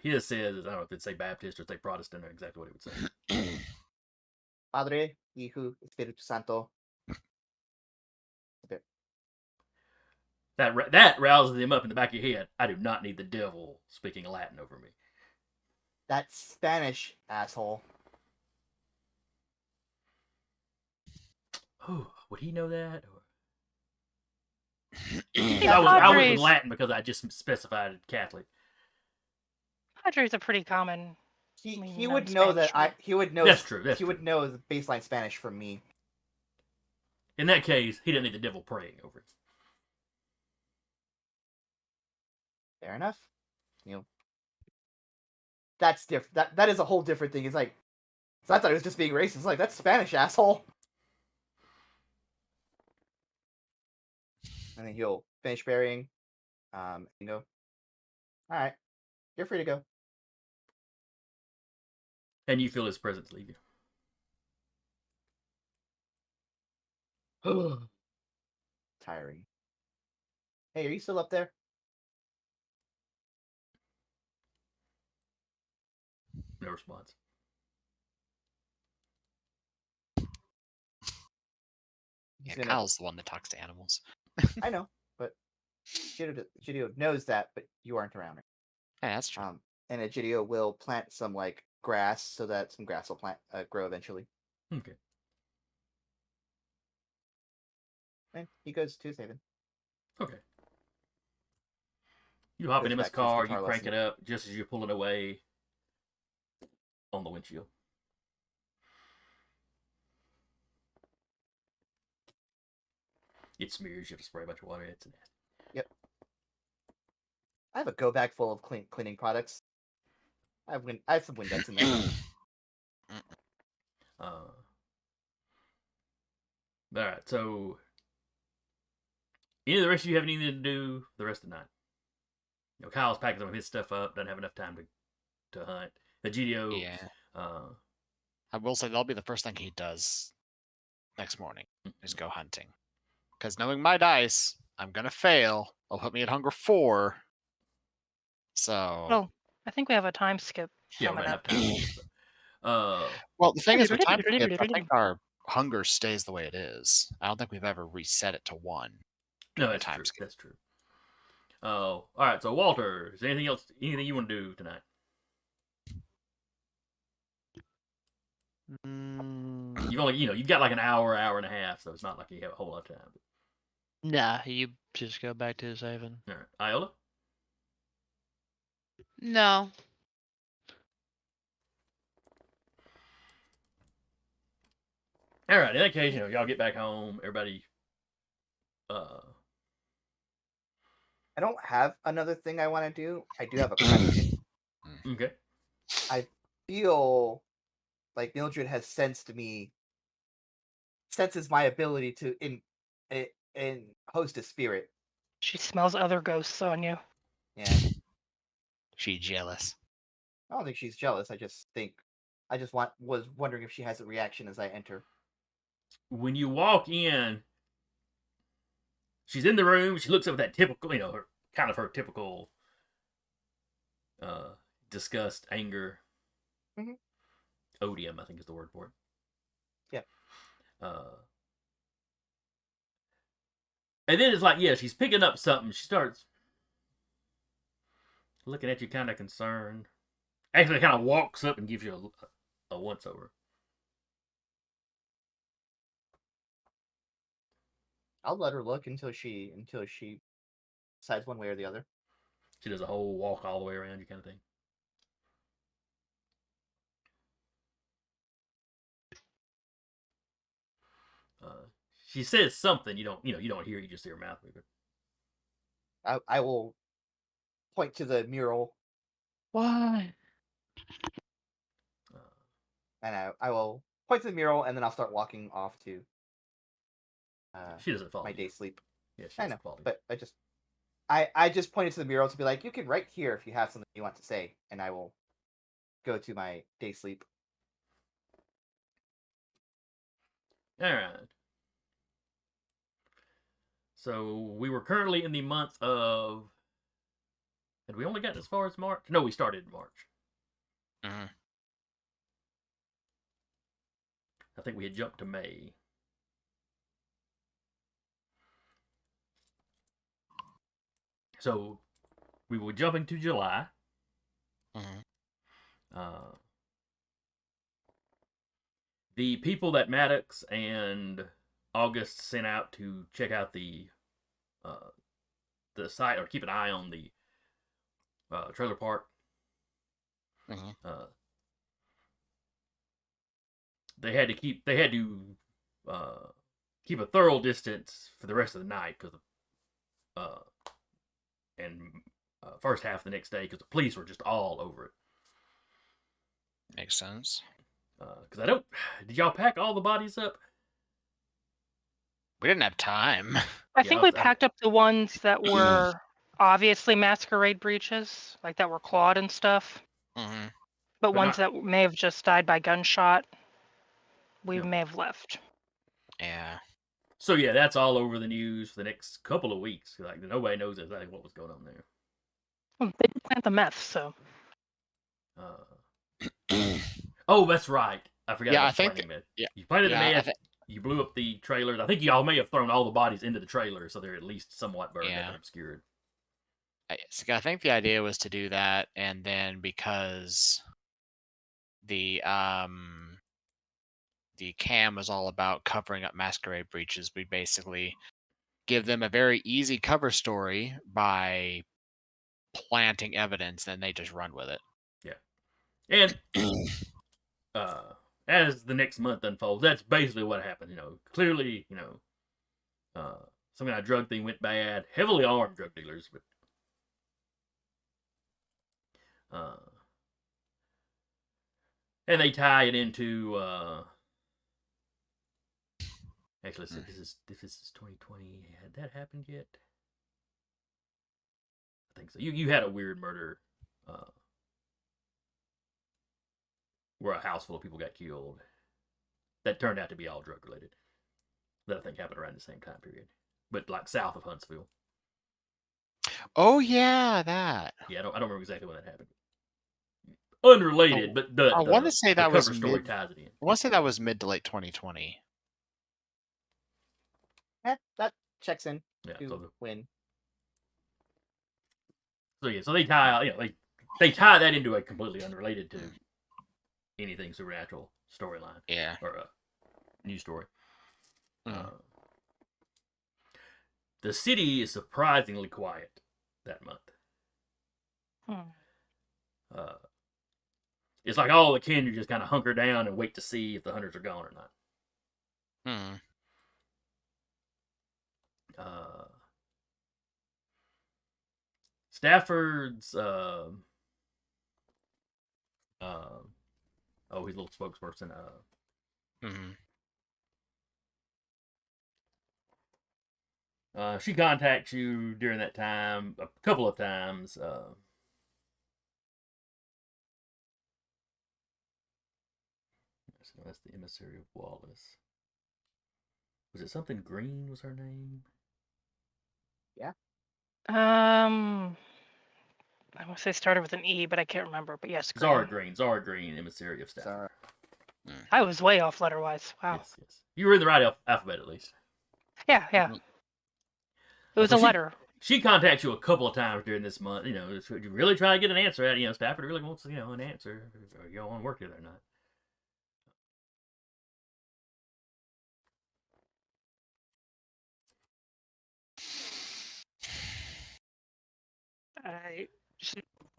His says, I don't know if it'd say Baptist or say Protestant or exactly what it would say. Padre, Hijo, Espiritu Santo. That rouses him up in the back of your head. I do not need the devil speaking Latin over me. That's Spanish, asshole. Oh, would he know that? Yeah, I went with Padres. Latin because I just specified Catholic. Padres are pretty common. He would know that he would know That's true. he would know the baseline Spanish from me. In that case, he didn't need the devil praying over it. Fair enough. That's different. That is a whole different thing. It's like, so I thought it was just being racist. Like, that's Spanish, asshole. And then he'll finish burying. And go, all right, you're free to go. And you feel his presence leave you. Tiring. Hey, are you still up there? No response. Yeah, Kyle's the one that talks to animals. I know, but Egidio knows that, but you aren't around. Yeah, that's true. And Egidio will plant some like grass so that some grass will grow eventually. Okay. And he goes to Haven. Okay. You hop Goes in his back to his car, you guitar crank lesson. it up just as you pull it away on the windshield. It smears, you have to spray a bunch of water. It's nasty. Yep. I have a go bag full of cleaning products. I have some Windex in there. All right, so any of the rest of you have anything to do the rest of the night? Kyle's packing some of his stuff up, doesn't have enough time to hunt. The GDO, Yeah. I will say that'll be the first thing he does next morning, is go hunting. Because knowing my dice, I'm going to fail. They'll put me at hunger 4. So... Well, I think we have a time skip yeah, we're coming gonna up. have time. Well, the thing is, with time skips, I think our hunger stays the way it is. I don't think we've ever reset it to 1. No, that's true. That's true. Oh, all right. So Walter, is there anything else? Anything you want to do tonight? You've only, you've got like an hour, hour and a half, so it's not like you have a whole lot of time. Nah, you just go back to his haven. All right, Iola. No. All right. In that case, y'all get back home. Everybody. I don't have another thing I want to do. I do have a question. Okay. I feel like Mildred has senses my ability to in host a spirit. She smells other ghosts on you. Yeah. She jealous. I don't think she's jealous. I just was wondering if she has a reaction as I enter. When you walk in, she's in the room. She looks up with that typical, her typical disgust, anger, odium, I think is the word for it. Yeah. And then it's like, yeah, she's picking up something. She starts looking at you kind of concerned. Actually, kind of walks up and gives you a once-over. I'll let her look until she decides one way or the other. She does a whole walk all the way around you kind of thing. She says something. You don't hear. You just see her mouth moving. I will point to the mural. Why? And I will point to the mural, and then I'll start walking off to she doesn't follow my you. day sleep. Yeah, she I doesn't know, follow you. but I just pointed to the mural to be like, you can write here if you have something you want to say, and I will go to my day sleep. All right. So we were currently in the month of. Had we only gotten as far as March? No, we started in March. Mm-hmm. I think we had jumped to May. So we were jumping to July. The people that Maddox and August sent out to check out the site or keep an eye on the trailer park. They had to keep a thorough distance for the rest of the night because first half of the next day because the police were just all over it. Makes sense. Because did y'all pack all the bodies up? We didn't have time. I think we packed up the ones that were obviously masquerade breaches, like that were clawed and stuff. But ones that may have just died by gunshot, we may have left. Yeah. So yeah, that's all over the news for the next couple of weeks. Like nobody knows exactly what was going on there. Well, they did plant the meth, so. Oh, that's right. I forgot about planting meth. Yeah. You planted the meth. You blew up the trailers. I think y'all may have thrown all the bodies into the trailer, so they're at least somewhat burned up and obscured. I think the idea was to do that, and then because the cam was all about covering up masquerade breaches, we basically give them a very easy cover story by planting evidence, and they just run with it. Yeah. And as the next month unfolds, that's basically what happened. Clearly, some kind of drug thing went bad. Heavily armed drug dealers, but And they tie it into. Actually, let's see, this is 2020. Had that happened yet? I think so. You had a weird murder where a house full of people got killed. That turned out to be all drug related. That I think happened around the same time period, but like south of Huntsville. Oh yeah, that. Yeah, I don't remember exactly when that happened. Unrelated, but I want to say the that was cover story mid. ties it in. I want to say that was mid to late 2020. That checks in Yeah, to win. So yeah, so they tie they tie that into a completely unrelated to anything supernatural storyline. Yeah. Or a news story. Mm. The city is surprisingly quiet that month. It's like all the kin just kind of hunker down and wait to see if the hunters are gone or not. Stafford's his little spokesperson she contacts you during that time a couple of times. That's the emissary of Wallace. Was it something Green was her name? Yeah. I want to say started with an E, but I can't remember. But yes, Zara Green, emissary of Stafford. Zara. I was way off letter-wise. Wow. Yes. You were in the right alphabet at least. Yeah. It was So a letter. She contacts you a couple of times during this month. You really try to get an answer out. Stafford really wants an answer. Are you want to work together or not?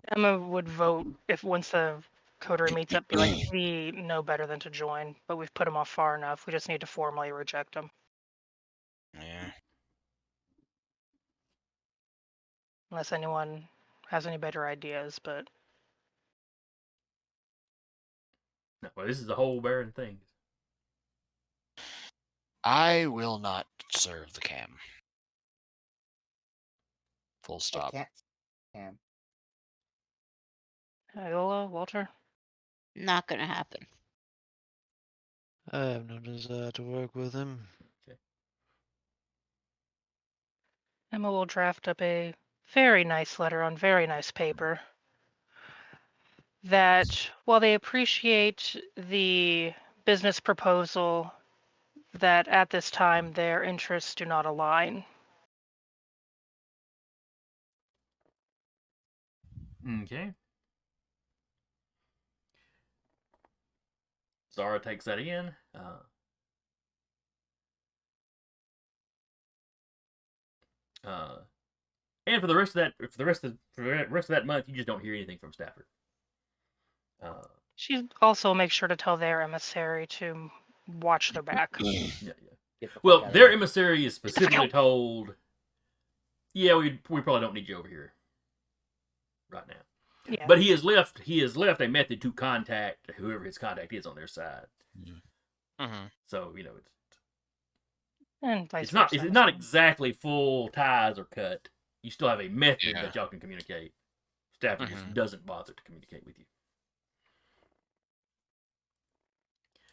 Emma would vote if once the coterie meets up, be like, we know better than to join, but we've put him off far enough. We just need to formally reject him. Yeah. Unless anyone has any better ideas, but No, well, this is the whole Baron thing. I will not serve the cam. Full stop. I can't. Iola, Walter? Not gonna happen. I have no desire to work with him. Okay. Emma will draft up a very nice letter on very nice paper that, while they appreciate the business proposal, that at this time their interests do not align. Okay. Zara takes that in. And for the rest of that month, you just don't hear anything from Stafford. She also makes sure to tell their emissary to watch their back. Yeah. Get the Well, fuck out of their here. emissary is specifically told, "Yeah, we probably don't need you over here right now." Yeah. But he has left a method to contact whoever his contact is on their side. So And vice it's versa. not exactly full ties are cut. You still have a method that y'all can communicate. Stafford just doesn't bother to communicate with you.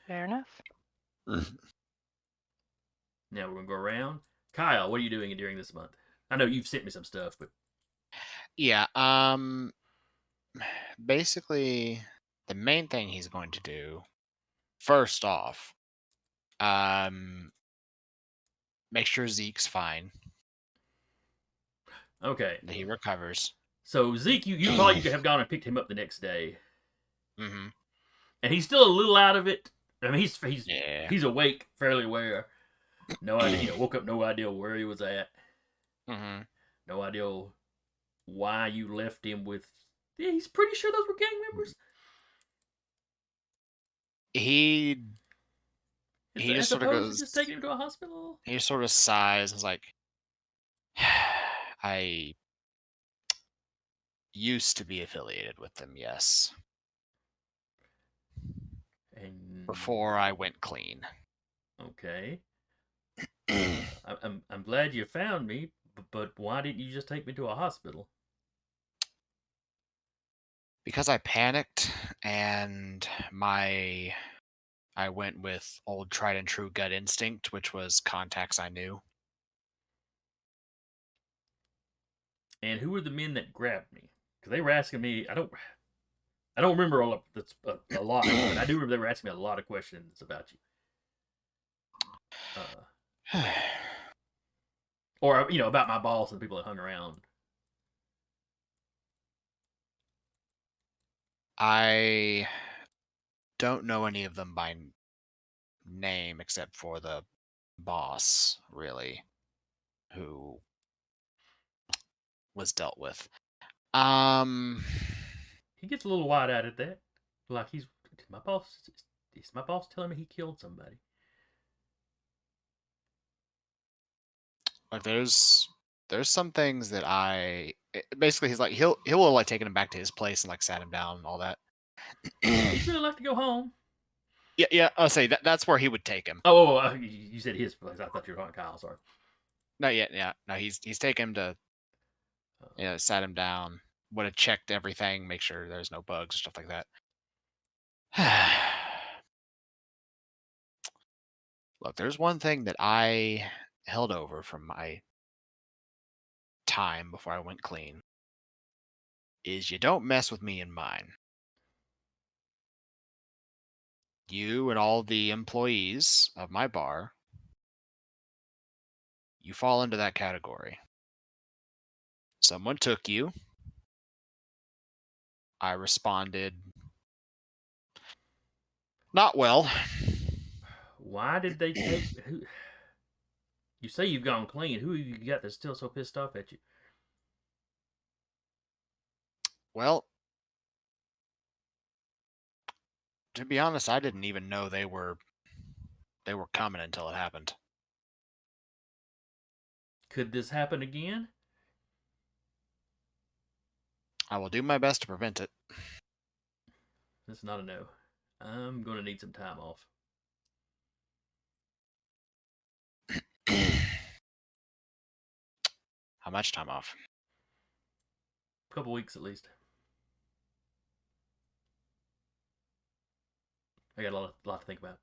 Fair enough. Now we're gonna go around. Kyle, what are you doing during this month? I know you've sent me some stuff, but yeah. Basically, the main thing he's going to do, first off, make sure Zeke's fine. Okay. That he recovers. So Zeke, you probably have gone and picked him up the next day. Mm-hmm. And he's still a little out of it. I mean, he's awake, fairly aware. No idea. Woke up, no idea where he was at. No idea why you left him with. Yeah, he's pretty sure those were gang members. He just sort of goes. Just taking him to a hospital. He sort of sighs and is like, used to be affiliated with them, yes. And Before I went clean. okay, I'm glad you found me, but why didn't you just take me to a hospital? Because I panicked and I went with old tried and true gut instinct, which was contacts I knew. And who were the men that grabbed me? Because they were asking me. I don't remember a lot, but I do remember they were asking me a lot of questions about you. Or about my boss and the people that hung around. I don't know any of them by name except for the boss, really, who was dealt with. He gets a little wide-eyed at that. Like my boss. Is my boss telling me he killed somebody? Like there's some things that basically he's like he'll like taken him back to his place and like sat him down and all that. He'd really like to go home. Yeah. I'll say that's where he would take him. You said his place. I thought you were talking Kyle. Sorry. Not yet. Yeah. No, he's taken him to sat him down. Would have checked everything, make sure there's no bugs, stuff like that. Look, there's one thing that I held over from my time before I went clean. Is you don't mess with me and mine. You and all the employees of my bar, you fall into that category. Someone took you. I responded not well. Why did they take? Who? You say you've gone clean. Who have you got that's still so pissed off at you? Well, to be honest, I didn't even know they were coming until it happened. Could this happen again? I will do my best to prevent it. That's not a no. I'm gonna need some time off. How much time off? A couple weeks at least. I got a lot to think about.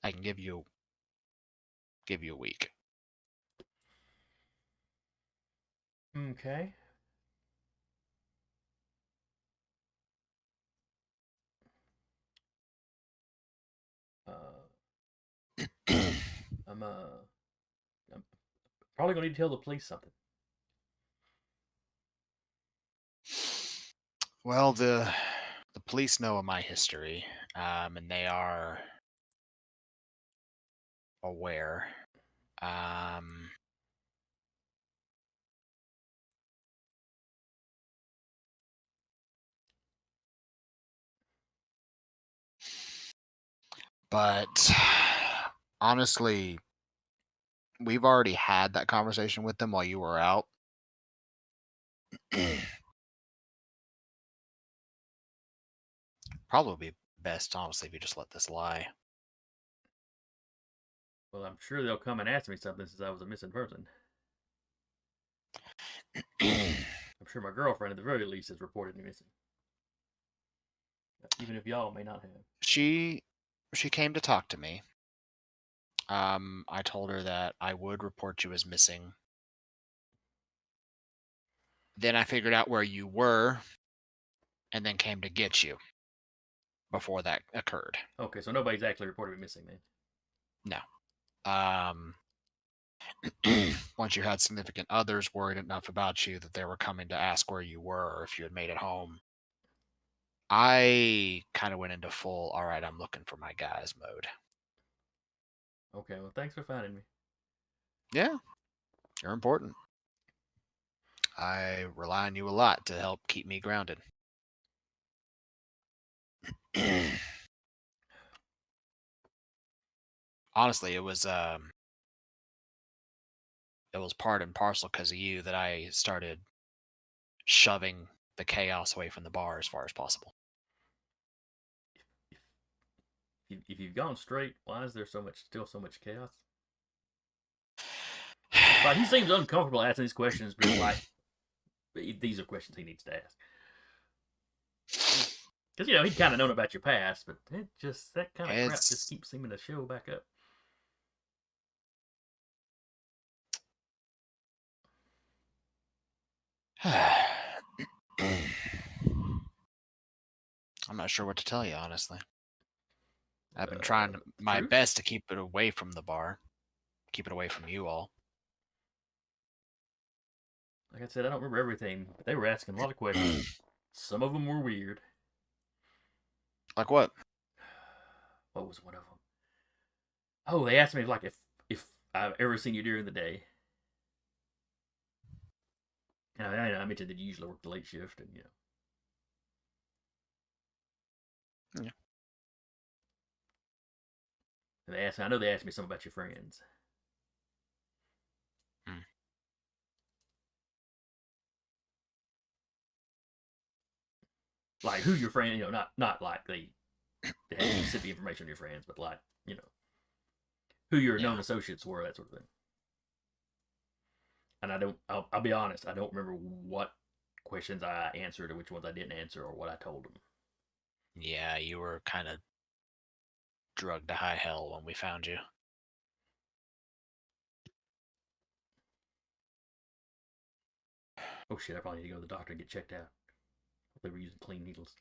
I can give you a week. Okay. I'm I'm probably gonna need to tell the police something. Well, the police know of my history, and they are aware. But honestly, we've already had that conversation with them while you were out. Probably be best, honestly, if you just let this lie. Well, I'm sure they'll come and ask me something since I was a missing person. I'm sure my girlfriend, at the very least, has reported me missing. Even if y'all may not have. She came to talk to me. I told her that I would report you as missing. Then I figured out where you were, and then came to get you before that occurred. Okay, so nobody's actually reported me missing then. No. Once you had significant others worried enough about you that they were coming to ask where you were or if you had made it home, I kind of went into full, all right, I'm looking for my guys mode. Okay, well, thanks for finding me. Yeah, you're important. I rely on you a lot to help keep me grounded. honestly, it was part and parcel because of you that I started shoving the chaos away from the bar as far as possible. If you've gone straight, why is there still so much chaos? Like, he seems uncomfortable asking these questions, but it's like these are questions he needs to ask. Because he'd kind of known about your past, but that kind of crap just keeps seeming to show back up. I'm not sure what to tell you, honestly. I've been trying my truth? best to keep it away from the bar, keep it away from you all. Like I said, I don't remember everything, but they were asking a lot of questions. Some of them were weird. Like what? What was one of them? Oh, they asked me like if I've ever seen you during the day. And I mentioned that you usually work the late shift, and Yeah. And I know they asked me something about your friends. Like who your friend, not like they had specific information on your friends, but like, who your known associates were, that sort of thing. And I'll be honest, I don't remember what questions I answered or which ones I didn't answer or what I told them. Yeah, you were kind of drugged to high hell when we found you. Oh shit, I probably need to go to the doctor and get checked out. They were using clean needles.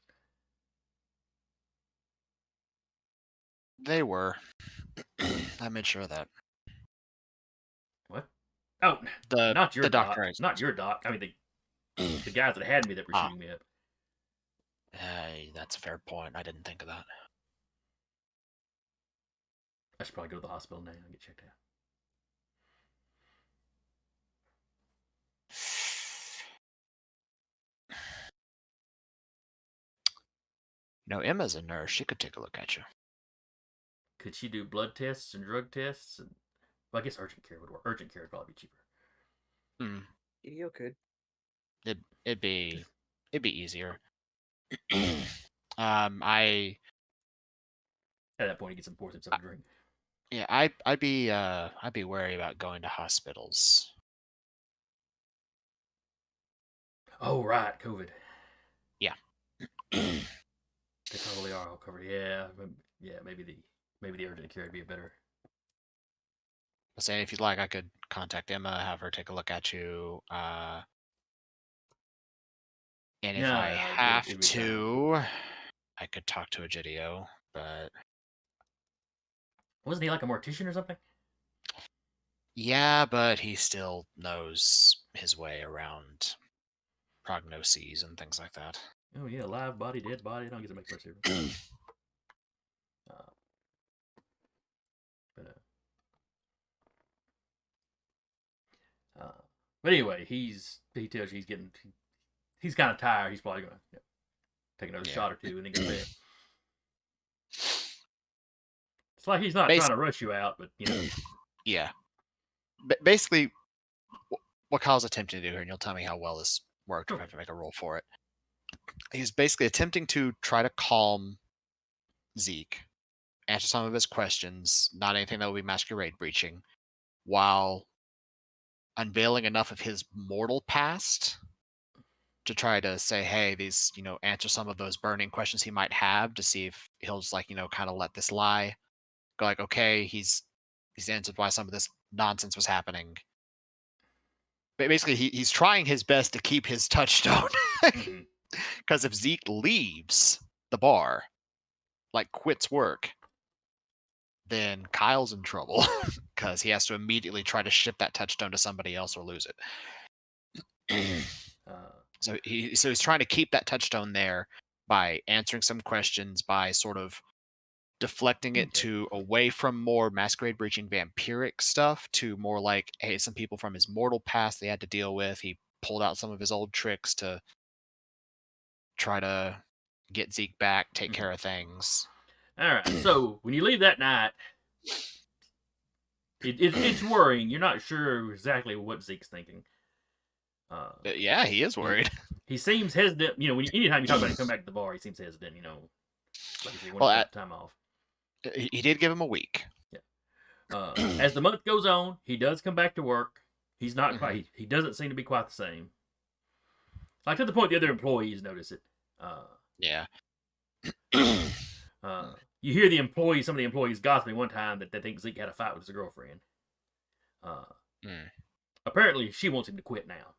They were. I made sure of that. What? Oh, not your the doc. doctor. Not your doc. I mean, the guys that had me that were shooting me up. That's a fair point. I didn't think of that. I should probably go to the hospital now and get checked out. Emma's a nurse. She could take a look at you. Could she do blood tests and drug tests? Well, I guess urgent care would work. Urgent care would probably be cheaper. You could. It'd be easier. At that point, he gets some force himself a drink. Yeah, I'd be wary about going to hospitals. Oh right, COVID. Yeah. They probably are all covered. Yeah, maybe the urgent care would be a better. I'll say if you'd like, I could contact Emma, have her take a look at you. And if I have to, I could talk to Egidio, but wasn't he like a mortician or something? Yeah, but he still knows his way around prognoses and things like that. Oh yeah, live body, dead body. I don't guess it makes much difference. But anyway, he tells you he's kind of tired. He's probably gonna take another shot or two and then go to bed. It's like he's not trying to rush you out, but Yeah. Basically, what Kyle's attempting to do here, and you'll tell me how well this worked if I have to make a roll for it. He's basically attempting to try to calm Zeke, answer some of his questions, not anything that will be masquerade breaching, while unveiling enough of his mortal past to try to say, hey, these, answer some of those burning questions he might have to see if he'll just kind of let this lie. Go like, okay, he's answered why some of this nonsense was happening. But basically, he's trying his best to keep his touchstone. Because if Zeke leaves the bar, quits work, then Kyle's in trouble because he has to immediately try to ship that touchstone to somebody else or lose it. So he's trying to keep that touchstone there by answering some questions, by sort of deflecting it to away from more masquerade breaching vampiric stuff to more like, hey, some people from his mortal past they had to deal with. He pulled out some of his old tricks to try to get Zeke back, take care of things. All right. So when you leave that night, It's worrying. You're not sure exactly what Zeke's thinking. Yeah, he is worried. He seems hesitant. Anytime you talk about him coming back to the bar, he seems hesitant. Like I said, he Well, wanted time off. he did give him a week. As the month goes on, he does come back to work. He's not quite. He doesn't seem to be quite the same. Like to the point the other employees notice it. Yeah. You hear some of the employees gossiping one time that they think Zeke had a fight with his girlfriend. Apparently, she wants him to quit now.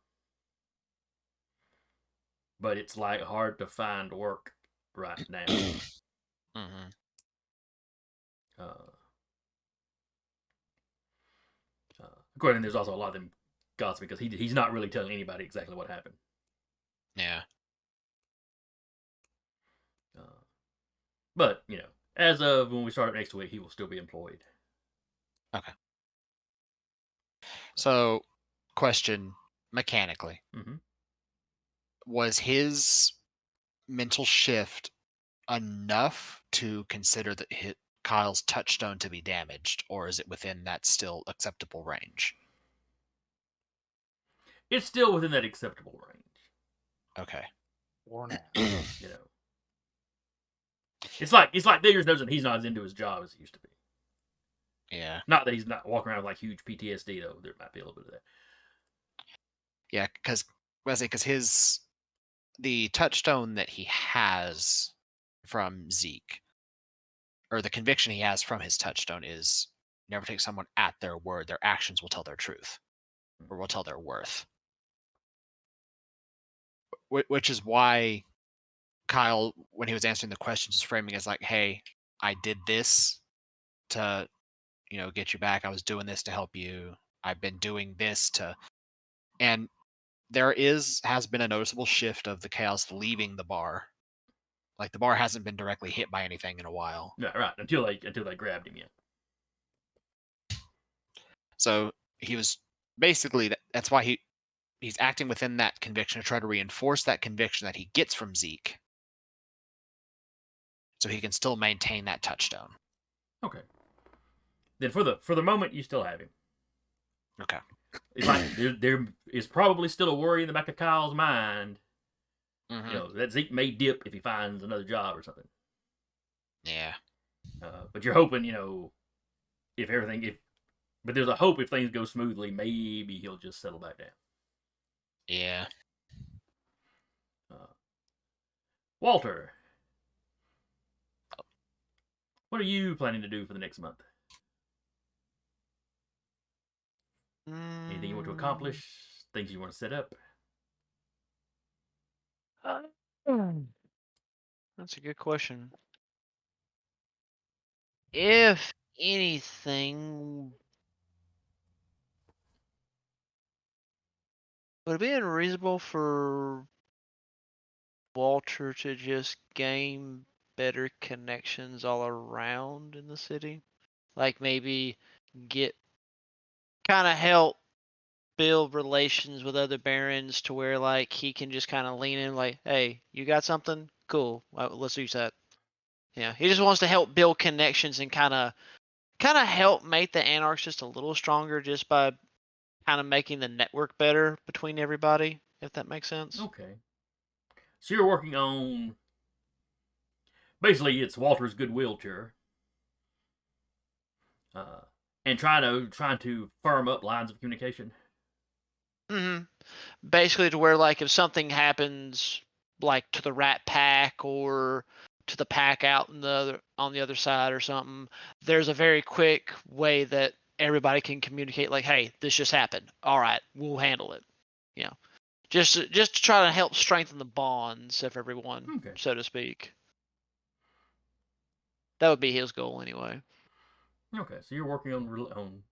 But it's like hard to find work right now. Of course, and there's also a lot of them gossiping because he's not really telling anybody exactly what happened. Yeah. But, as of when we start next week, he will still be employed. Okay. So, question mechanically. Mm-hmm. Was his mental shift enough to consider that Kyle's touchstone to be damaged, or is it within that still acceptable range? It's still within that acceptable range. Okay. Or now. It's like Diggers knows that he's not as into his job as he used to be. Yeah. Not that he's not walking around with like huge PTSD though. There might be a little bit of that. Yeah, because the touchstone that he has from Zeke, or the conviction he has from his touchstone, is never take someone at their word. Their actions will tell their truth, or will tell their worth. Which is why Kyle, when he was answering the questions, was framing as like, "Hey, I did this to, get you back. I was doing this to help you. I've been doing this to," and there has been a noticeable shift of the chaos leaving the bar. Like the bar hasn't been directly hit by anything in a while. Yeah, right. Until they grabbed him, yeah. So he was basically that's why he's acting within that conviction to try to reinforce that conviction that he gets from Zeke, so he can still maintain that touchstone. Okay. Then for the moment, you still have him. Okay. It's like there is probably still a worry in the back of Kyle's mind. That Zeke may dip if he finds another job or something. Yeah. But you're hoping, but there's a hope if things go smoothly, maybe he'll just settle back down. Yeah. Walter, what are you planning to do for the next month? Anything you want to accomplish? Things you want to set up? That's a good question. If anything, would it be unreasonable for Walter to just gain better connections all around in the city? Like maybe kind of help build relations with other barons to where like he can just kind of lean in like, hey, you got something? Cool. Let's use that. Yeah, he just wants to help build connections and kind of help make the Anarchs just a little stronger just by kind of making the network better between everybody, if that makes sense. Okay. So you're working on basically it's Walter's goodwill tour, and trying to firm up lines of communication. Mm-hmm. Basically, to where like if something happens, like to the Rat Pack or to the pack out on the other side or something, there's a very quick way that everybody can communicate. Like, hey, this just happened. All right, we'll handle it. Just to try to help strengthen the bonds of everyone, Okay. so to speak. That would be his goal anyway. Okay, so you're working on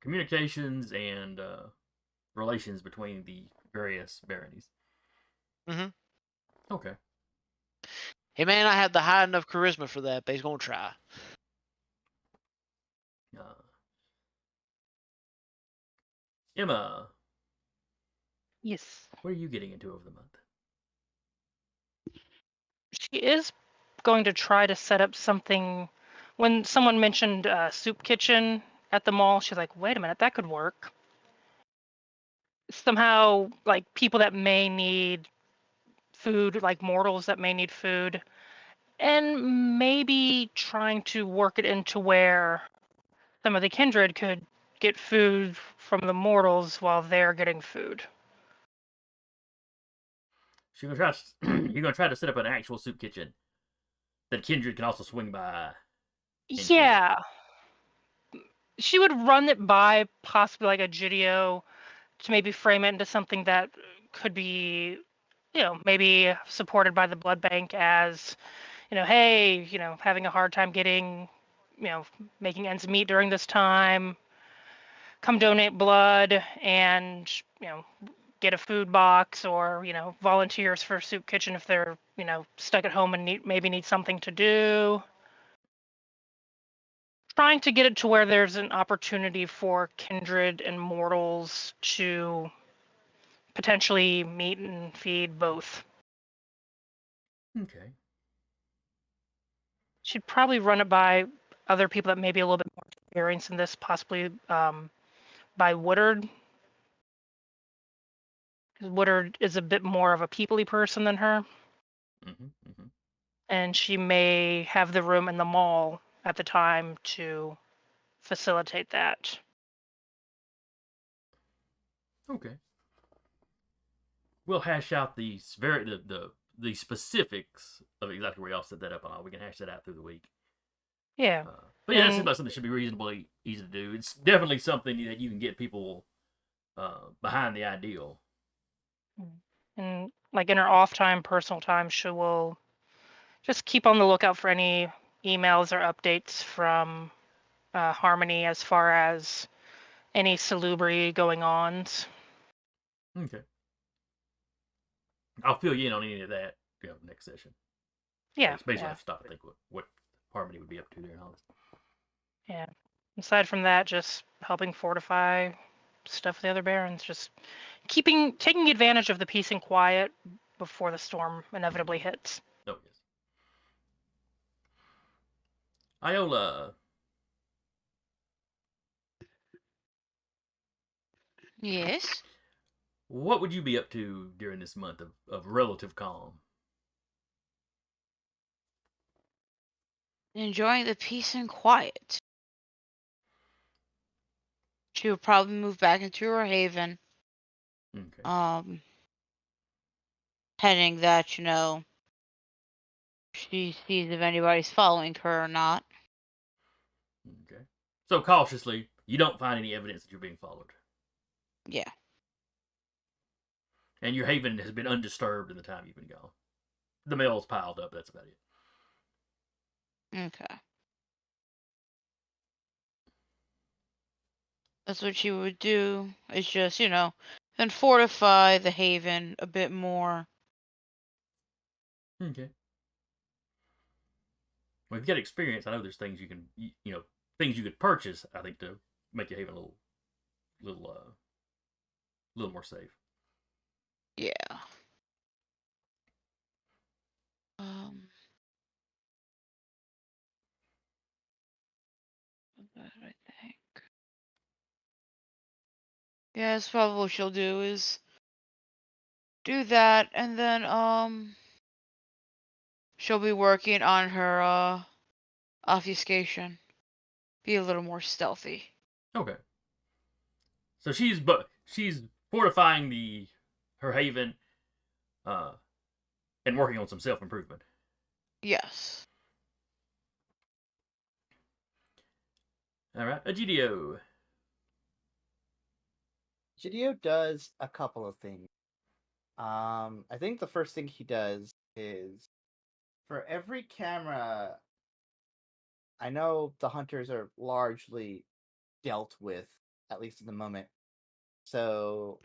communications and relations between the various baronies. Mm-hmm. Okay. He may not have the high enough charisma for that, but he's gonna try. Emma. Yes. What are you getting into over the month? She is going to try to set up something. When someone mentioned soup kitchen at the mall. She's like, wait a minute, that could work. Somehow, like people that may need food, like mortals that may need food, and maybe trying to work it into where some of the kindred could get food from the mortals while they're getting food. So you're gonna try. You're gonna try to set up an actual soup kitchen that Kindred can also swing by into. Yeah, she would run it by possibly like a Gidio to maybe frame it into something that could be, maybe supported by the blood bank as, hey, having a hard time getting, making ends meet during this time. Come donate blood and, get a food box or, volunteers for soup kitchen if they're, stuck at home and maybe need something to do. Trying to get it to where there's an opportunity for kindred and mortals to potentially meet and feed both. Okay. She'd probably run it by other people that may be a little bit more experienced in this, possibly by Woodard. Because Woodard is a bit more of a peoply person than her, and she may have the room in the mall at the time to facilitate that. Okay. We'll hash out the specifics of exactly where y'all set that up on. We can hash that out through the week. Yeah. But yeah, that seems like something that should be reasonably easy to do. It's definitely something that you can get people behind the ideal. And like in her off time, personal time, she will just keep on the lookout for any emails or updates from Harmony as far as any salubri going on. Okay. I'll fill you in on any of that next session. Yeah. Basically, Yeah. I have to stop and think what Harmony would be up to there and all this. Yeah. Aside from that, just helping fortify stuff with the other barons, just taking advantage of the peace and quiet before the storm inevitably hits. Oh yes. Iola, Yes. what would you be up to during this month of relative calm? Enjoying the peace and quiet. She will probably move back into her haven. Okay. Pending that, she sees if anybody's following her or not. Okay. So cautiously, you don't find any evidence that you're being followed. Yeah. And your haven has been undisturbed in the time you've been gone. The mail's piled up, that's about it. Okay. That's what she would do. Is just, and fortify the haven a bit more. Okay. Well, if you've got experience, I know there's things you can, things you could purchase, I think, to make your haven a little more safe. Yeah. Um. What did I think? Yeah, that's probably what she'll do is do that, and then she'll be working on her obfuscation. Be a little more stealthy. Okay. So she's fortifying her haven, and working on some self improvement. Yes. All right, Egidio. Gidio does a couple of things. I think the first thing he does is for every camera. I know the hunters are largely dealt with, at least in the moment. So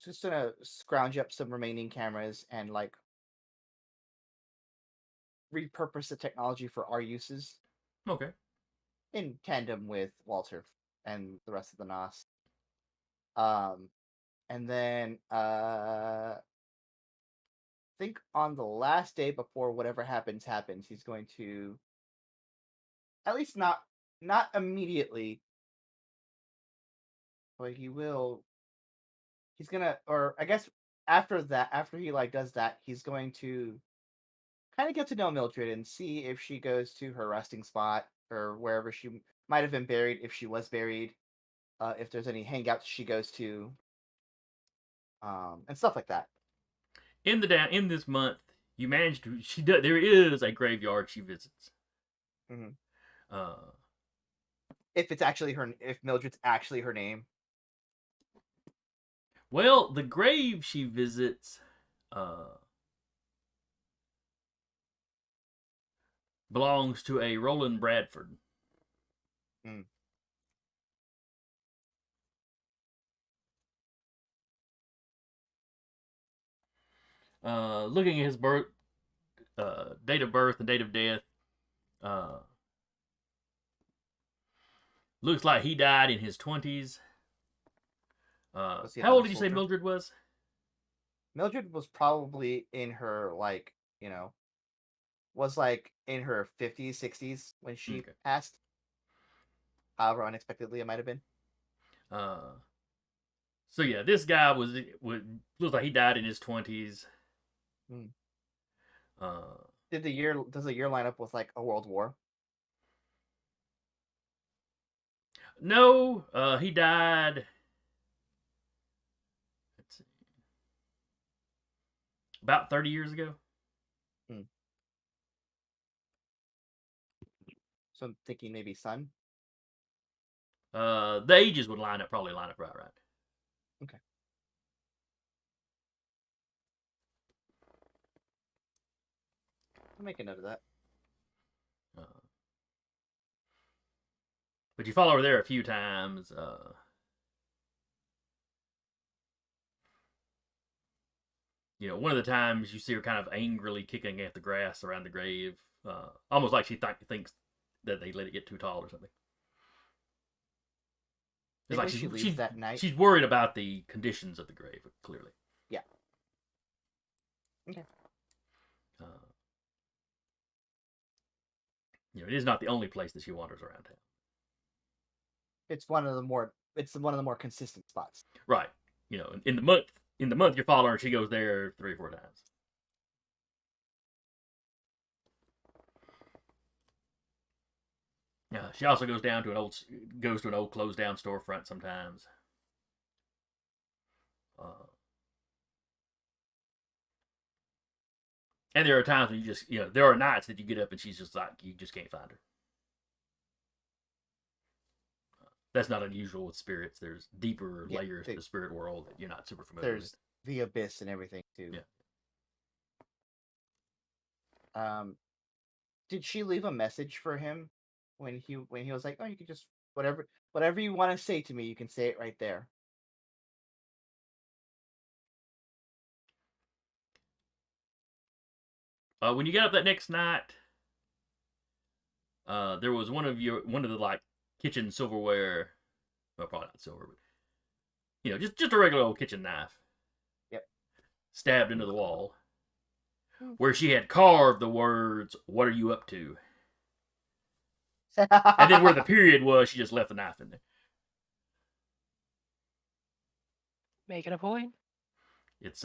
just gonna scrounge up some remaining cameras and repurpose the technology for our uses Okay. in tandem with Walter and the rest of the NOS. And then think on the last day before whatever happens, he's going to at least not immediately, but he will. He's gonna, or I guess after that, after he like does that, he's going to kind of get to know Mildred and see if she goes to her resting spot or wherever she might have been buried, if she was buried, if there's any hangouts she goes to, and stuff like that. In this month, you managed to. She does. There is a graveyard she visits. Mhm. Uh, If it's actually her, if Mildred's actually her name. well, the grave she visits belongs to a Roland Bradford. Mm. Looking at his date of birth and date of death, uh, looks like he died in his 20s. Was he How not old a did you say soldier? Mildred was? Mildred was probably in her like, was like in her 50s, 60s when she Okay. passed. However unexpectedly it might have been. So yeah, this guy looks like he died in his 20s. Hmm. Uh, Does the year line up with like a world war? no, he died. Let's see, about 30 years ago. Hmm. So I'm thinking maybe son. The ages would probably line up right. Okay. I'll make a note of that. Uh, but you follow her there a few times. One of the times you see her kind of angrily kicking at the grass around the grave, almost like she thinks that they let it get too tall or something. It's Maybe like she leaves that night. she's worried about the conditions of the grave, clearly. Yeah. Okay. It is not the only place that she wanders around town. It's one of the more consistent spots. Right. In the month you're following her, she goes there 3 or 4 times. She also goes to an old closed down storefront sometimes. And there are times when there are nights that you get up and she's just like, you just can't find her. That's not unusual with spirits. There's deeper layers to the spirit world that you're not super familiar with. There's the abyss and everything too. Yeah. Did she leave a message for him when he was like, oh, you can just whatever you want to say to me, you can say it right there. When you got up that next night, there was one of the like kitchen silverware. Well, probably not silver, but just a regular old kitchen knife. Yep. Stabbed into the wall, where she had carved the words, "What are you up to?" And then where the period was, she just left the knife in there. Making a point. It's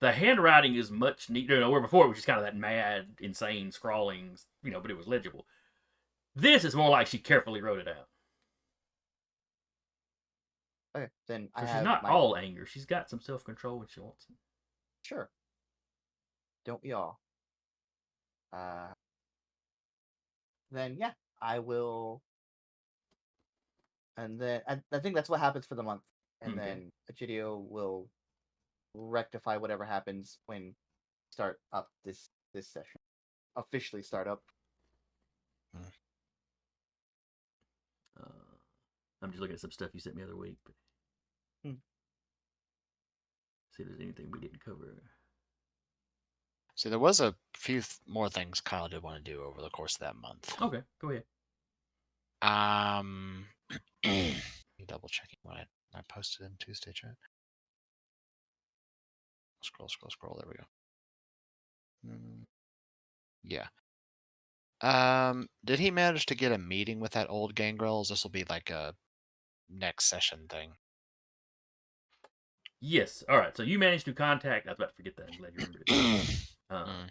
the handwriting is much neater. Where before it was just kind of that mad, insane scrawling, but it was legible. This is more like she carefully wrote it out. Okay, then So she's not all anger. She's got some self-control when she wants it. Sure. Don't we all? Then yeah, I will. And then I think that's what happens for the month. And Okay. then Egidio will rectify whatever happens when start up this session. Officially start up. I'm just looking at some stuff you sent me the other week. But see if there's anything we didn't cover. So there was a few more things Kyle did want to do over the course of that month. Okay, go ahead. Double checking what I posted in Tuesday chat. Scroll. There we go. Yeah. Did he manage to get a meeting with that old gangrel? This will be like a next session thing. Yes. All right. So you managed to contact. I was about to forget that. I'm glad you remembered it.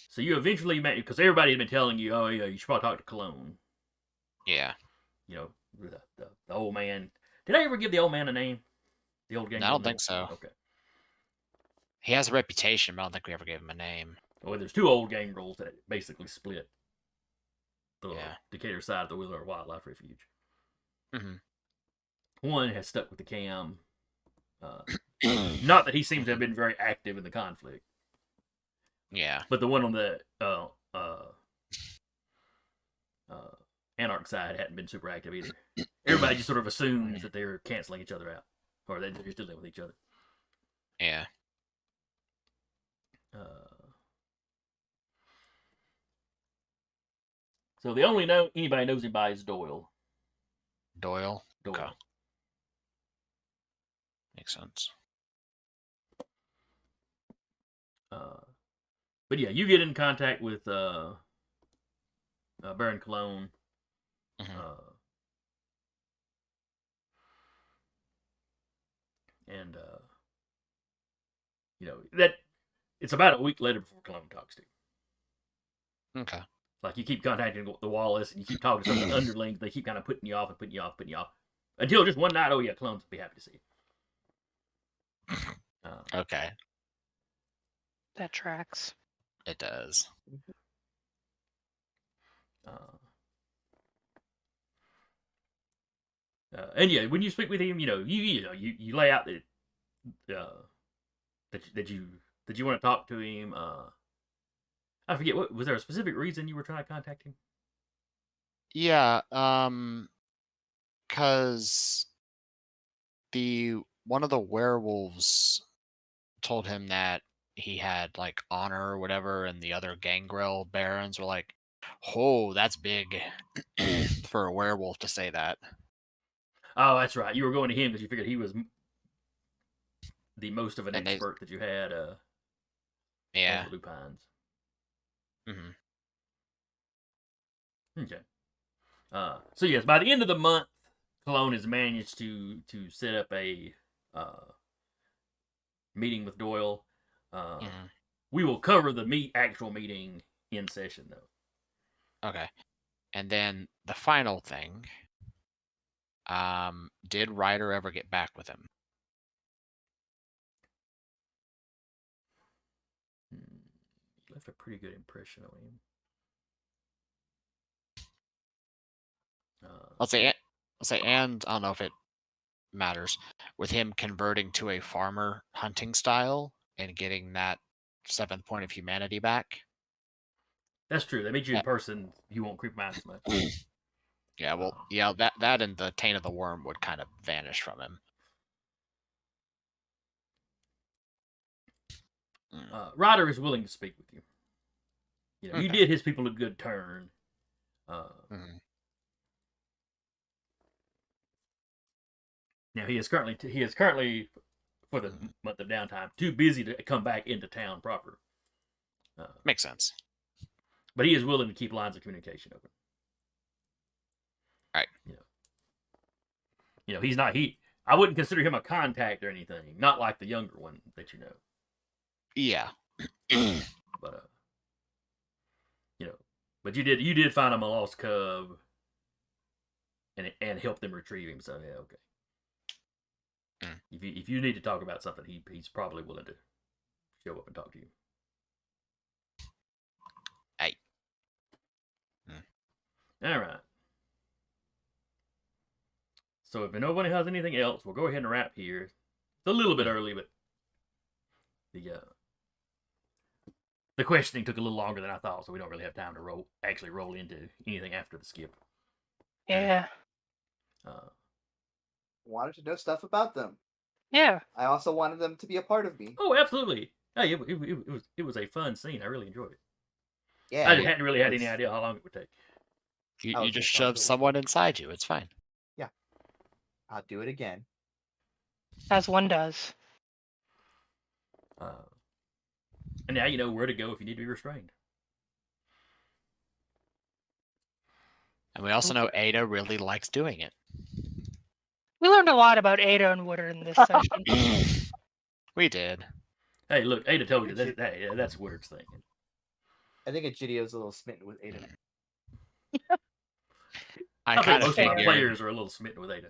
So you eventually met, because everybody had been telling you, oh yeah, you should probably talk to Cologne. Yeah. You know, the old man. Did I ever give the old man a name? The old gang. I don't think so. Okay. He has a reputation, but I don't think we ever gave him a name. Well, there's two old gang rules that basically split the Yeah. Decatur side of the Wheeler Wildlife Refuge. Mm-hmm. One has stuck with the cam. Not that he seems to have been very active in the conflict. Yeah. But the one on the Anarch side hadn't been super active either. Everybody just sort of assumes that they're canceling each other out, or they're just dealing with each other. Yeah. So the only anybody knows him by is Doyle. Doyle. Doyle. Okay. Makes sense. But yeah, you get in contact with Baron Cologne. Mm-hmm. And you know that it's about a week later before Cologne talks to you. Okay. Like you keep contacting the Wallace and you keep talking to some of the underlings. They keep kind of putting you off and putting you off, until just one night. Oh yeah, Cologne's be happy to see you. Okay. That tracks. It does. And yeah, when you speak with him, you lay out that you want to talk to him. I forget, what was there a specific reason you were trying to contact him? Yeah. Because one of the werewolves told him that he had like honor or whatever, and the other gangrel barons were like, "Oh, that's big for a werewolf to say that." Oh, that's right. You were going to him because you figured he was the most of an And expert that you had. Yeah. On the Lupines. Mm-hmm. Okay. So yes, by the end of the month, Cologne has managed to set up a meeting with Doyle. We will cover the actual meeting in session though. Okay. And then the final thing. Did Ryder ever get back with him? He left a pretty good impression on him. Let's say, and I don't know if it matters, with him converting to a farmer hunting style and getting that 7th point of humanity back. That's true. They meet you in person, you won't creep minds as much. Yeah, well, yeah, that and the taint of the worm would kind of vanish from him. Ryder is willing to speak with you. You did his people a good turn. Now he is currently for the month of downtime too busy to come back into town proper. Makes sense. But he is willing to keep lines of communication open. Right. He's not I wouldn't consider him a contact or anything. Not like the younger one that you know. Yeah. But but you did find him a lost cub and help them retrieve him. So yeah, okay. If you need to talk about something, he's probably willing to show up and talk to you. Hey. All right. So if nobody has anything else, we'll go ahead and wrap here. It's a little bit early, but the questioning took a little longer than I thought, so we don't really have time to roll into anything after the skip. Yeah. Wanted to know stuff about them. Yeah. I also wanted them to be a part of me. Oh, absolutely. Hey, it was a fun scene. I really enjoyed it. Yeah. I hadn't really had any idea how long it would take. You just shoved someone inside you. It's fine. Yeah. I'll do it again. As one does. And now you know where to go if you need to be restrained. And we also know Ada really likes doing it. We learned a lot about Ada and Woodard in this session. We did. Hey, look, Ada told you that's Woodard's thing. I think Egidio's a little smitten with Ada. I I think kind of most of our figured. players are a little smitten with Ada.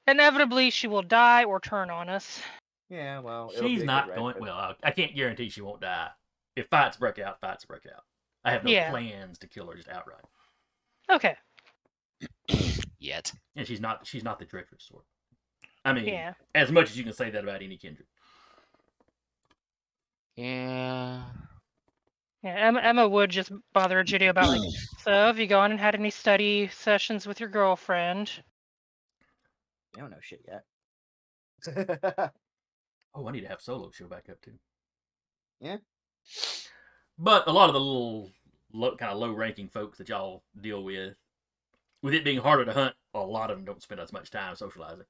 Inevitably, she will die or turn on us. Yeah, well, it'll be She's a not good ride, going. but- Well, I can't guarantee she won't die. If fights break out, fights break out. I have no Yeah. plans to kill her just outright. Okay. Yet. And she's not the treacherous sort. I mean, Yeah. as much as you can say that about any kindred. Yeah. Yeah. Emma would just bother Egidio about like, so have you gone and had any study sessions with your girlfriend? You don't know shit yet. Oh, I need to have Solo show back up too. Yeah. But a lot of the little kind of low-ranking folks that y'all deal with it being harder to hunt, a lot of them don't spend as much time socializing.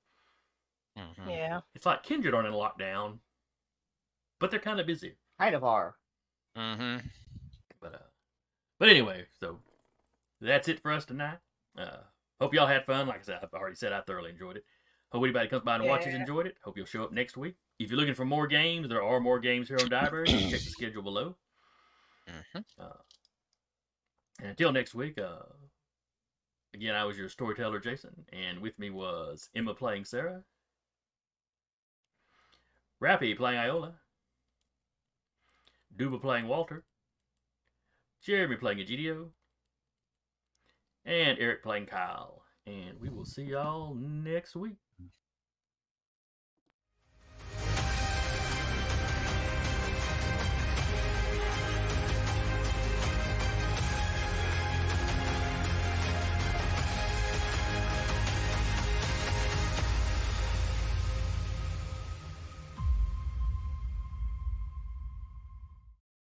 Mhm. Yeah. It's like kindred aren't in lockdown, but they're kind of busy. Kind of are. Mhm. But anyway, so that's it for us tonight. Hope y'all had fun. Like I said, I've already said I thoroughly enjoyed it. Hope anybody comes by and watches Yeah. enjoyed it. Hope you'll show up next week. If you're looking for more games, there are more games here on Diaberry. Check the schedule below. Mhm. And until next week, again, I was your storyteller, Jason, and with me was Emma playing Sarah, Rappy playing Iola, Duba playing Walter, Jeremy playing Egidio, and Eric playing Kyle. And we will see y'all next week.